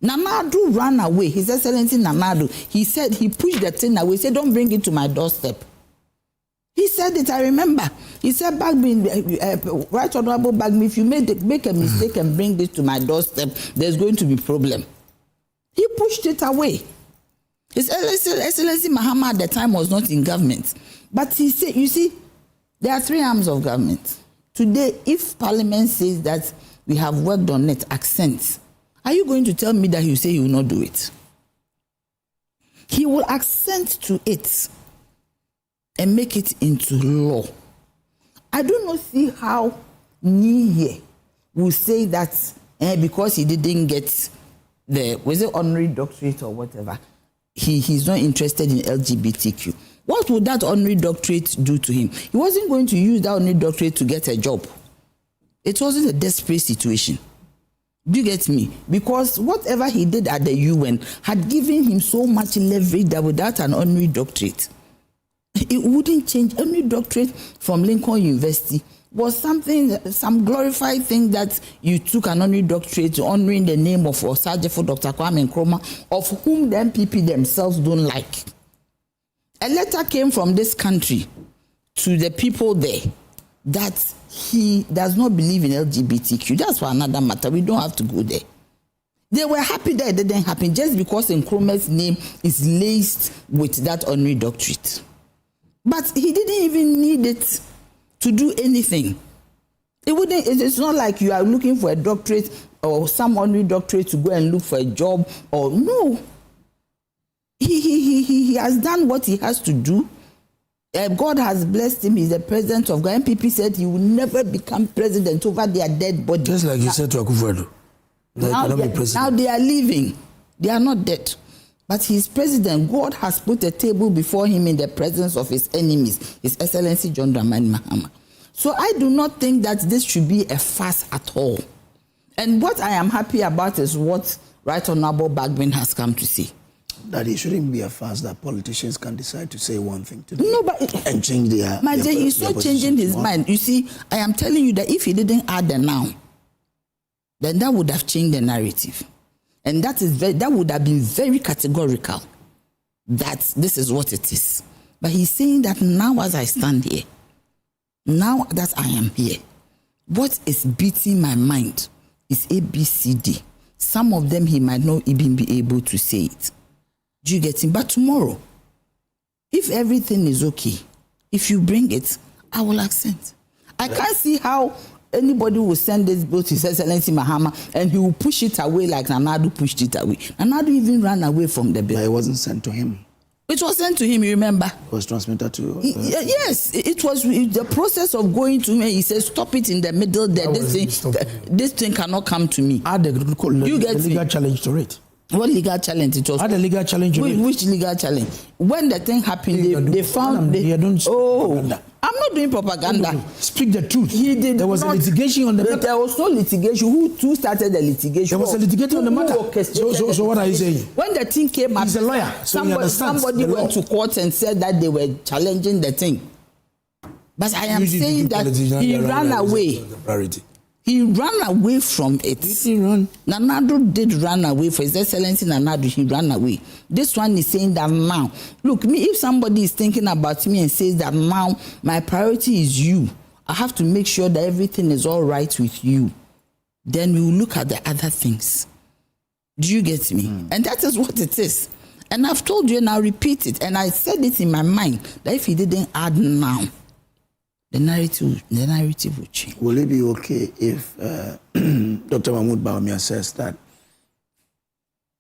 Nanado ran away. His Excellency Nanado. He said he pushed the thing away. He said, don't bring it to my doorstep. He said it, I remember. He said, Bagme, Right Honorable Bagme, if you make a mistake and bring this to my doorstep, there's going to be problem. He pushed it away. His Excellency Mahama at the time was not in government. But he said, you see, there are three arms of government. Today, if Parliament says that we have worked on it, accent, are you going to tell me that he will say he will not do it? He will accent to it and make it into law. I do not see how Nye will say that because he didn't get was it honorary doctorate or whatever, he's not interested in LGBTQ. What would that honorary doctorate do to him? He wasn't going to use that honorary doctorate to get a job. It wasn't a desperate situation. Do you get me? Because whatever he did at the UN had given him so much leverage that without an honorary doctorate, it wouldn't change. Honorary doctorate from Lincoln University was some glorified thing that you took an honorary doctorate honoring the name of Osajefo Dr. Kwame Nkrumah, of whom the MPP themselves don't like. A letter came from this country to the people there that he does not believe in LGBTQ. That's for another matter. We don't have to go there. They were happy that it didn't happen just because Nkrumah's name is laced with that honorary doctorate. But he didn't even need it to do anything. It's not like you are looking for a doctorate or some honorary doctorate to go and look for a job or no. He has done what he has to do. God has blessed him. He's the president of Ghana. MPP said he will never become president over their dead body. Just like he said to Akufo-Addo. Now they are leaving. They are not dead. But he's president. God has put a table before him in the presence of his enemies, His Excellency John Dramani Mahama. So I do not think that this should be a fuss at all. And what I am happy about is what Right Honorable Bagman has come to say. that it shouldn't be a fast that politicians can decide to say one thing today and change their. He's not changing his mind. You see, I am telling you that if he didn't add the noun, then that would have changed the narrative, and that would have been very categorical that this is what it is. But he's saying that now, as I stand here, now that I am here, what is beating my mind is ABCD. Some of them he might not even be able to say it. Do you get him? But tomorrow, if everything is okay, if you bring it, I will accent. I can't see how anybody will send this bill to His Excellency Mahama and he will push it away like Nanadu pushed it away. Nanadu even ran away from the bill. But it wasn't sent to him. It was sent to him, you remember? It was transmitted to... yes, it was the process of going to him. He said, stop it in the middle there. This thing cannot come to me. Add the legal challenge to it. What legal challenge it was? Add the legal challenge to it. Which legal challenge? When the thing happened, they found... I'm not doing propaganda. Speak the truth. There was a litigation on the matter. There was no litigation. Who started the litigation? There was a litigation on the matter. So what are you saying? When the thing came up, he's a lawyer. So somebody went to court and said that they were challenging the thing. But I am saying that he ran away. He ran away from it. Did he run? Nanadu did run away. For His Excellency Nanadu, he ran away. This one is saying that now, look, me, if somebody is thinking about me and says that now my priority is you, I have to make sure that everything is all right with you. Then we will look at the other things. Do you get me? And that is what it is. And I've told you and I'll repeat it. And I said it in my mind that if he didn't add now, the narrative will change. Will it be okay if Dr. Mahmoud Bawumia says that?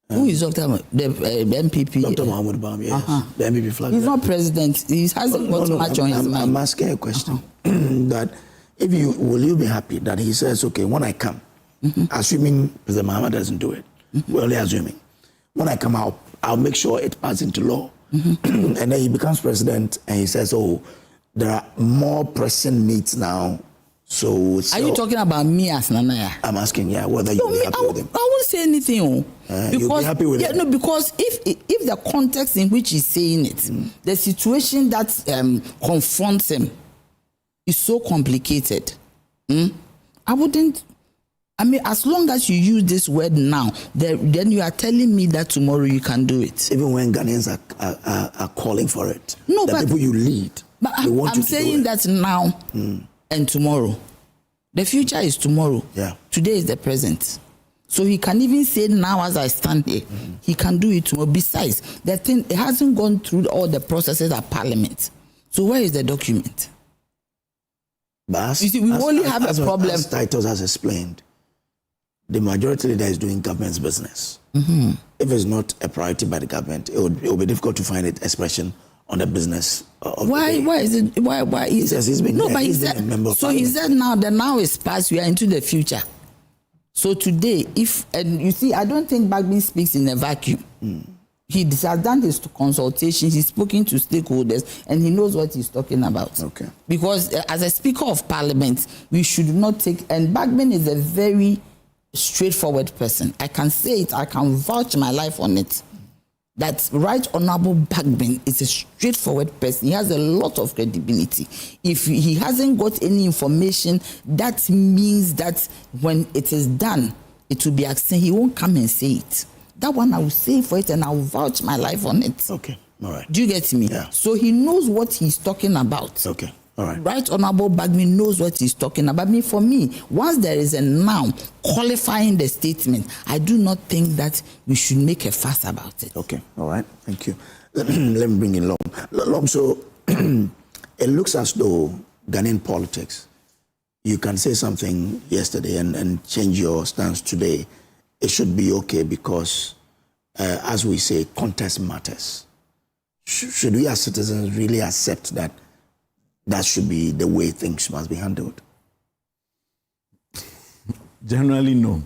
Who is Dr. The MPP? Dr. Mahmoud Bawumia, yes. The MPP flag. He's not president. He hasn't got much on his mind. I'm asking a question. That will you be happy that he says, okay, when I come, assuming President Mahama doesn't do it, we're only assuming, when I come out, I'll make sure it passes into law. And then he becomes president and he says, oh, there are more pressing needs now. So are you talking about me as Nanaya? I'm asking, whether you'll be happy with him. I won't say anything. You'll be happy with him? No, because if the context in which he's saying it, the situation that confronts him is so complicated, I wouldn't. I mean, as long as you use this word now, then you are telling me that tomorrow you can do it. Even when Ghanaians are calling for it. No, the but people you lead. But I'm saying that now and tomorrow. The future is tomorrow. Yeah. Today is the present. So he can even say now as I stand here, he can do it tomorrow. Besides, the thing, it hasn't gone through all the processes at Parliament. So where is the document? But you see, we only have a problem. As Titus has explained, the majority leader is doing government's business. If it's not a priority by the government, it will be difficult to find it expression on the business of why is it why he says he's been he said now the now is past, we are into the future. So today, and you see, I don't think Bagbin speaks in a vacuum. He has done his consultations, he's spoken to stakeholders, and he knows what he's talking about. Okay. Because as a Speaker of Parliament, we should not take, and Bagbin is a very straightforward person. I can say it, I can vouch my life on it. That Right Honorable Bagbin is a straightforward person. He has a lot of credibility. If he hasn't got any information, that means that when it is done, it will be accepted. He won't come and say it. That one I will say for it and I will vouch my life on it. Okay, all right. Do you get me? Yeah. So he knows what he's talking about. Okay. All right. Right Honorable Bagbin knows what he's talking about. For me, once there is a noun qualifying the statement, I do not think that we should make a fuss about it. Okay, all right, thank you. Let me bring in Lom. Lom, so it looks as though Ghanaian politics, you can say something yesterday and change your stance today. It should be okay because, as we say, context matters. Should we as citizens really accept that that should be the way things must be handled? Generally, no.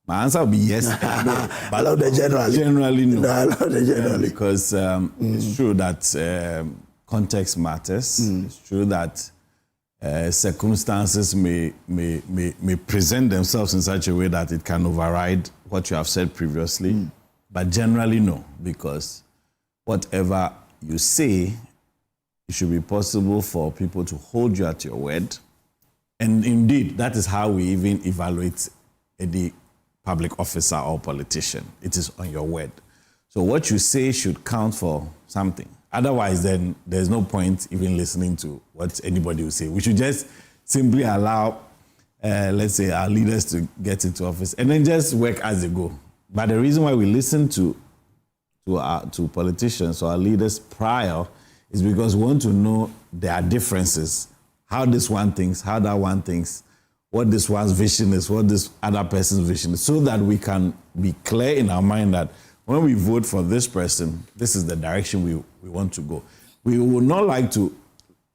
My answer will be yes. No, but allow the generally. Generally, no. Allow the generally. Because it's true that context matters. It's true that circumstances may present themselves in such a way that it can override what you have said previously. But generally, no, because whatever you say, it should be possible for people to hold you at your word. And indeed, that is how we even evaluate any public officer or politician. It is on your word. So what you say should count for something. Otherwise, then there's no point even listening to what anybody will say. We should just simply allow, let's say, our leaders to get into office and then just work as they go. But the reason why we listen to politicians or our leaders prior is because we want to know their differences, how this one thinks, how that one thinks, what this one's vision is, what this other person's vision is, so that we can be clear in our mind that when we vote for this person, this is the direction we want to go. We would not like to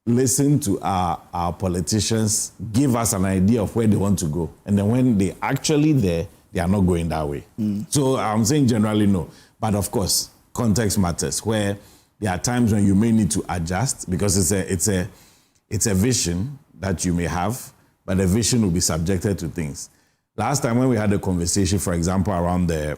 listen to our politicians give us an idea of where they want to go. And then when they're actually there, they are not going that way. So I'm saying generally no. But of course, context matters, where there are times when you may need to adjust because it's a vision that you may have, but the vision will be subjected to things. Last time when we had a conversation, for example, around the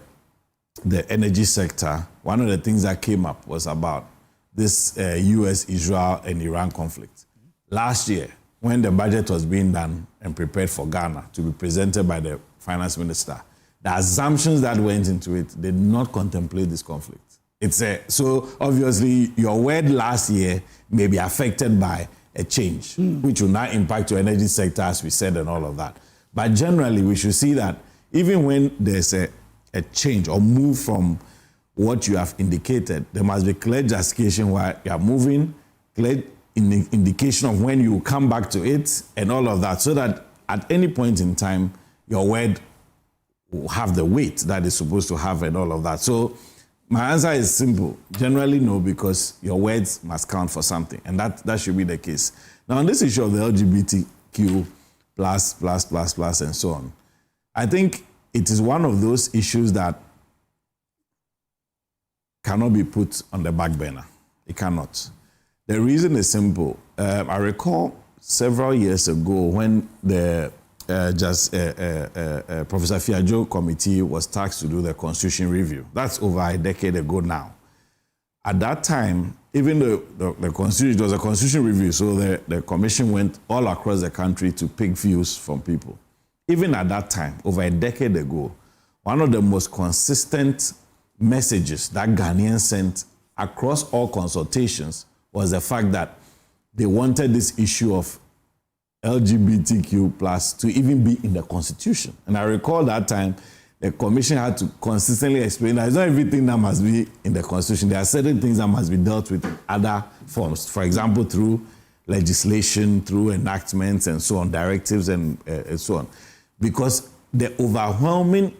energy sector, one of the things that came up was about this US, Israel, and Iran conflict. Last year, when the budget was being done and prepared for Ghana to be presented by the finance minister, the assumptions that went into it did not contemplate this conflict. So obviously, your word last year may be affected by a change, which will not impact your energy sector, as we said, and all of that. But generally, we should see that even when there's a change or move from what you have indicated, there must be clear justification why you are moving, clear indication of when you come back to it, and all of that, so that at any point in time, your word will have the weight that it's supposed to have and all of that. So my answer is simple. Generally, no, because your words must count for something, and that should be the case. Now, on this issue of the LGBTQ plus, and so on, I think it is one of those issues that cannot be put on the back burner. It cannot. The reason is simple. I recall several years ago when the Professor Fiajo committee was tasked to do the constitution review. That's over a decade ago now. At that time, even the constitution, it was a constitution review, so the commission went all across the country to pick views from people. Even at that time, over a decade ago, one of the most consistent messages that Ghanaians sent across all consultations was the fact that they wanted this issue of LGBTQ plus to even be in the constitution. And I recall that time, the commission had to consistently explain that it's not everything that must be in the constitution. There are certain things that must be dealt with in other forms. For example, through legislation, through enactments and so on, directives and so on. Because the overwhelming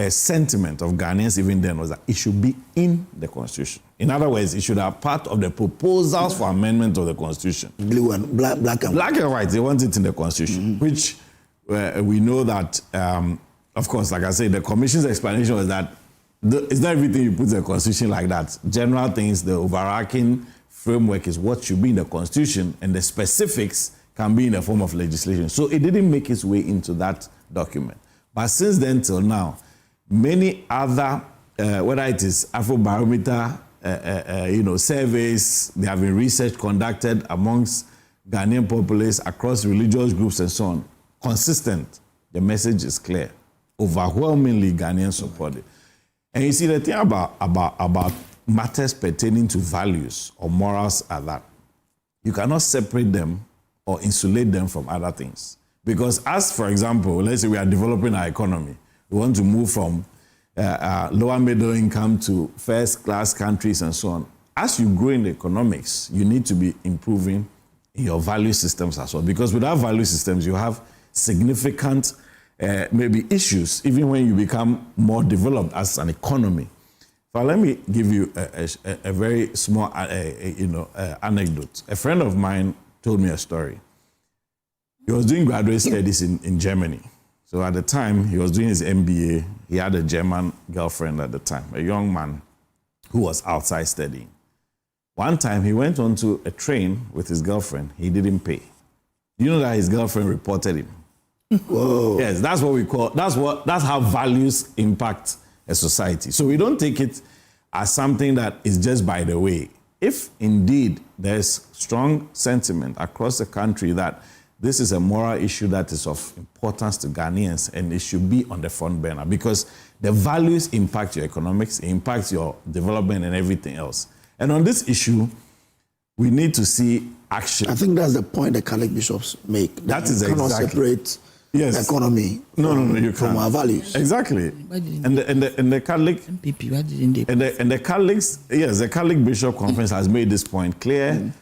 sentiment of Ghanaians even then was that it should be in the constitution. In other words, it should have part of the proposals for amendment of the constitution. Blue and black and white. Black and white, they want it in the constitution, which we know that, of course, like I said, the commission's explanation was that it's not everything you put in the constitution like that. General things, the overarching framework is what should be in the constitution, and the specifics can be in the form of legislation. So it didn't make its way into that document. But since then till now, many other, whether it is Afrobarometer, surveys, there have been research conducted amongst Ghanaian populace across religious groups and so on. Consistent. The message is clear. Overwhelmingly Ghanaians support it. And you see, the thing about matters pertaining to values or morals are that you cannot separate them or insulate them from other things. Because as, for example, let's say we are developing our economy. We want to move from lower middle income to first class countries and so on. As you grow in the economics, you need to be improving in your value systems as well. Because without value systems, you have significant maybe issues, even when you become more developed as an economy. But let me give you a very small anecdote. A friend of mine told me a story. He was doing graduate studies in Germany. So at the time, he was doing his MBA. He had a German girlfriend at the time, a young man who was outside studying. One time, he went onto a train with his girlfriend. He didn't pay. You know that his girlfriend reported him. Whoa. Yes, that's what we call, that's how values impact a society. So we don't take it as something that is just by the way. If indeed there's strong sentiment across the country that this is a moral issue that is of importance to Ghanaians, and it should be on the front burner, because the values impact your economics, it impacts your development and everything else. And on this issue, we need to see action. I think that's the point the Catholic bishops make. That is cannot exactly. separate the economy from our values. Exactly. And the Catholic MPP, why didn't they? And the Catholics, yes, the Catholic Bishop Conference has made this point clear.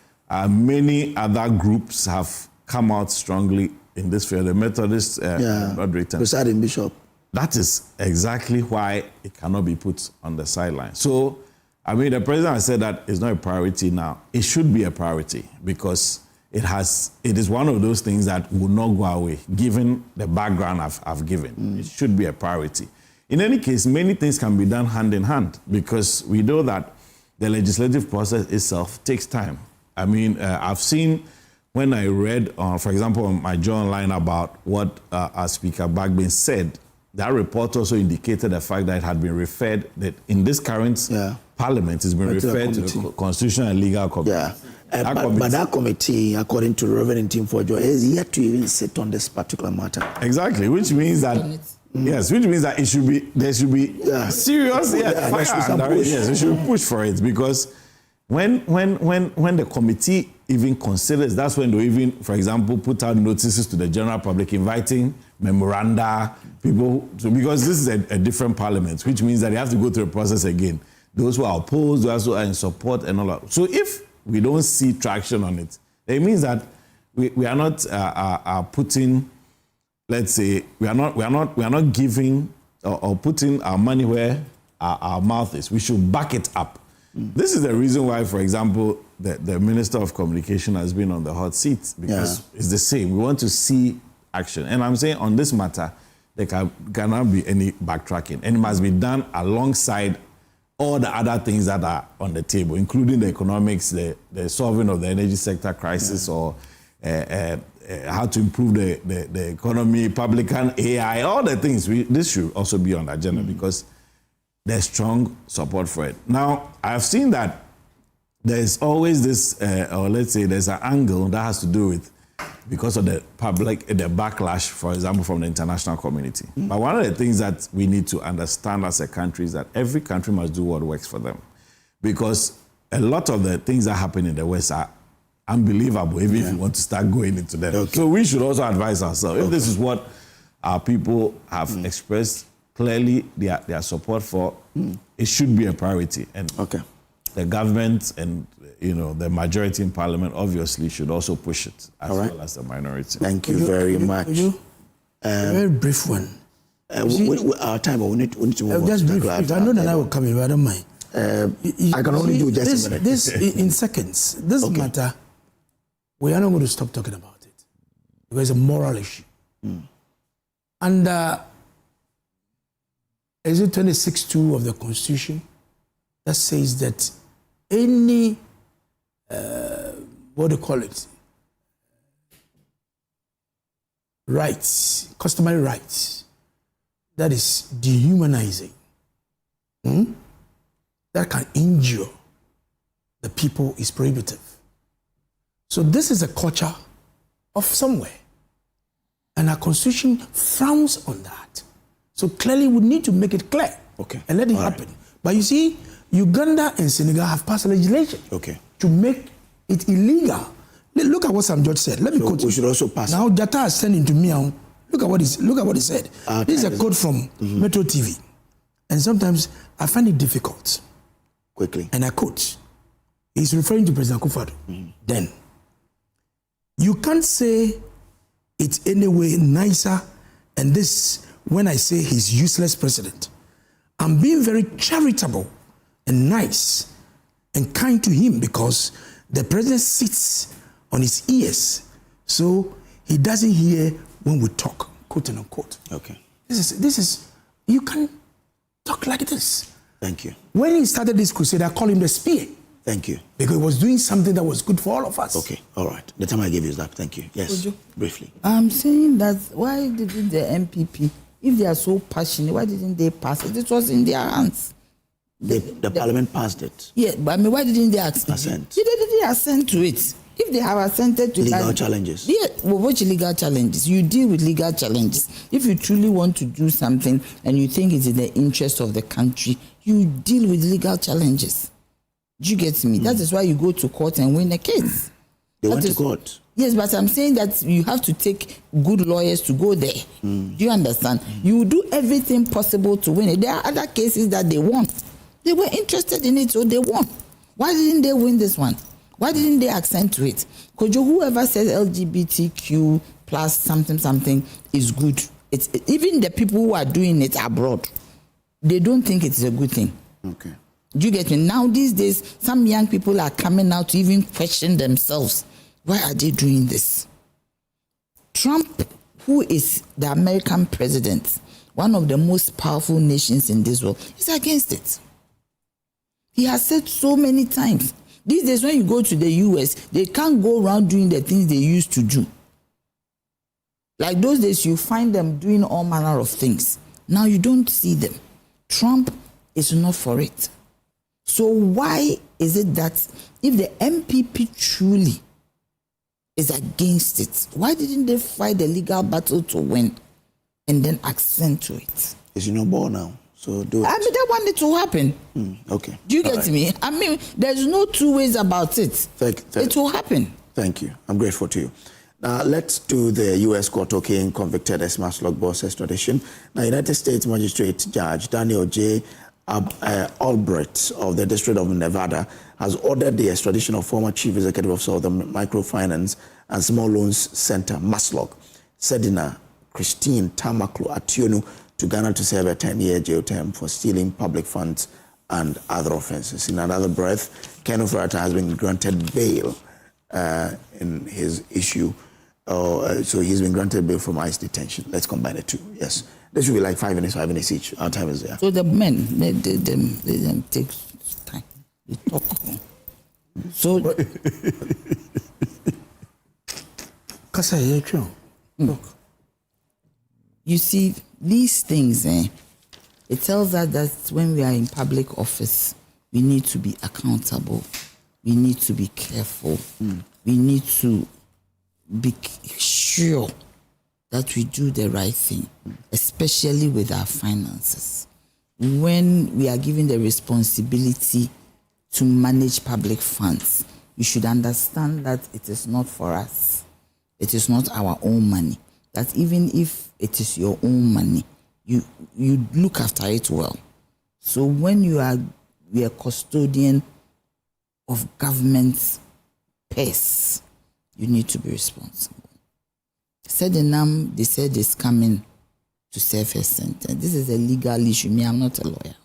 Many other groups have come out strongly in this field. The Methodist presiding bishop. That is exactly why it cannot be put on the sideline. So, I mean, the president has said that it's not a priority now. It should be a priority, because it is one of those things that will not go away, given the background I've given. It should be a priority. In any case, many things can be done hand in hand, because we know that the legislative process itself takes time. I mean, I've seen, when I read, for example, on my journal line about what our Speaker Bagbin said, that report also indicated the fact that it had been referred, that in this current parliament, it's been referred to the Constitutional and Legal Committee. But that committee, according to Reverend Tim Kojo, is yet to even sit on this particular matter. Exactly, which means that it should be, there should be serious yes, we should push for it, because when the committee even considers, that's when they even, for example, put out notices to the general public inviting memoranda, people, because this is a different parliament, which means that they have to go through the process again. Those who are opposed, those who are in support, and all that. So if we don't see traction on it, it means that we are not putting, let's say, we are not giving or putting our money where our mouth is. We should back it up. This is the reason why, for example, the Minister of Communication has been on the hot seat, because it's the same. We want to see action. And I'm saying on this matter, there cannot be any backtracking. And it must be done alongside all the other things that are on the table, including the economics, the solving of the energy sector crisis, or how to improve the economy, public and AI, all the things. This should also be on the agenda, because there's strong support for it. Now, I've seen that there's always this, or let's say there's an angle that has to do with, because of the public, the backlash, for example, from the international community. But one of the things that we need to understand as a country is that every country must do what works for them. Because a lot of the things that happen in the West are unbelievable, even if you want to start going into them. So we should also advise ourselves. If this is what our people have expressed clearly their support for, it should be a priority. And the government and the majority in parliament obviously should also push it, as well as the minority. Thank you very much. A very brief one. Our time, we need to move on. Just brief. If I know that I will come in, but I don't mind. I can only do just a minute. This in seconds. This matter, we are not going to stop talking about it, because it's a moral issue. And is it 26(2) of the Constitution that says that any what do you call it? Rights, customary rights, that is dehumanizing, that can injure the people, is prohibitive. So this is a culture of somewhere, and our Constitution frowns on that. So clearly we need to make it clear and let it happen. But you see, Uganda and Senegal have passed legislation to make it illegal. Look at what Sam George said. Let me quote. We should also pass. Now Jata is sending to me. Look at what he said. This is a quote from Metro TV, and sometimes I find it difficult. Quickly. And I quote. He's referring to President Akufo-Addo. Then you can't say it's any way nicer, and this when I say he's useless president. I'm being very charitable and nice and kind to him, because the president sits on his ears, so he doesn't hear when we talk, quote and unquote. This is you can talk like this. Thank you. When he started this crusade, I called him the spear. Thank you. Because he was doing something that was good for all of us. All right. The time I gave you is up. Thank you. Yes. Kojo, Briefly. I'm saying that why didn't the MPP If they are so passionate, why didn't they pass it? It was in their hands. The parliament passed it. Yeah, but I mean, why didn't they assent? They didn't assent to it. If they have assented to legal challenges. Yeah, well, which legal challenges? You deal with legal challenges. If you truly want to do something and you think it's in the interest of the country, you deal with legal challenges. Do you get me? That is why you go to court and win a case. They went to court. Yes, but I'm saying that you have to take good lawyers to go there. Do you understand? You do everything possible to win it. There are other cases that they won. They were interested in it, so they won. Why didn't they win this one? Why didn't they accent to it? Kojo, whoever says LGBTQ plus something is good. It's even the people who are doing it abroad, they don't think it's a good thing. Okay. Do you get me? Now these days, some young people are coming out to even question themselves. Why are they doing this? Trump, who is the American president, one of the most powerful nations in this world, is against it. He has said so many times. These days, when you go to the US, they can't go around doing the things they used to do. Like those days, you find them doing all manner of things. Now you don't see them. Trump is not for it. So why is it that if the MPP truly is against it, why didn't they fight the legal battle to win and then accent to it? It's no more now. So do it. I mean, that wanted to happen. Okay. Do you get me? I mean, there's no two ways about it. It will happen. Thank you. I'm grateful to you. Now, let's do the U.S. court okaying convicted ex-Maslog boss extradition. Now, United States Magistrate Judge Daniel J. Albrecht of the District of Nevada has ordered the extradition of former Chief Executive Officer of the Microfinance and Small Loans Center, Maslog, Sedina Christine Tamaklo Ationu, to Ghana to serve a 10-year jail term for stealing public funds and other offenses. In another breath, Ken Ofurata has been granted bail in his issue. So he's been granted bail from ICE detention. Let's combine the two. Yes. This will be like 5 minutes each. Our time is there. So the men, they take time. They talk. So... Look. You see, these things, it tells us that when we are in public office, we need to be accountable. We need to be careful. We need to be sure that we do the right thing, especially with our finances. When we are given the responsibility to manage public funds, we should understand that it is not for us. It is not our own money. That even if it is your own money, you look after it well. So when we are a custodian of government purse, you need to be responsible. Sedinam, they said, is coming to serve a sentence. This is a legal issue. Me, I'm not a lawyer.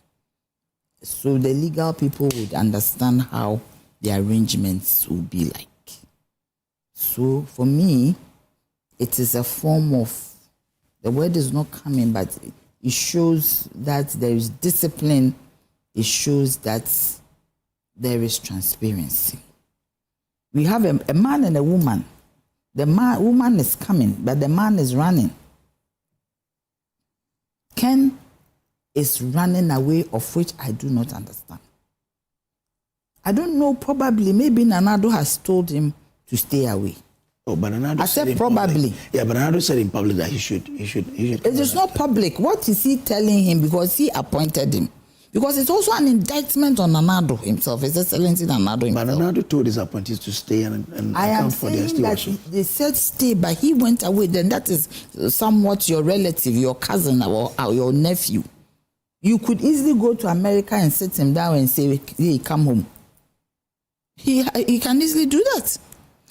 So the legal people would understand how the arrangements will be like. So for me, it is a form of, the word is not coming, but it shows that there is discipline. It shows that there is transparency. We have a man and a woman. The woman is coming, but the man is running. Ken is running away, of which I do not understand. I don't know, probably, maybe Nanado has told him to stay away. Oh, but Nanado I said probably. Yeah, but Nanado said in public that he should. It is not public. What is he telling him? Because he appointed him. Because it's also an indictment on Nanado himself, His Excellency Nanado himself. But Nanado told his appointees to stay and account for their stewardship. They said stay, but he went away. Then that is somewhat your relative, your cousin, or your nephew. You could easily go to America and sit him down and say, hey, come home. He can easily do that.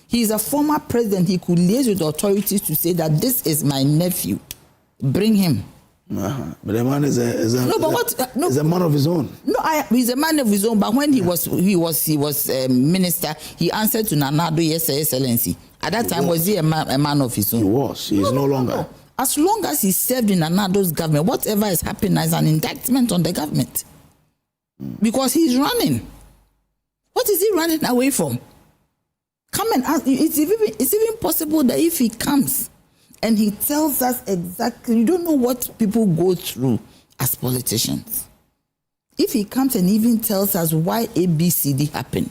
He is a former president. He could liaise with authorities to say that this is my nephew. Bring him. But the man is a man of his own. No, he's a man of his own. But when he was minister, he answered to Nanado, yes, Excellency. At that time, was he a man of his own? He was. He is no longer. No. As long as he served in Nanado's government, whatever is happening is an indictment on the government. Because he's running. What is he running away from? Come and ask. It's even possible that if he comes And he tells us exactly, you don't know what people go through as politicians. If he comes and even tells us why ABCD happened,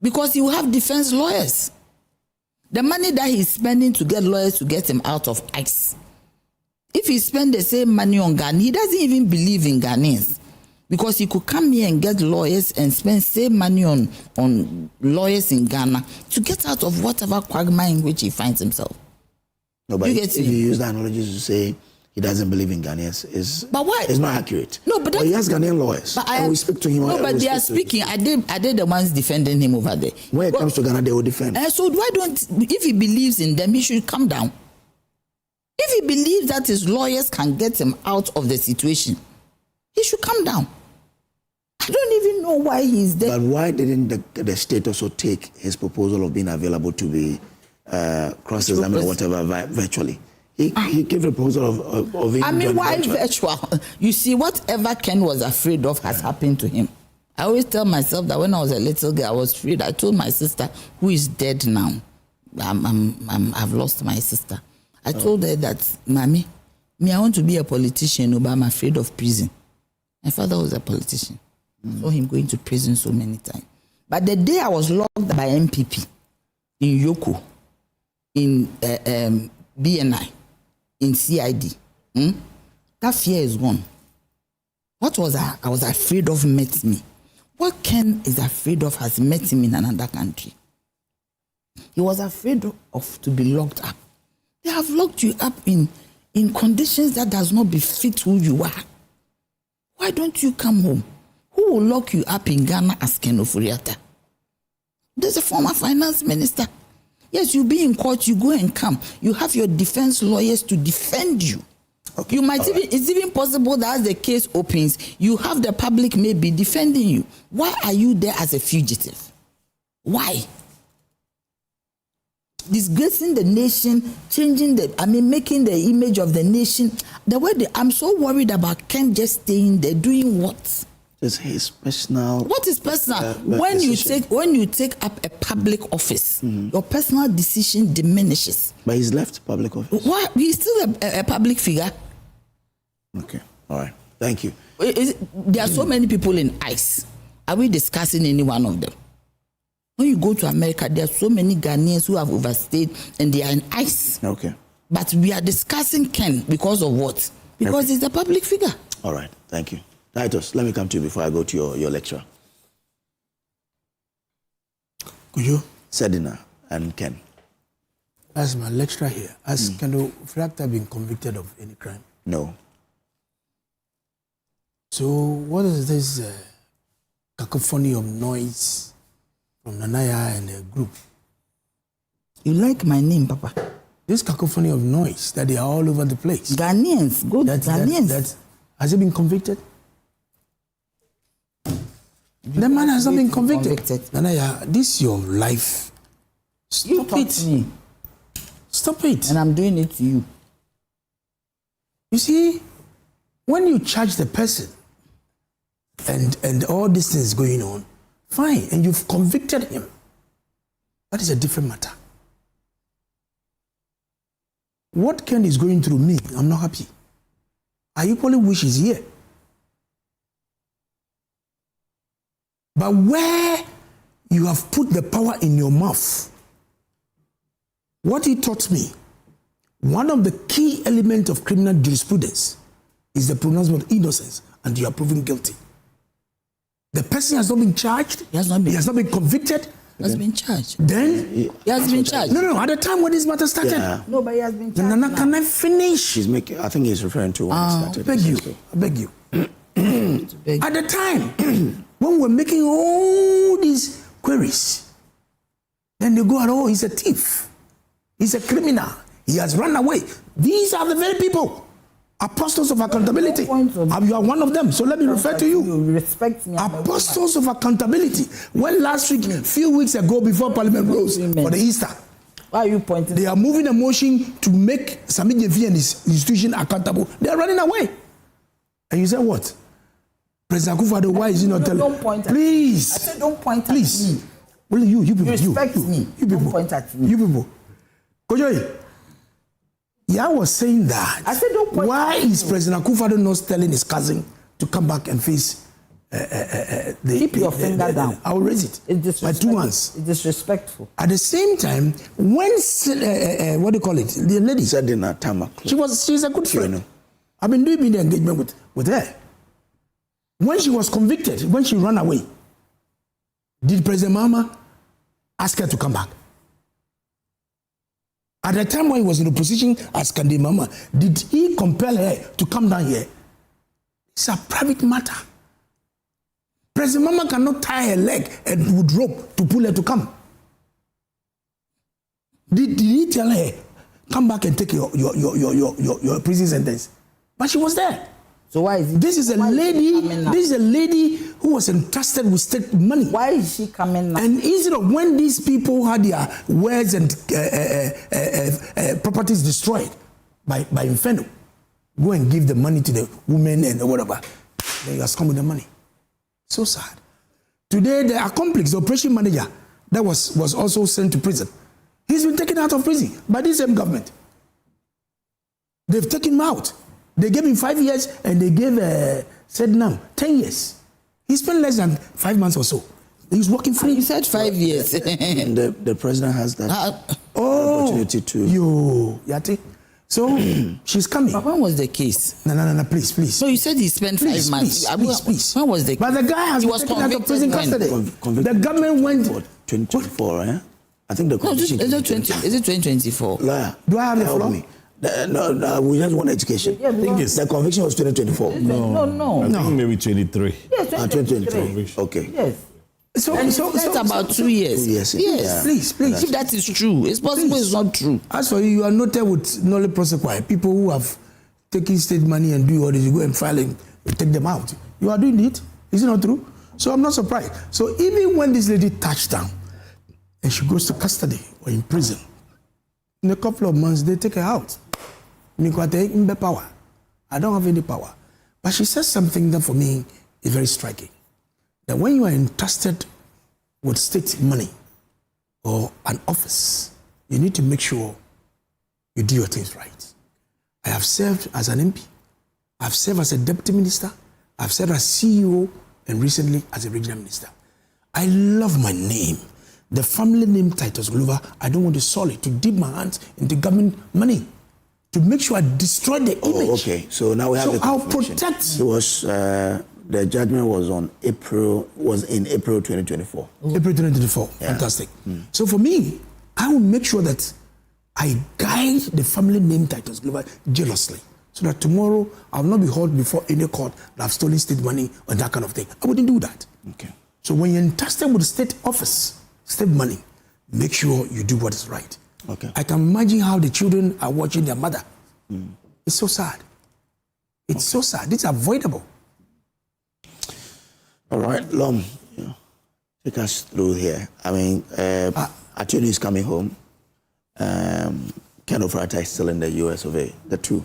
because you have defense lawyers. The money that he's spending to get lawyers to get him out of ICE. If he spend the same money on Ghana, he doesn't even believe in Ghanaians. Because he could come here and get lawyers and spend same money on lawyers in Ghana to get out of whatever quagmire in which he finds himself. No, but if you use the analogy to say he doesn't believe in Ghanaians, but why? It's not accurate. No, but he has Ghanaian lawyers. And we speak to him. No, but they are speaking. Are they the ones defending him over there? When it comes to Ghana, they will defend. So why don't, if he believes in them, he should come down. If he believes that his lawyers can get him out of the situation, he should come down. I don't even know why he's there. But why didn't the state also take his proposal of being available to be cross-examined or whatever virtually? He gave a proposal of I mean, why virtual? You see, whatever Ken was afraid of has happened to him. I always tell myself that when I was a little girl, I was afraid. I told my sister, who is dead now, I've lost my sister. I told her that, Mommy, I want to be a politician, but I'm afraid of prison. My father was a politician. I saw him going to prison so many times. But the day I was locked by MPP in Yoko, in BNI, in CID, that fear is gone. What was I was afraid of met me. What Ken is afraid of has met him in another country. He was afraid of to be locked up. They have locked you up in conditions that does not befit who you are. Why don't you come home? Who will lock you up in Ghana as Ken Ofori-Atta? There's a former finance minister. Yes, you be in court, you go and come. You have your defense lawyers to defend you. Okay. You might even, it's even possible that as the case opens, you have the public maybe defending you. Why are you there as a fugitive? Why? Disgracing the nation, making the image of the nation. I'm so worried about Ken just staying there, doing what? It's his personal. What is personal? When you take up a public office, your personal decision diminishes. But he's left public office. Why? He's still a public figure. Okay. All right. Thank you. There are so many people in ICE. Are we discussing any one of them? When you go to America, there are so many Ghanaians who have overstayed and they are in ICE. Okay. But we are discussing Ken because of what? Because he's a public figure. All right. Thank you. Titus, let me come to you before I go to your lecture. Kojo? Sedina and Ken. As my lecturer here, has Ken Ofori-Atta been convicted of any crime? No. So what is this cacophony of noise from Nanaya and the group? You like my name, Papa? This cacophony of noise that they are all over the place. Ghanaians, good Ghanaians. Has he been convicted? The man has not been convicted. Nanaya, this is your life. Stop it. Me. Stop it. And I'm doing it to you. You see, when you charge the person and all this things going on, fine, and you've convicted him, that is a different matter. What Ken is going through me, I'm not happy. I equally wish he's here. But where you have put the power in your mouth, what he taught me, one of the key elements of criminal jurisprudence is the pronouncement of innocence, and you are proven guilty. The person has not been charged. He has not been convicted. He has been charged. Then he has been charged. No. At the time when this matter started. Yeah. No, but he has been charged. Nana, can I finish? I think he's referring to when he started. I beg you. At the time when we're making all these queries, then they go out, oh, he's a thief. He's a criminal. He has run away. These are the very people. Apostles of accountability. You are one of them, so let me refer to you. You respect me. Apostles of accountability. When last week, a few weeks ago, before Parliament rose for the Easter, why are you pointing? They are moving a motion to make Sami Jevi and his institution accountable. They are running away. And you say what? President Akufo-Addo, why is he not telling? Don't point at Please. me. I said don't point at me. Well, you people. You respect me. You people. Don't point at me. You people. Kojo, Yeah, I was saying that. I said, don't point why is President Akufo-Addo not telling his cousin to come back and face keep your finger down. I'll raise it. It's by 2 months. It's disrespectful. At the same time, when what do you call it? The lady said in a she's a good friend. I've been doing the engagement with her. When she was convicted, when she ran away, did President Mahama ask her to come back? At the time when he was in opposition as Kande Mahama, did he compel her to come down here? It's a private matter. President Mahama cannot tie her leg and with rope to pull her to come. Did he tell her, come back and take your prison sentence? But she was there. So why is it? This is a lady. This is a lady who was entrusted with state money. Why is she coming now? And instead of when these people had their wares and properties destroyed by Inferno, go and give the money to the women and whatever. Then you have come with the money. So sad. Today, the accomplice, the operation manager, that was also sent to prison. He's been taken out of prison by this same government. They've taken him out. They gave him 5 years and they gave Sednam 10 years. He spent less than 5 months or so. He's working free. He said 5 years. And the president has that opportunity to. Yati. So she's coming. But when was the case? No, please. So you said he spent 5 months. Please. When was the case? But the guy has been taken out of prison custody. The government went for 2024, eh? I think the conviction. Is it 2024? Lawyer, do I have the floor? Me. No, we just want education. I think the conviction was 2024. No. I think maybe 23. Yes, 2023. Okay. Yes. So that's about 2 years. 2 years. Yes. Please. If that is true, it's possible it's not true. As for you are noted with knowledge prosecutor. People who have taken state money and do all this, you go and file and take them out. You are doing it. Is it not true? So I'm not surprised. So even when this lady touched down and she goes to custody or in prison, in a couple of months they take her out. Power. I don't have any power. But she says something that for me is very striking. That when you are entrusted with state money or an office, you need to make sure you do your things right. I have served as an MP. I've served as a deputy minister. I've served as CEO and recently as a regional minister. I love my name. The family name Titus Glover, I don't want to soil it, to dip my hands into government money, to make sure I destroy the image. Okay, so now we have the I'll protect. It was the judgment was in April 2024. April 2024. Yeah. Fantastic. So for me, I will make sure that I guide the family name Titus Glover jealously, so that tomorrow I will not be held before any court that I've stolen state money or that kind of thing. I wouldn't do that. Okay. So when you're entrusted with state office, state money, make sure you do what is right. Okay. I can imagine how the children are watching their mother. It's so sad. It's so sad. It's avoidable. All right, Lom, take us through here. I mean, Attorney is coming home. Ken Ofrata is still in the US of A. The two.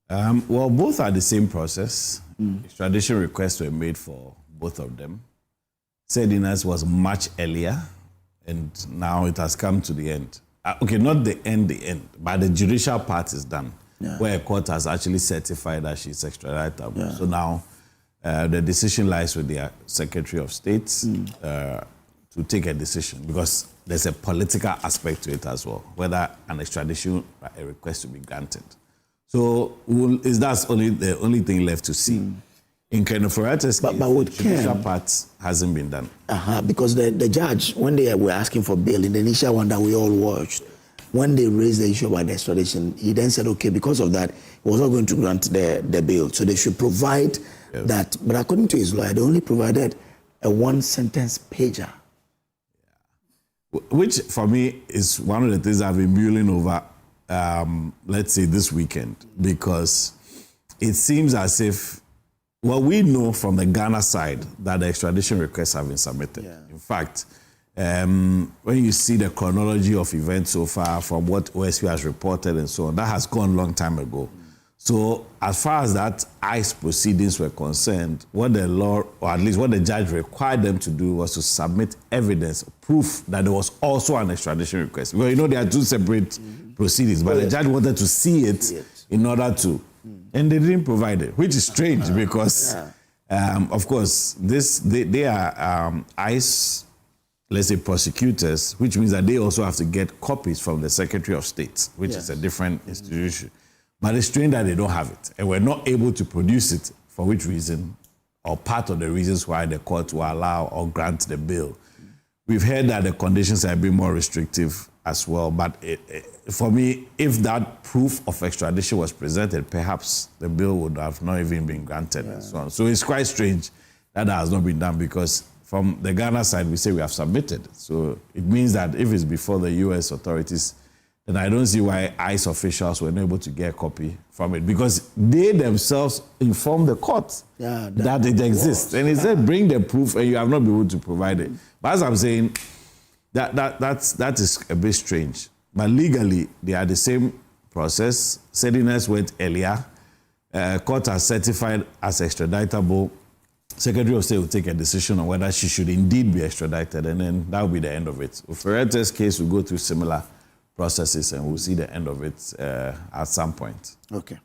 Well, both are the same process. Extradition requests were made for both of them. Sedinas was much earlier, and now it has come to the end. Okay, not the end, but the judicial part is done, where a court has actually certified that she's extraditable. Yeah. So now the decision lies with the Secretary of State to take a decision, because there's a political aspect to it as well, whether an extradition request will be granted. So is that the only thing left to see? In Ken Ofrata's case, the judicial part hasn't been done. Because the judge, when they were asking for bail, in the initial one that we all watched, when they raised the issue about the extradition, he then said, okay, because of that, he was not going to grant the bail. So they should provide that. But according to his lawyer, they only provided a one-sentence pager. Which, for me, is one of the things I've been mulling over, let's say, this weekend, because it seems as if, well, we know from the Ghana side that the extradition requests have been submitted. Yeah. In fact, when you see the chronology of events so far from what OSP has reported and so on, that has gone a long time ago. So as far as that ICE proceedings were concerned, what the law, or at least what the judge required them to do, was to submit evidence, proof that there was also an extradition request. Well, you know, there are two separate proceedings, but the judge wanted to see it in order to, and they didn't provide it, which is strange because, of course, they are ICE, let's say, prosecutors, which means that they also have to get copies from the Secretary of State, which is a different institution. But it's strange that they don't have it, and we're not able to produce it, for which reason, or part of the reasons why the court will allow or grant the bail. We've heard that the conditions are a bit more restrictive as well, but for me, if that proof of extradition was presented, perhaps the bill would have not even been granted and so on. So it's quite strange that has not been done, because from the Ghana side, we say we have submitted. So it means that if it's before the US authorities, then I don't see why ICE officials were not able to get a copy from it, because they themselves informed the court that it exists. And he said, bring the proof, and you have not been able to provide it. But as I'm saying, that is a bit strange. But legally, they are the same process. Sediness went earlier. Court has certified as extraditable. Secretary of State will take a decision on whether she should indeed be extradited, and then that will be the end of it. Uferete's case will go through similar processes, and we'll see the end of it at some point. Okay.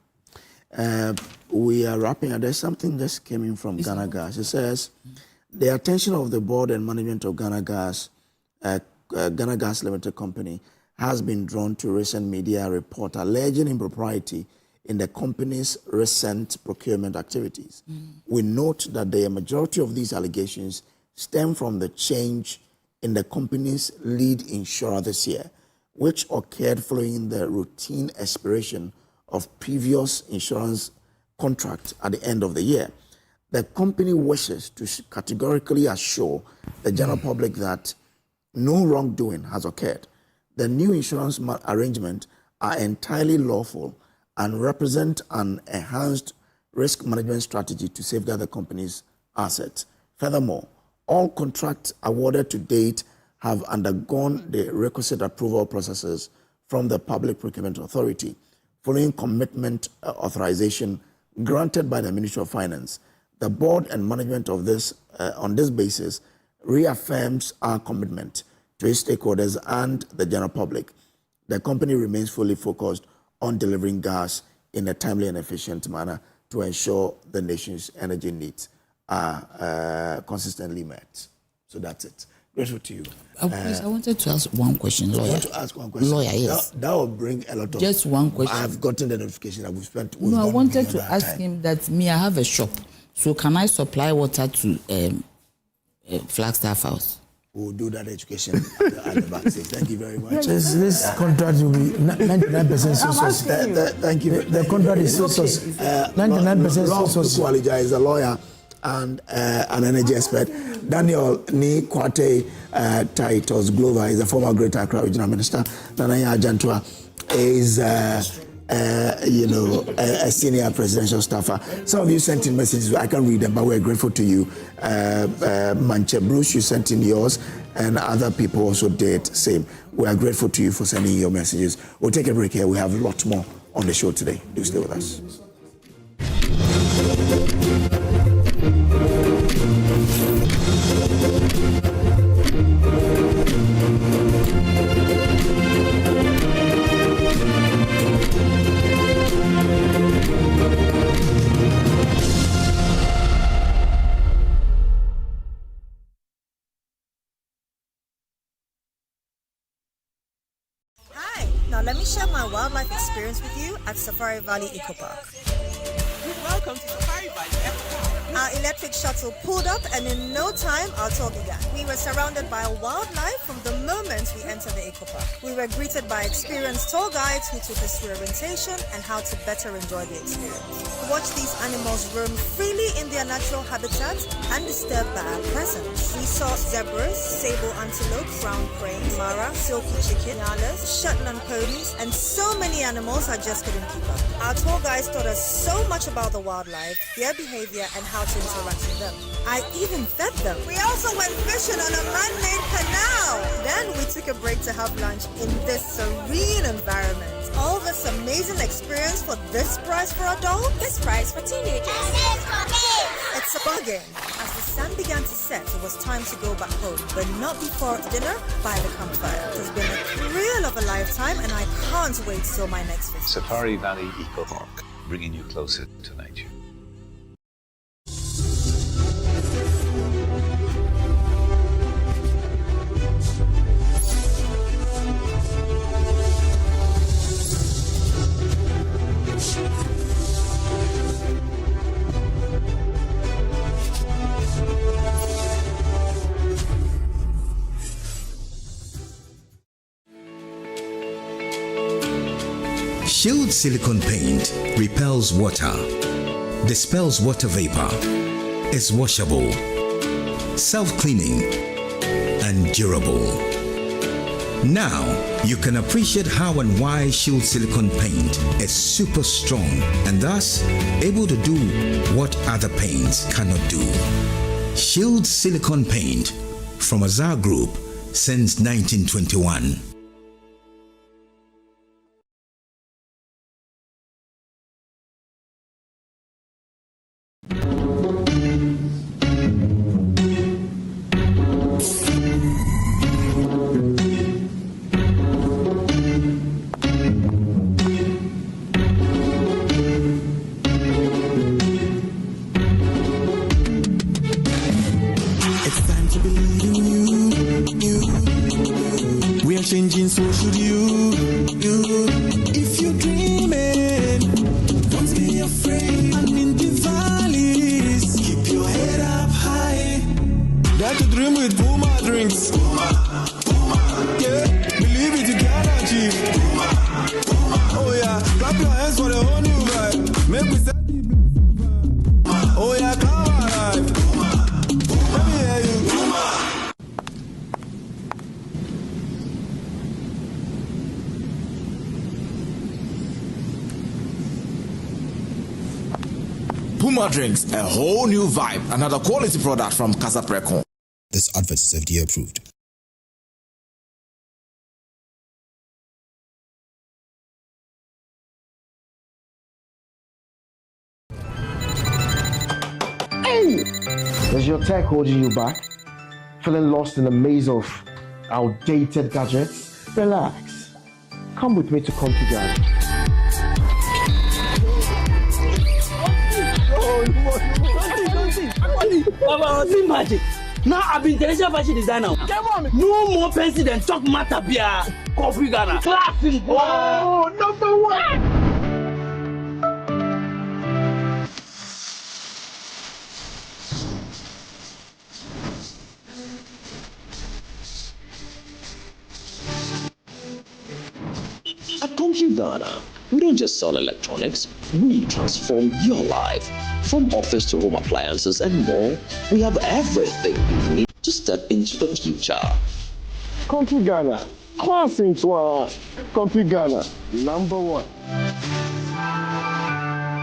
We are wrapping up. There's something just came in from Ghana Gas. It says, the attention of the board and management of Ghana Gas Limited Company has been drawn to recent media report alleging impropriety in the company's recent procurement activities. We note that the majority of these allegations stem from the change in the company's lead insurer this year, which occurred following the routine expiration of previous insurance contract at the end of the year. The company wishes to categorically assure the general public that no wrongdoing has occurred. The new insurance arrangements are entirely lawful and represent an enhanced risk management strategy to safeguard the company's assets. Furthermore, all contracts awarded to date have undergone the requisite approval processes from the Public Procurement Authority, following commitment authorization granted by the Ministry of Finance. The board and management of this, on this basis, reaffirms our commitment to its stakeholders and the general public. The company remains fully focused on delivering gas in a timely and efficient manner to ensure the nation's energy needs are consistently met. So that's it. Grateful to you. Please, I wanted to ask one question, lawyer. I want to ask one question. Lawyer, yes. That will bring a lot of... Just one question. I've gotten the notification that we've spent... No, I wanted to ask him that I have a shop. So can I supply water to Flagstaff House? We'll do that education at the back. Thank you very much. This contract will be 99% source. Thank you. The contract is source. 99% source. Kwalija is a lawyer and an energy expert. Daniel Ni Kwate Titus Glover is a former Greater Accra Regional Minister. Nanaya Jantua is a senior presidential staffer. Some of you sent in messages. I can't read them, but we're grateful to you. Manche Bruce, you sent in yours, and other people also did same. We are grateful to you for sending your messages. We'll take a break here. We have a lot more on the show today. Do stay with us. Let me share my wildlife experience with you at Safari Valley Eco Park. Welcome to Safari Valley Eco Park. Our electric shuttle pulled up, and in no time, our tour began. We were surrounded by wildlife from the moment we entered the Eco Park. We were greeted by experienced tour guides who took us through orientation and how to better enjoy the experience. Watch these animals roam freely in their natural habitat undisturbed by our presence. We saw zebras, sable antelope, brown crane, mara, silky chicken, nyalas, Shetland ponies, and so many animals I just couldn't keep up. Our tour guides taught us so much about the wildlife, their behavior, and how how to interact with them. I even fed them. We also went fishing on a man-made canal. Then we took a break to have lunch in this serene environment. All this amazing experience for this price for adults? This price for teenagers. It's a bargain. As the sun began to set, it was time to go back home, but not before dinner by the campfire. It has been a thrill of a lifetime, and I can't wait till my next visit. Safari Valley Eco Park, bringing you closer to nature. Shield silicone paint repels water, dispels water vapor, is washable, self-cleaning, and durable. Now, you can appreciate how and why Shield silicone paint is super strong and thus able to do what other paints cannot do. Shield silicone paint from Azar Group since 1921. Changing, so should you. If you're dreaming, don't be afraid. And in the valleys, keep your head up high. Dare to dream with Puma drinks. Yeah, believe it, you can achieve. Oh yeah, clap your hands for the whole new vibe. Make we set the oh yeah, come alive. Let me hear you. Puma drinks, a whole new vibe. Another quality product from Casa Precon. This advert is FDA approved. Hey! Is your tech holding you back? Feeling lost in the maze of outdated gadgets? Relax. Come with me to Configure. Magic. Now I've been international fashion designer. No more pencil than talk matter beer. Coffee Ghana. Classic. Oh, number one. At Cojo Ghana, we don't just sell electronics, we transform your life. From office to home appliances and more, we have everything you need to step into the future. Cojo Ghana, classic one. Cojo Ghana, number one.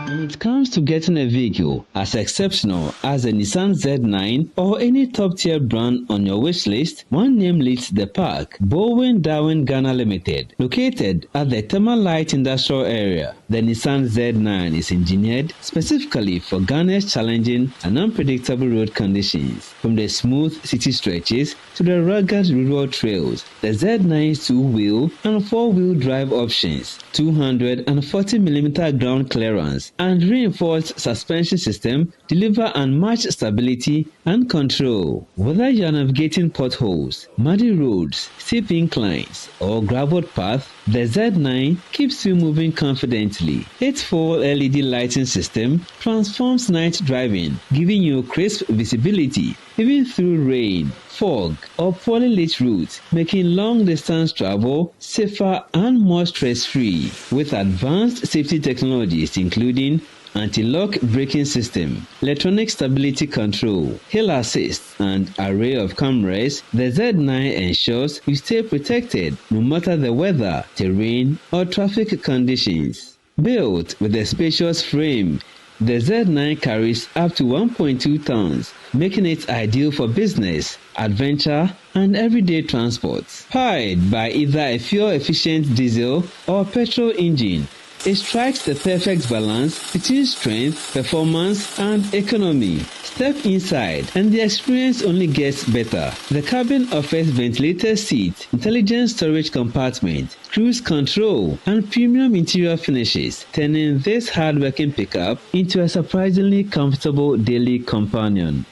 When it comes to getting a vehicle as exceptional as a Nissan Z9 or any top-tier brand on your wish list, one name leads the pack: Bowen Darwin Ghana Limited. Located at the Thermal Light Industrial Area, the Nissan Z9 is engineered specifically for Ghana's challenging and unpredictable road conditions. From the smooth city stretches to the rugged rural trails, the Z9's two-wheel and four-wheel drive options, 240mm ground clearance, and reinforced suspension system deliver unmatched stability and control. Whether you are navigating potholes, muddy roads, steep inclines, or graveled paths, the Z9 keeps you moving confidently. Its full LED lighting system transforms night driving, giving you crisp visibility even through rain, fog, or poorly lit routes, making long-distance travel safer and more stress-free. With advanced safety technologies including anti-lock braking system, electronic stability control, hill assist, and array of cameras, the Z9 ensures you stay protected no matter the weather, terrain, or traffic conditions. Built with a spacious frame, The Z9 carries up to 1.2 tons, making it ideal for business, adventure, and everyday transport. Powered by either a fuel-efficient diesel or petrol engine, it strikes the perfect balance between strength, performance, and economy. Step inside and the experience only gets better. The cabin offers ventilated seats, intelligent storage compartment, cruise control, and premium interior finishes, turning this hard-working pickup into a surprisingly comfortable daily companion.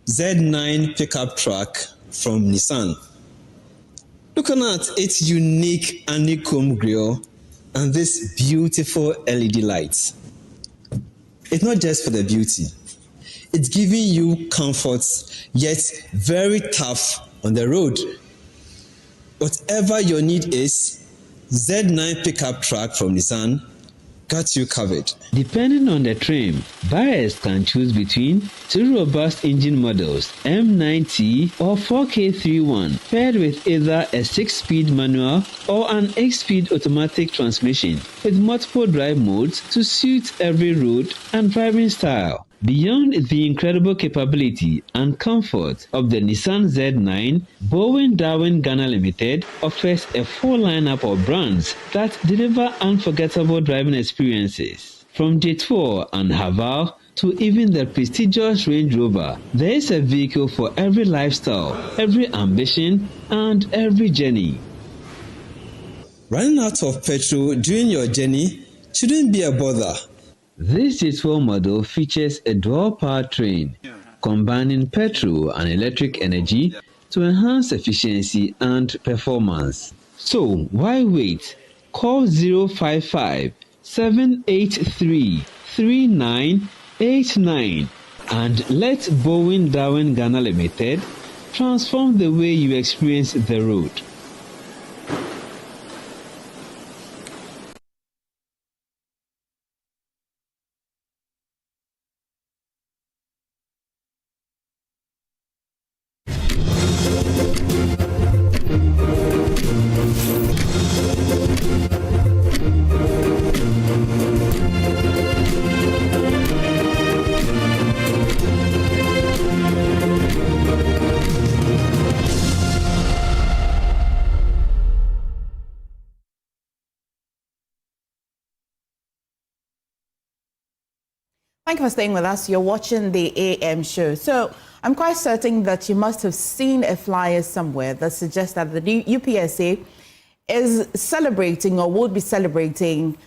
Z9 pickup truck from Nissan. Looking at its unique honeycomb grille and this beautiful LED lights. It's not just for the beauty. It's giving you comfort, yet very tough on the road. Whatever your need is, Z9 pickup truck from Nissan got you covered. Depending on the trim, buyers can choose between two robust engine models, M90 or 4K31, paired with either a 6-speed manual or an 8-speed automatic transmission with multiple drive modes to suit every road and driving style. Beyond the incredible capability and comfort of the Nissan Z9, Bowen Ghana Limited offers a full lineup of brands that deliver unforgettable driving experiences. From J4 and Haval to even the prestigious Range Rover, there is a vehicle for every lifestyle, every ambition, and every journey. Running out of petrol during your journey shouldn't be a bother. This J4 model features a dual powertrain, combining petrol and electric energy to enhance efficiency and performance. So why wait? Call 055 783 3989 and let Bowen Ghana Limited transform the way you experience the road. Thank you for staying with us. You're watching the AM show. So I'm quite certain that you must have seen a flyer somewhere that suggests that the UPSA is celebrating or would be celebrating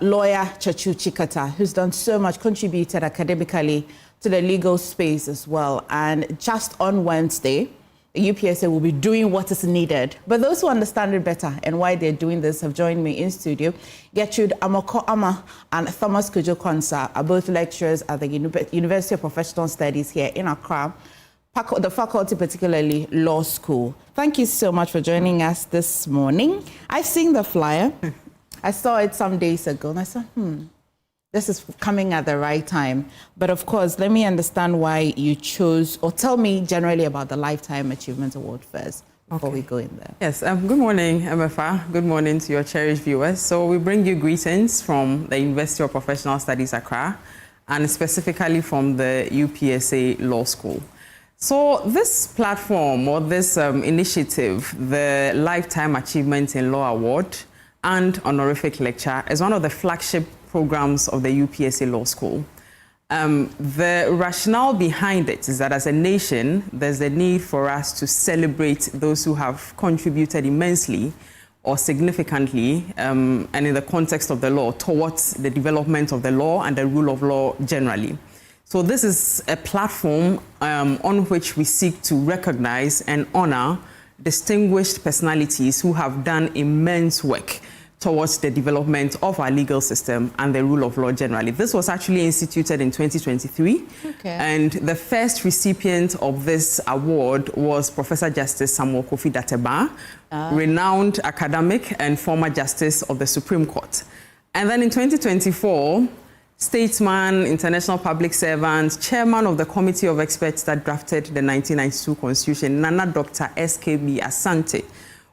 lawyer Chachu Chikata, who's done so much, contributed academically to the legal space as well. And just on Wednesday, the UPSA will be doing what is needed. But those who understand it better and why they're doing this have joined me in studio. Gertrude Amoko-Ama and Thomas Kojo Konsa are both lecturers at the University of Professional Studies here in Accra, the faculty, particularly law school. Thank you so much for joining us this morning. I've seen the flyer. I saw it some days ago and I said, this is coming at the right time. But of course, let me understand why you chose, or tell me generally about the Lifetime Achievement Award first, before we go in there. Yes, good morning, Emefa. Good morning to your cherished viewers. So we bring you greetings from the University of Professional Studies, Accra, and specifically from the UPSA Law School. So this platform, or this initiative, the Lifetime Achievement in Law Award and Honorific Lecture, is one of the flagship programs of the UPSA Law School. The rationale behind it is that as a nation, there's a need for us to celebrate those who have contributed immensely or significantly, and in the context of the law, towards the development of the law and the rule of law generally. So this is a platform on which we seek to recognize and honor distinguished personalities who have done immense work towards the development of our legal system and the rule of law generally. This was actually instituted in 2023. And the first recipient of this award was Professor Justice Samuel Kofi Dateba, renowned academic and former Justice of the Supreme Court. And then in 2024, statesman, international public servant, chairman of the committee of experts that drafted the 1992 Constitution, Nana Dr. SKB Asante,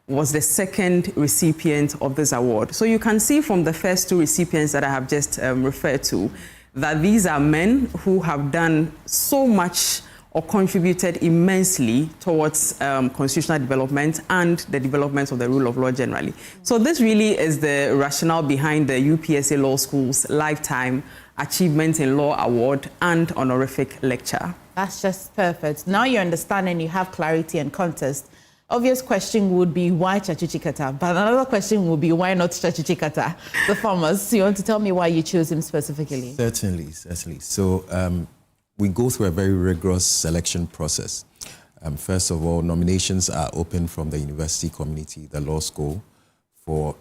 was the second recipient of this award. So you can see from the first two recipients that I have just referred to that these are men who have done so much or contributed immensely towards constitutional development and the development of the rule of law generally. So this really is the rationale behind the UPSA Law School's Lifetime Achievement in Law Award and honorific lecture. That's just perfect. Now you understand and you have clarity and context. Obvious question would be why Chachuchikata? But another question would be why not Chachuchikata? The farmers. You want to tell me why you chose him specifically? Certainly. So we go through a very rigorous selection process. First of all, nominations are open from the university community, the law school, for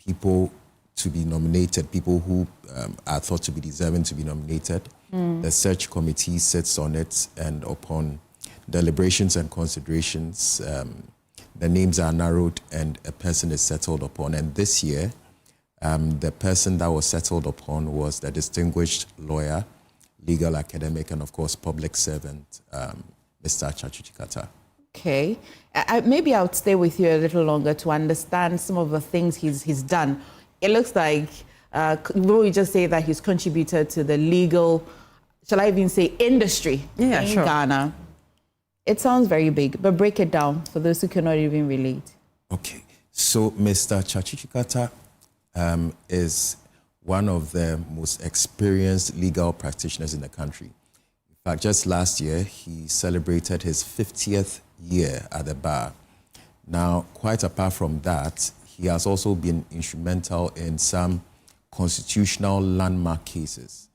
people to be nominated, people who are thought to be deserving to be nominated. The search committee sits on it, and upon deliberations and considerations, the names are narrowed and a person is settled upon. And this year, the person that was settled upon was the distinguished lawyer, legal academic, and of course public servant, Mr. Chachuchikata. Okay, maybe I would stay with you a little longer to understand some of the things he's done. It looks like, will we just say that he's contributed to the legal, shall I even say industry in Ghana? It sounds very big, but break it down for those who cannot even relate. Okay, so Mr. Chachuchikata is one of the most experienced legal practitioners in the country. In fact, just last year, he celebrated his 50th year at the bar. Now, quite apart from that, he has also been instrumental in some constitutional landmark cases.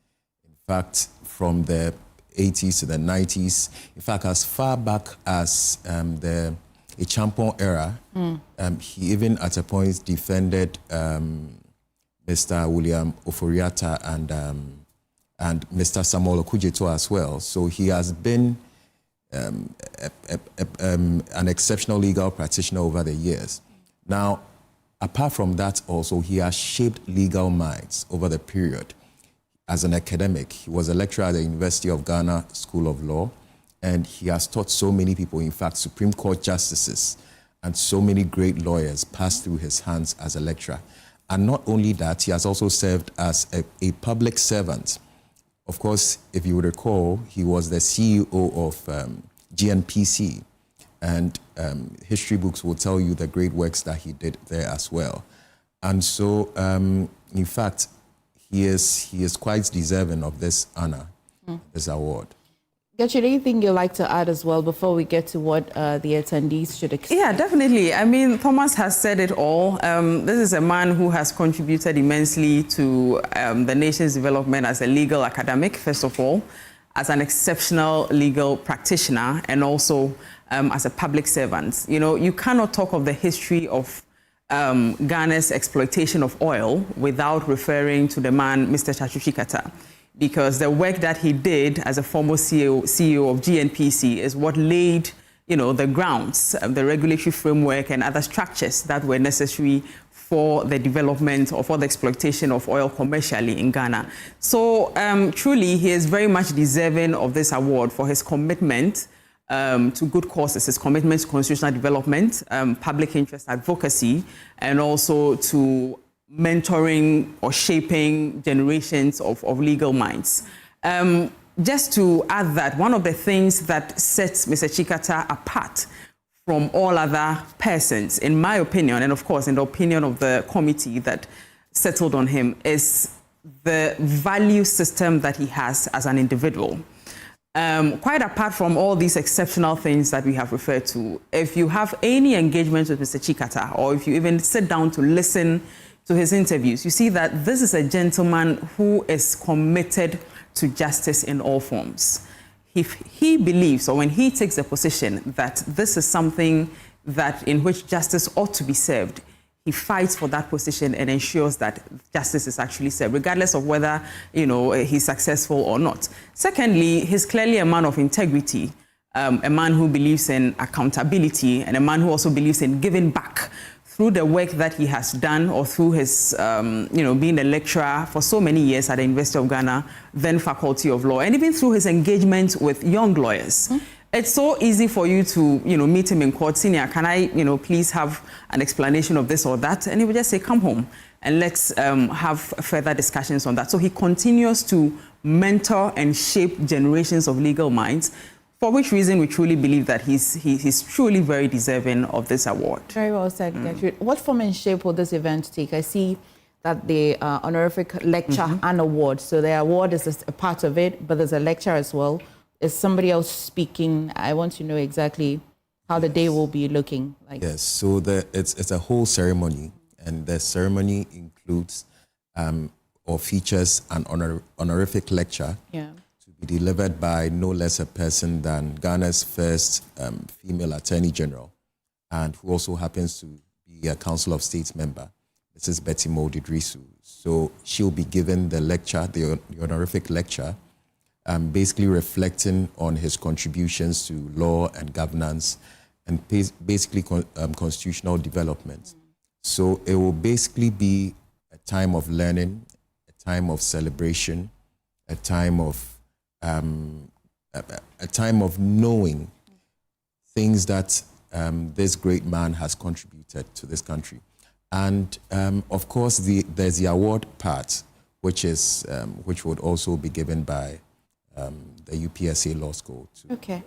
In fact, from the 80s to the 90s, in fact, as far back as the Echampon era, he even at a point defended Mr. William Oforiatta and Mr. Samuel Okudzeto as well. So he has been an exceptional legal practitioner over the years. Now, apart from that also, he has shaped legal minds over the period. As an academic, he was a lecturer at the University of Ghana School of Law, and he has taught so many people, in fact, Supreme Court justices and so many great lawyers passed through his hands as a lecturer. And not only that, he has also served as a public servant. Of course, if you would recall, he was the CEO of GNPC, and history books will tell you the great works that he did there as well. And so, in fact, he is quite deserving of this honor, this award. Gertrude, anything you'd like to add as well before we get to what the attendees should expect? Yeah, definitely. I mean, Thomas has said it all. This is a man who has contributed immensely to the nation's development as a legal academic, first of all, as an exceptional legal practitioner, and also as a public servant. You know, you cannot talk of the history of Ghana's exploitation of oil without referring to the man, Mr. Chachuchikata, because the work that he did as a former CEO of GNPC is what laid, you know, the grounds, the regulatory framework and other structures that were necessary for the development or for the exploitation of oil commercially in Ghana. So truly, he is very much deserving of this award for his commitment to good causes, his commitment to constitutional development, public interest advocacy, and also to mentoring or shaping generations of legal minds. Just to add that, one of the things that sets Mr. Chikata apart from all other persons, in my opinion, and of course in the opinion of the committee that settled on him, is the value system that he has as an individual. Quite apart from all these exceptional things that we have referred to, if you have any engagement with Mr. Chikata, or if you even sit down to listen to his interviews, you see that this is a gentleman who is committed to justice in all forms. If he believes, or when he takes a position that this is something that in which justice ought to be served, he fights for that position and ensures that justice is actually served, regardless of whether, you know, he's successful or not. Secondly, he's clearly a man of integrity, a man who believes in accountability, and a man who also believes in giving back through the work that he has done, or through his, being a lecturer for so many years at the University of Ghana, then Faculty of Law, and even through his engagement with young lawyers. it's so easy for you to, meet him in court. Senior, can I, please have an explanation of this or that? And he would just say, come home and let's have further discussions on that. So he continues to mentor and shape generations of legal minds, for which reason we truly believe that he's truly very deserving of this award. Very well said, Gertrude. What form and shape will this event take? I see that the honorific lecture and award. So the award is a part of it, but there's a lecture as well. Is somebody else speaking? I want to know exactly how the day will be looking like. Yes, so it's a whole ceremony, and the ceremony includes or features an honorific lecture to be delivered by no less a person than Ghana's first female Attorney General, and who also happens to be a Council of State member, Mrs. Betty Mold-Idrisu. So she'll be given the lecture, the honorific lecture, basically reflecting on his contributions to law and governance and basically constitutional development. So it will basically be a time of learning, a time of celebration, a time of knowing things that this great man has contributed to this country. And of course, there's the award part, which would also be given by the UPSA Law School. Okay.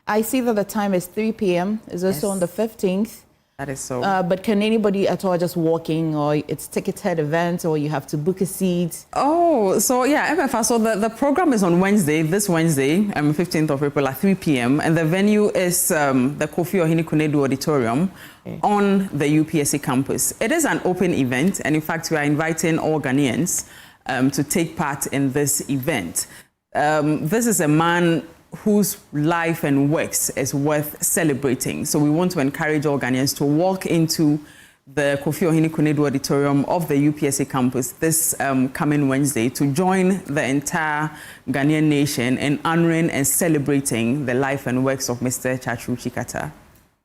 I see that the time is 3 p.m. Is also on the 15th. That is so. But can anybody at all just walk in, or it's ticketed event, or you have to book a seat? Oh, so yeah, Emefa. So the program is on this Wednesday, 15th of April at 3 p.m. And the venue is the Kojo Auditorium on the UPSA campus. It is an open event, and in fact, we are inviting all Ghanaians to take part in this event. This is a man whose life and works is worth celebrating. So we want to encourage all Ghanaians to walk into the Kojo Auditorium of the UPSA campus this coming Wednesday to join the entire Ghanaian nation in honoring and celebrating the life and works of Mr. Tchachu Chikata.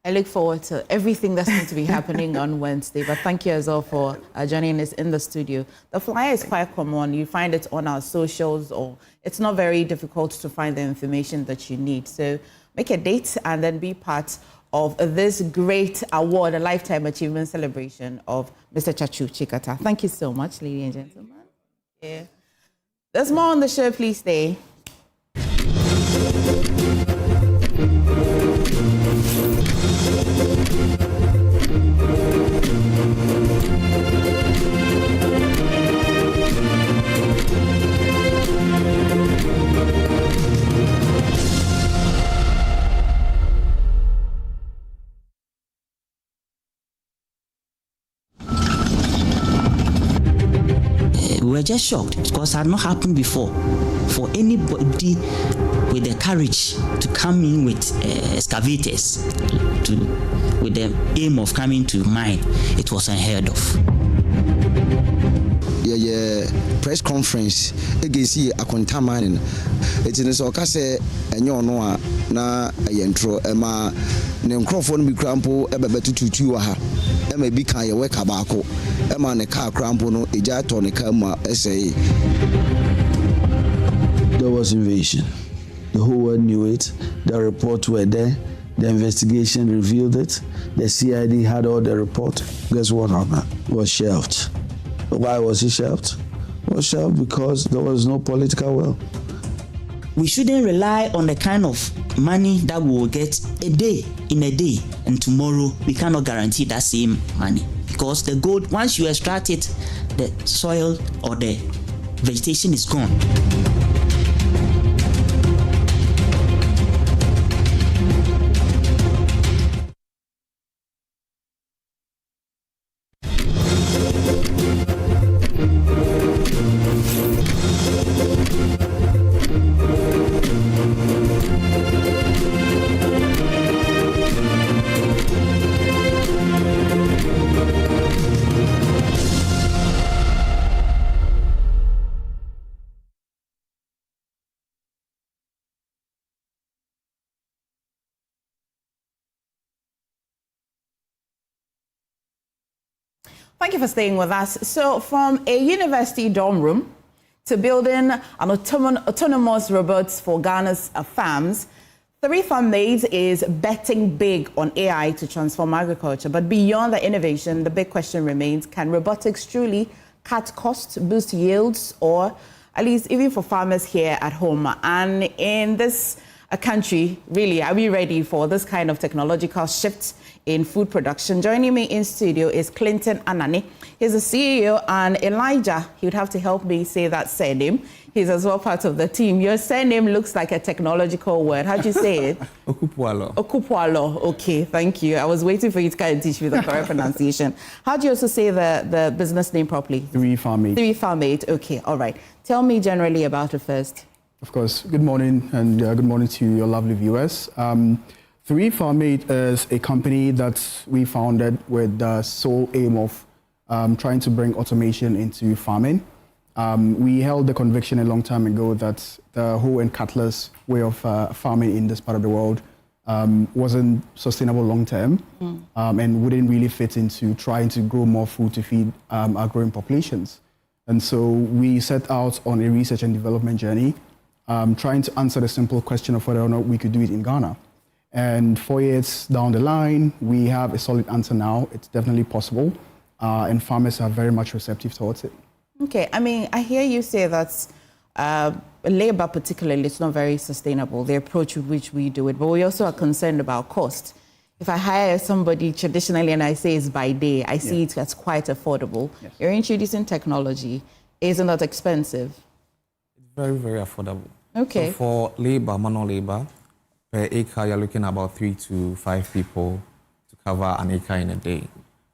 I look forward to everything that's going to be happening on Wednesday. But thank you as well for joining us in the studio. The flyer is quite common. You find it on our socials, or it's not very difficult to find the information that you need. So make a date and then be part of this great award, a lifetime achievement celebration of Mr. Tchachu Chikata. Thank you so much, ladies and gentlemen. Yeah. There's more on the show. Please stay. We were just shocked because it had not happened before for anybody with the courage to come in with excavators with the aim of coming to mine. It was unheard of. Press conference against Akonta mining. It is so kase enyo no a na yentro ema ne nkrofo no bi krampo ebebetututu wa ha ema bi kan ye weka baako ema ne car krampo no eja to ne ka ma essay. There was invasion. The whole world knew it. The reports were there. The investigation revealed it. The CID had all the report. Guess what happened? It was shelved. Why was it shelved? It was shelved because there was no political will. We shouldn't rely on the kind of money that we will get in a day, and tomorrow we cannot guarantee that same money. Because the gold, once you extract it, the soil or the vegetation is gone. Thank you for staying with us. So from a university dorm room to building an autonomous robots for Ghana's farms, 3 Farm Maids is betting big on AI to transform agriculture. But beyond the innovation, the big question remains, can robotics truly cut costs, boost yields, or at least even for farmers here at home? And in this country, really, are we ready for this kind of technological shift in food production? Joining me in studio is Clinton Anani. He's the CEO, and Elijah, he would have to help me say that surname. He's as well part of the team. Your surname looks like a technological word. How do you say it? Okupwalo. Okupwalo. Okay, thank you. I was waiting for you to kind of teach me the correct pronunciation. How do you also say the business name properly? 3 Farm Maids. 3 Farm Maids. Okay, all right. Tell me generally about it first. Of course. Good morning, and good morning to your lovely viewers. 3 Farm Maids is a company that we founded with the sole aim of trying to bring automation into farming. We held the conviction a long time ago that the hoe and cutlass way of farming in this part of the world wasn't sustainable long term and wouldn't really fit into trying to grow more food to feed our growing populations. And so we set out on a research and development journey, trying to answer the simple question of whether or not we could do it in Ghana. And 4 years down the line, we have a solid answer now. It's definitely possible, and farmers are very much receptive towards it. Okay, I mean, I hear you say that labor particularly is not very sustainable, the approach with which we do it, but we also are concerned about cost. If I hire somebody traditionally and I say it's by day, I see it as quite affordable. Yes. You're introducing technology. Isn't that expensive? It's very, very affordable. Okay. So for labor, manual labor, per acre, you're looking at about 3 to 5 people to cover an acre in a day.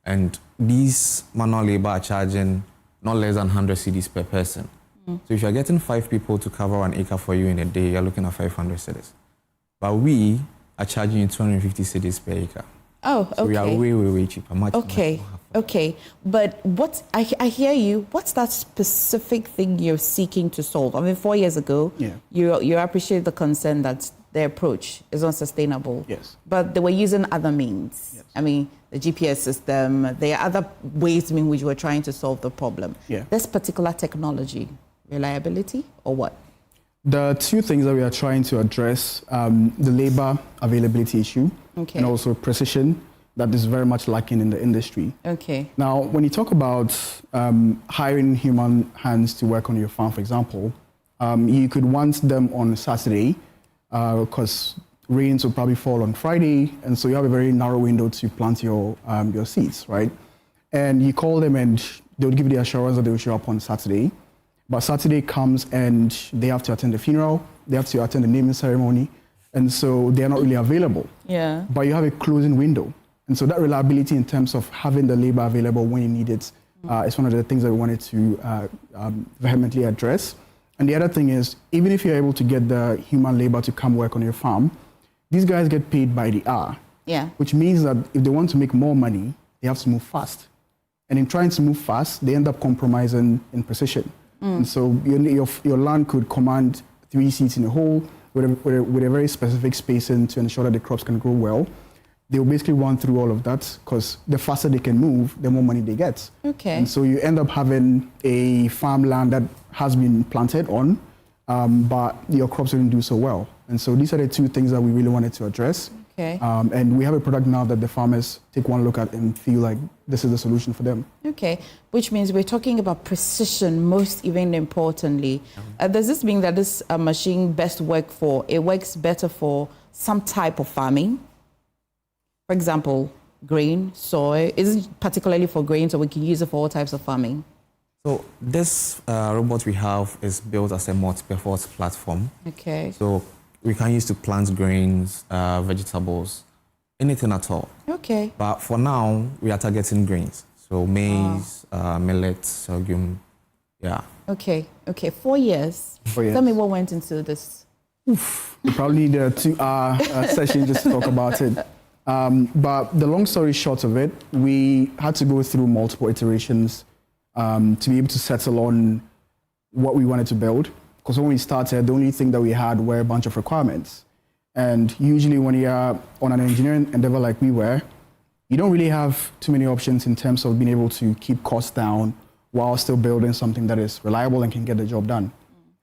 And these manual labor are charging not less than 100 cedis per person. So if you're getting 5 people to cover an acre for you in a day, you're looking at 500 cedis. But we are charging you 250 cedis per acre. Oh, okay. So we are way, way, way cheaper. Much Okay. But what I hear you. What's that specific thing you're seeking to solve? I mean, 4 years ago, you appreciate the concern that the approach is not sustainable. Yes. But they were using other means. Yes. I mean, the GPS system. There are other ways in which we're trying to solve the problem. Yeah. This particular technology, reliability or what? The 2 things that we are trying to address, the labor availability issue, and also precision that is very much lacking in the industry. Okay. Now, when you talk about hiring human hands to work on your farm, for example, you could want them on Saturday because rains will probably fall on Friday, and so you have a very narrow window to plant your seeds, right? And you call them and they'll give you the assurance that they will show up on Saturday. But Saturday comes and they have to attend the funeral, they have to attend the naming ceremony, and so they're not really available. Yeah. But you have a closing window. And so that reliability in terms of having the labor available when you need it is one of the things that we wanted to vehemently address. And the other thing is, even if you're able to get the human labor to come work on your farm, these guys get paid by the hour. Yeah. Which means that if they want to make more money, they have to move fast. And in trying to move fast, they end up compromising in precision. And so your land could command 3 seeds in a hole with a very specific spacing to ensure that the crops can grow well. They will basically run through all of that because the faster they can move, the more money they get. Okay. And so you end up having a farmland that has been planted on, but your crops didn't do so well. And so these are the 2 things that we really wanted to address. Okay. And we have a product now that the farmers take one look at and feel like this is the solution for them. Okay, which means we're talking about precision most even importantly. Does this mean that this machine works better for some type of farming? For example, grain, soy. Is it particularly for grain, so we can use it for all types of farming? So this robot we have is built as a multi-purpose platform. Okay. So we can use to plant grains, vegetables, anything at all. Okay. But for now, we are targeting grains. So maize, millet, sorghum, yeah. Okay. 4 years. 4 years. Tell me what went into this. Oof. You probably need a 2-hour session just to talk about it. But the long story short of it, we had to go through multiple iterations to be able to settle on what we wanted to build. Because when we started, the only thing that we had were a bunch of requirements. And usually when you're on an engineering endeavor like we were, you don't really have too many options in terms of being able to keep costs down while still building something that is reliable and can get the job done.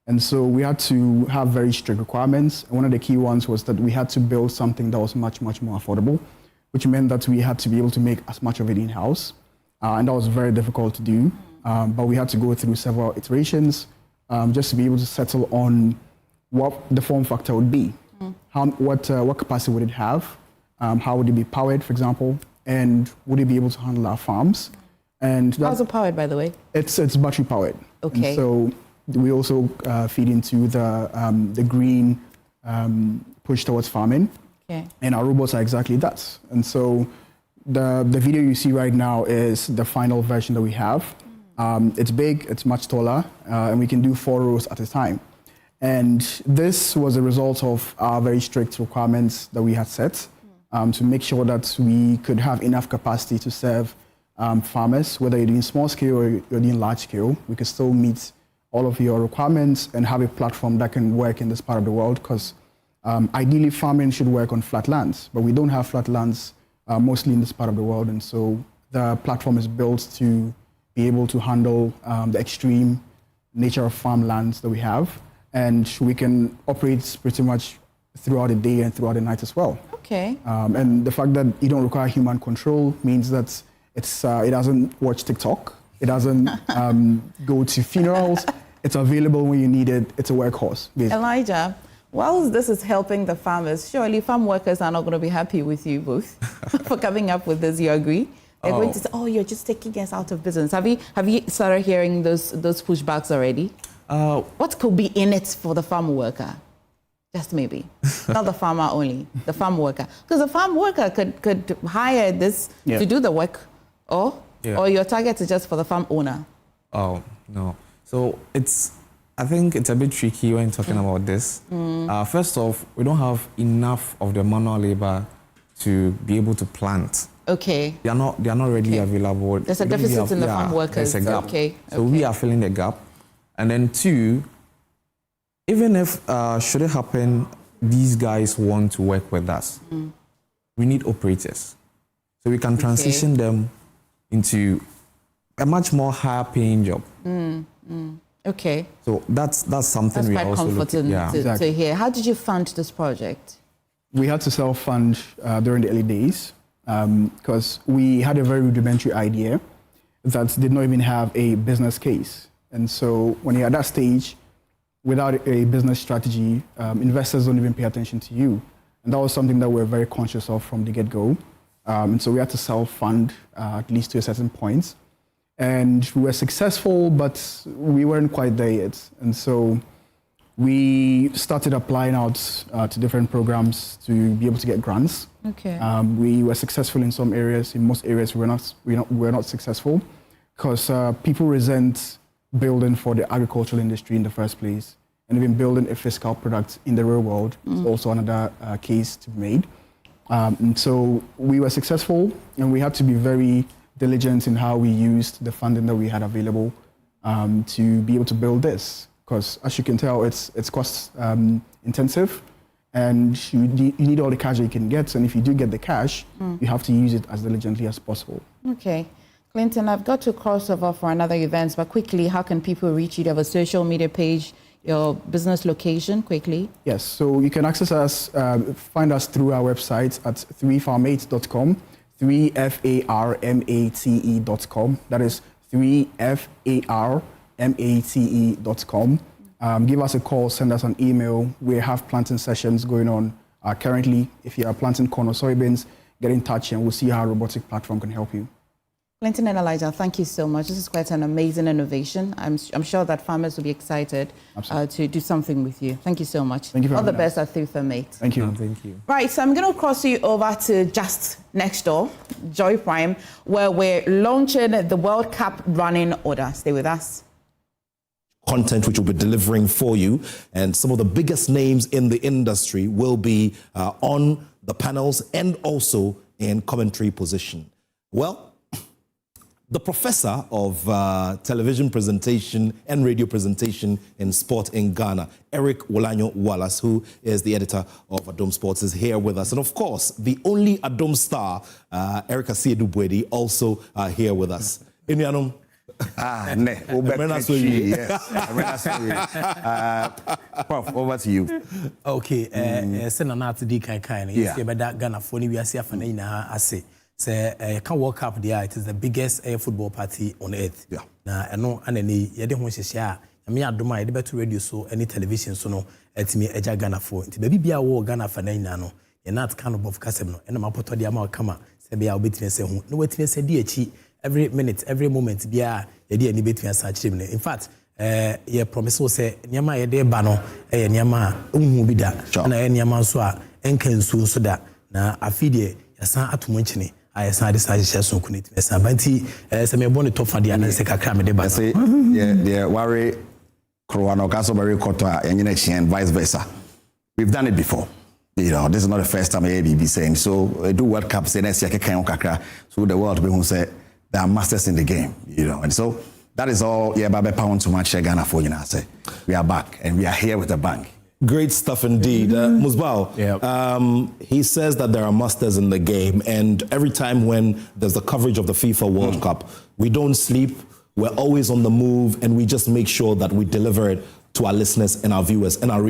And so we had to have very strict requirements. And one of the key ones was that we had to build something that was much, much more affordable, which meant that we had to be able to make as much of it in-house. And that was very difficult to do. But we had to go through several iterations just to be able to settle on what the form factor would be. What capacity would it have? How would it be powered, for example? And would it be able to handle our farms? And how's it powered, by the way? It's battery powered. Okay. And so we also feed into the green push towards farming. Okay. And our robots are exactly that. And so the video you see right now is the final version that we have. It's big, it's much taller, and we can do 4 rows at a time. And this was a result of our very strict requirements that we had set to make sure that we could have enough capacity to serve farmers, whether you're doing small scale or you're doing large scale. We could still meet all of your requirements and have a platform that can work in this part of the world, because ideally farming should work on flat lands, but we don't have flat lands mostly in this part of the world. And so the platform is built to be able to handle the extreme nature of farmlands that we have. And we can operate pretty much throughout the day and throughout the night as well. Okay. And the fact that you don't require human control means that it doesn't watch TikTok. It doesn't go to funerals. It's available when you need it. It's a workhorse, basically. Elijah, while this is helping the farmers, surely farm workers are not going to be happy with you both for coming up with this. You agree? They're going to say, "Oh, you're just taking us out of business." Have you started hearing those pushbacks already? What could be in it for the farm worker? Just maybe, not the farmer only, the farm worker, because the farm worker could hire this to do the work, or your target is just for the farm owner. Oh no, so I think it's a bit tricky when talking about this. First off, we don't have enough of the manual labor to be able to plant. Okay. They are not readily available. There's a deficit in the farm workers. There's a gap. Okay. So we are filling the gap. And then 2, even if should it happen, these guys want to work with us, we need operators. So we can transition them into a much more higher paying job. Okay. So that's something we quite also comforting to hear. How did you fund this project? We had to self-fund during the early days because we had a very rudimentary idea that did not even have a business case. And so when you're at that stage, without a business strategy, investors don't even pay attention to you. And that was something that we're very conscious of from the get-go. And so we had to self-fund at least to a certain point. And we were successful, but we weren't quite there yet. And so we started applying out to different programs to be able to get grants. Okay. We were successful in some areas. In most areas, we're not successful because people resent building for the agricultural industry in the first place, and even building a fiscal product in the real world is also another case to be made. And so we were successful, and we had to be very diligent in how we used the funding that we had available to be able to build this. Because as you can tell, it's cost intensive, and you need all the cash that you can get. And if you do get the cash, you have to use it as diligently as possible. Okay. Clinton, I've got to cross over for another event, but quickly, how can people reach you? Do you have a social media page, your business location, quickly? Yes, so you can access us, find us through our website at 3farmate.com, 3farmate.com. That is 3farmate.com. Give us a call, send us an email. We have planting sessions going on currently. If you are planting corn or soybeans, get in touch and we'll see how a robotic platform can help you. Clinton and Elijah, thank you so much. This is quite an amazing innovation. I'm sure that farmers will be excited to do something with you. Thank you so much. Thank you for all the best at 3farmate. Thank you. Thank you. Right, so I'm going to cross you over to just next door, Joy Prime, where we're launching the World Cup running order. Stay with us. Content which we'll be delivering for you, and some of the biggest names in the industry will be on the panels and also in commentary position. Well, the professor of television presentation and radio presentation in sport in Ghana, Eric Wolanyo Wallace, who is the editor of Adom Sports, is here with us. And of course, the only Adom star, Erica Siedu-Bwedi, also here with us. Inianum, Ne. Yes. Prof, over to you. Okay. Send an art di kind. Yes, but that Ghana for we are see for I say. Say can World Cup there. It is the biggest football party on earth. Yeah. Na eno anani yede ho hyehyɛ a me adoma yede beto radio so any television so no etimi eja Ghana for. Nti baby bia wo Ghana for na no. Ye not kind of kasem no. Ena mapoto dia ma kama se bia obetimi se ho. No wetimi se di achi every minute, every moment bia yede ani betimi asa kyerem no. In fact, ye promise say nyama yede ba no nyama unhu bi da. Na nyama so a enka nsu so da. Na afide yasan atomo nkyene. I decided to share some connect. Banti, some bonnet top for the answer. I say, yeah, worry, Corona, Castle, Cotta, and vice versa. We've done it before. You know, this is not the first time I be saying. So, do World Cup, say, next year, so the world will say they are masters in the game, you know. And so, that is all, yeah, Babe Pound too much Ghana for, you know, say. We are back, and we are here with a bang. Great stuff indeed. Musbao, he says that there are masters in the game, and every time when there's the coverage of the FIFA World Cup, we don't sleep, we're always on the move, and we just make sure that we deliver it to our listeners and our viewers and our readers.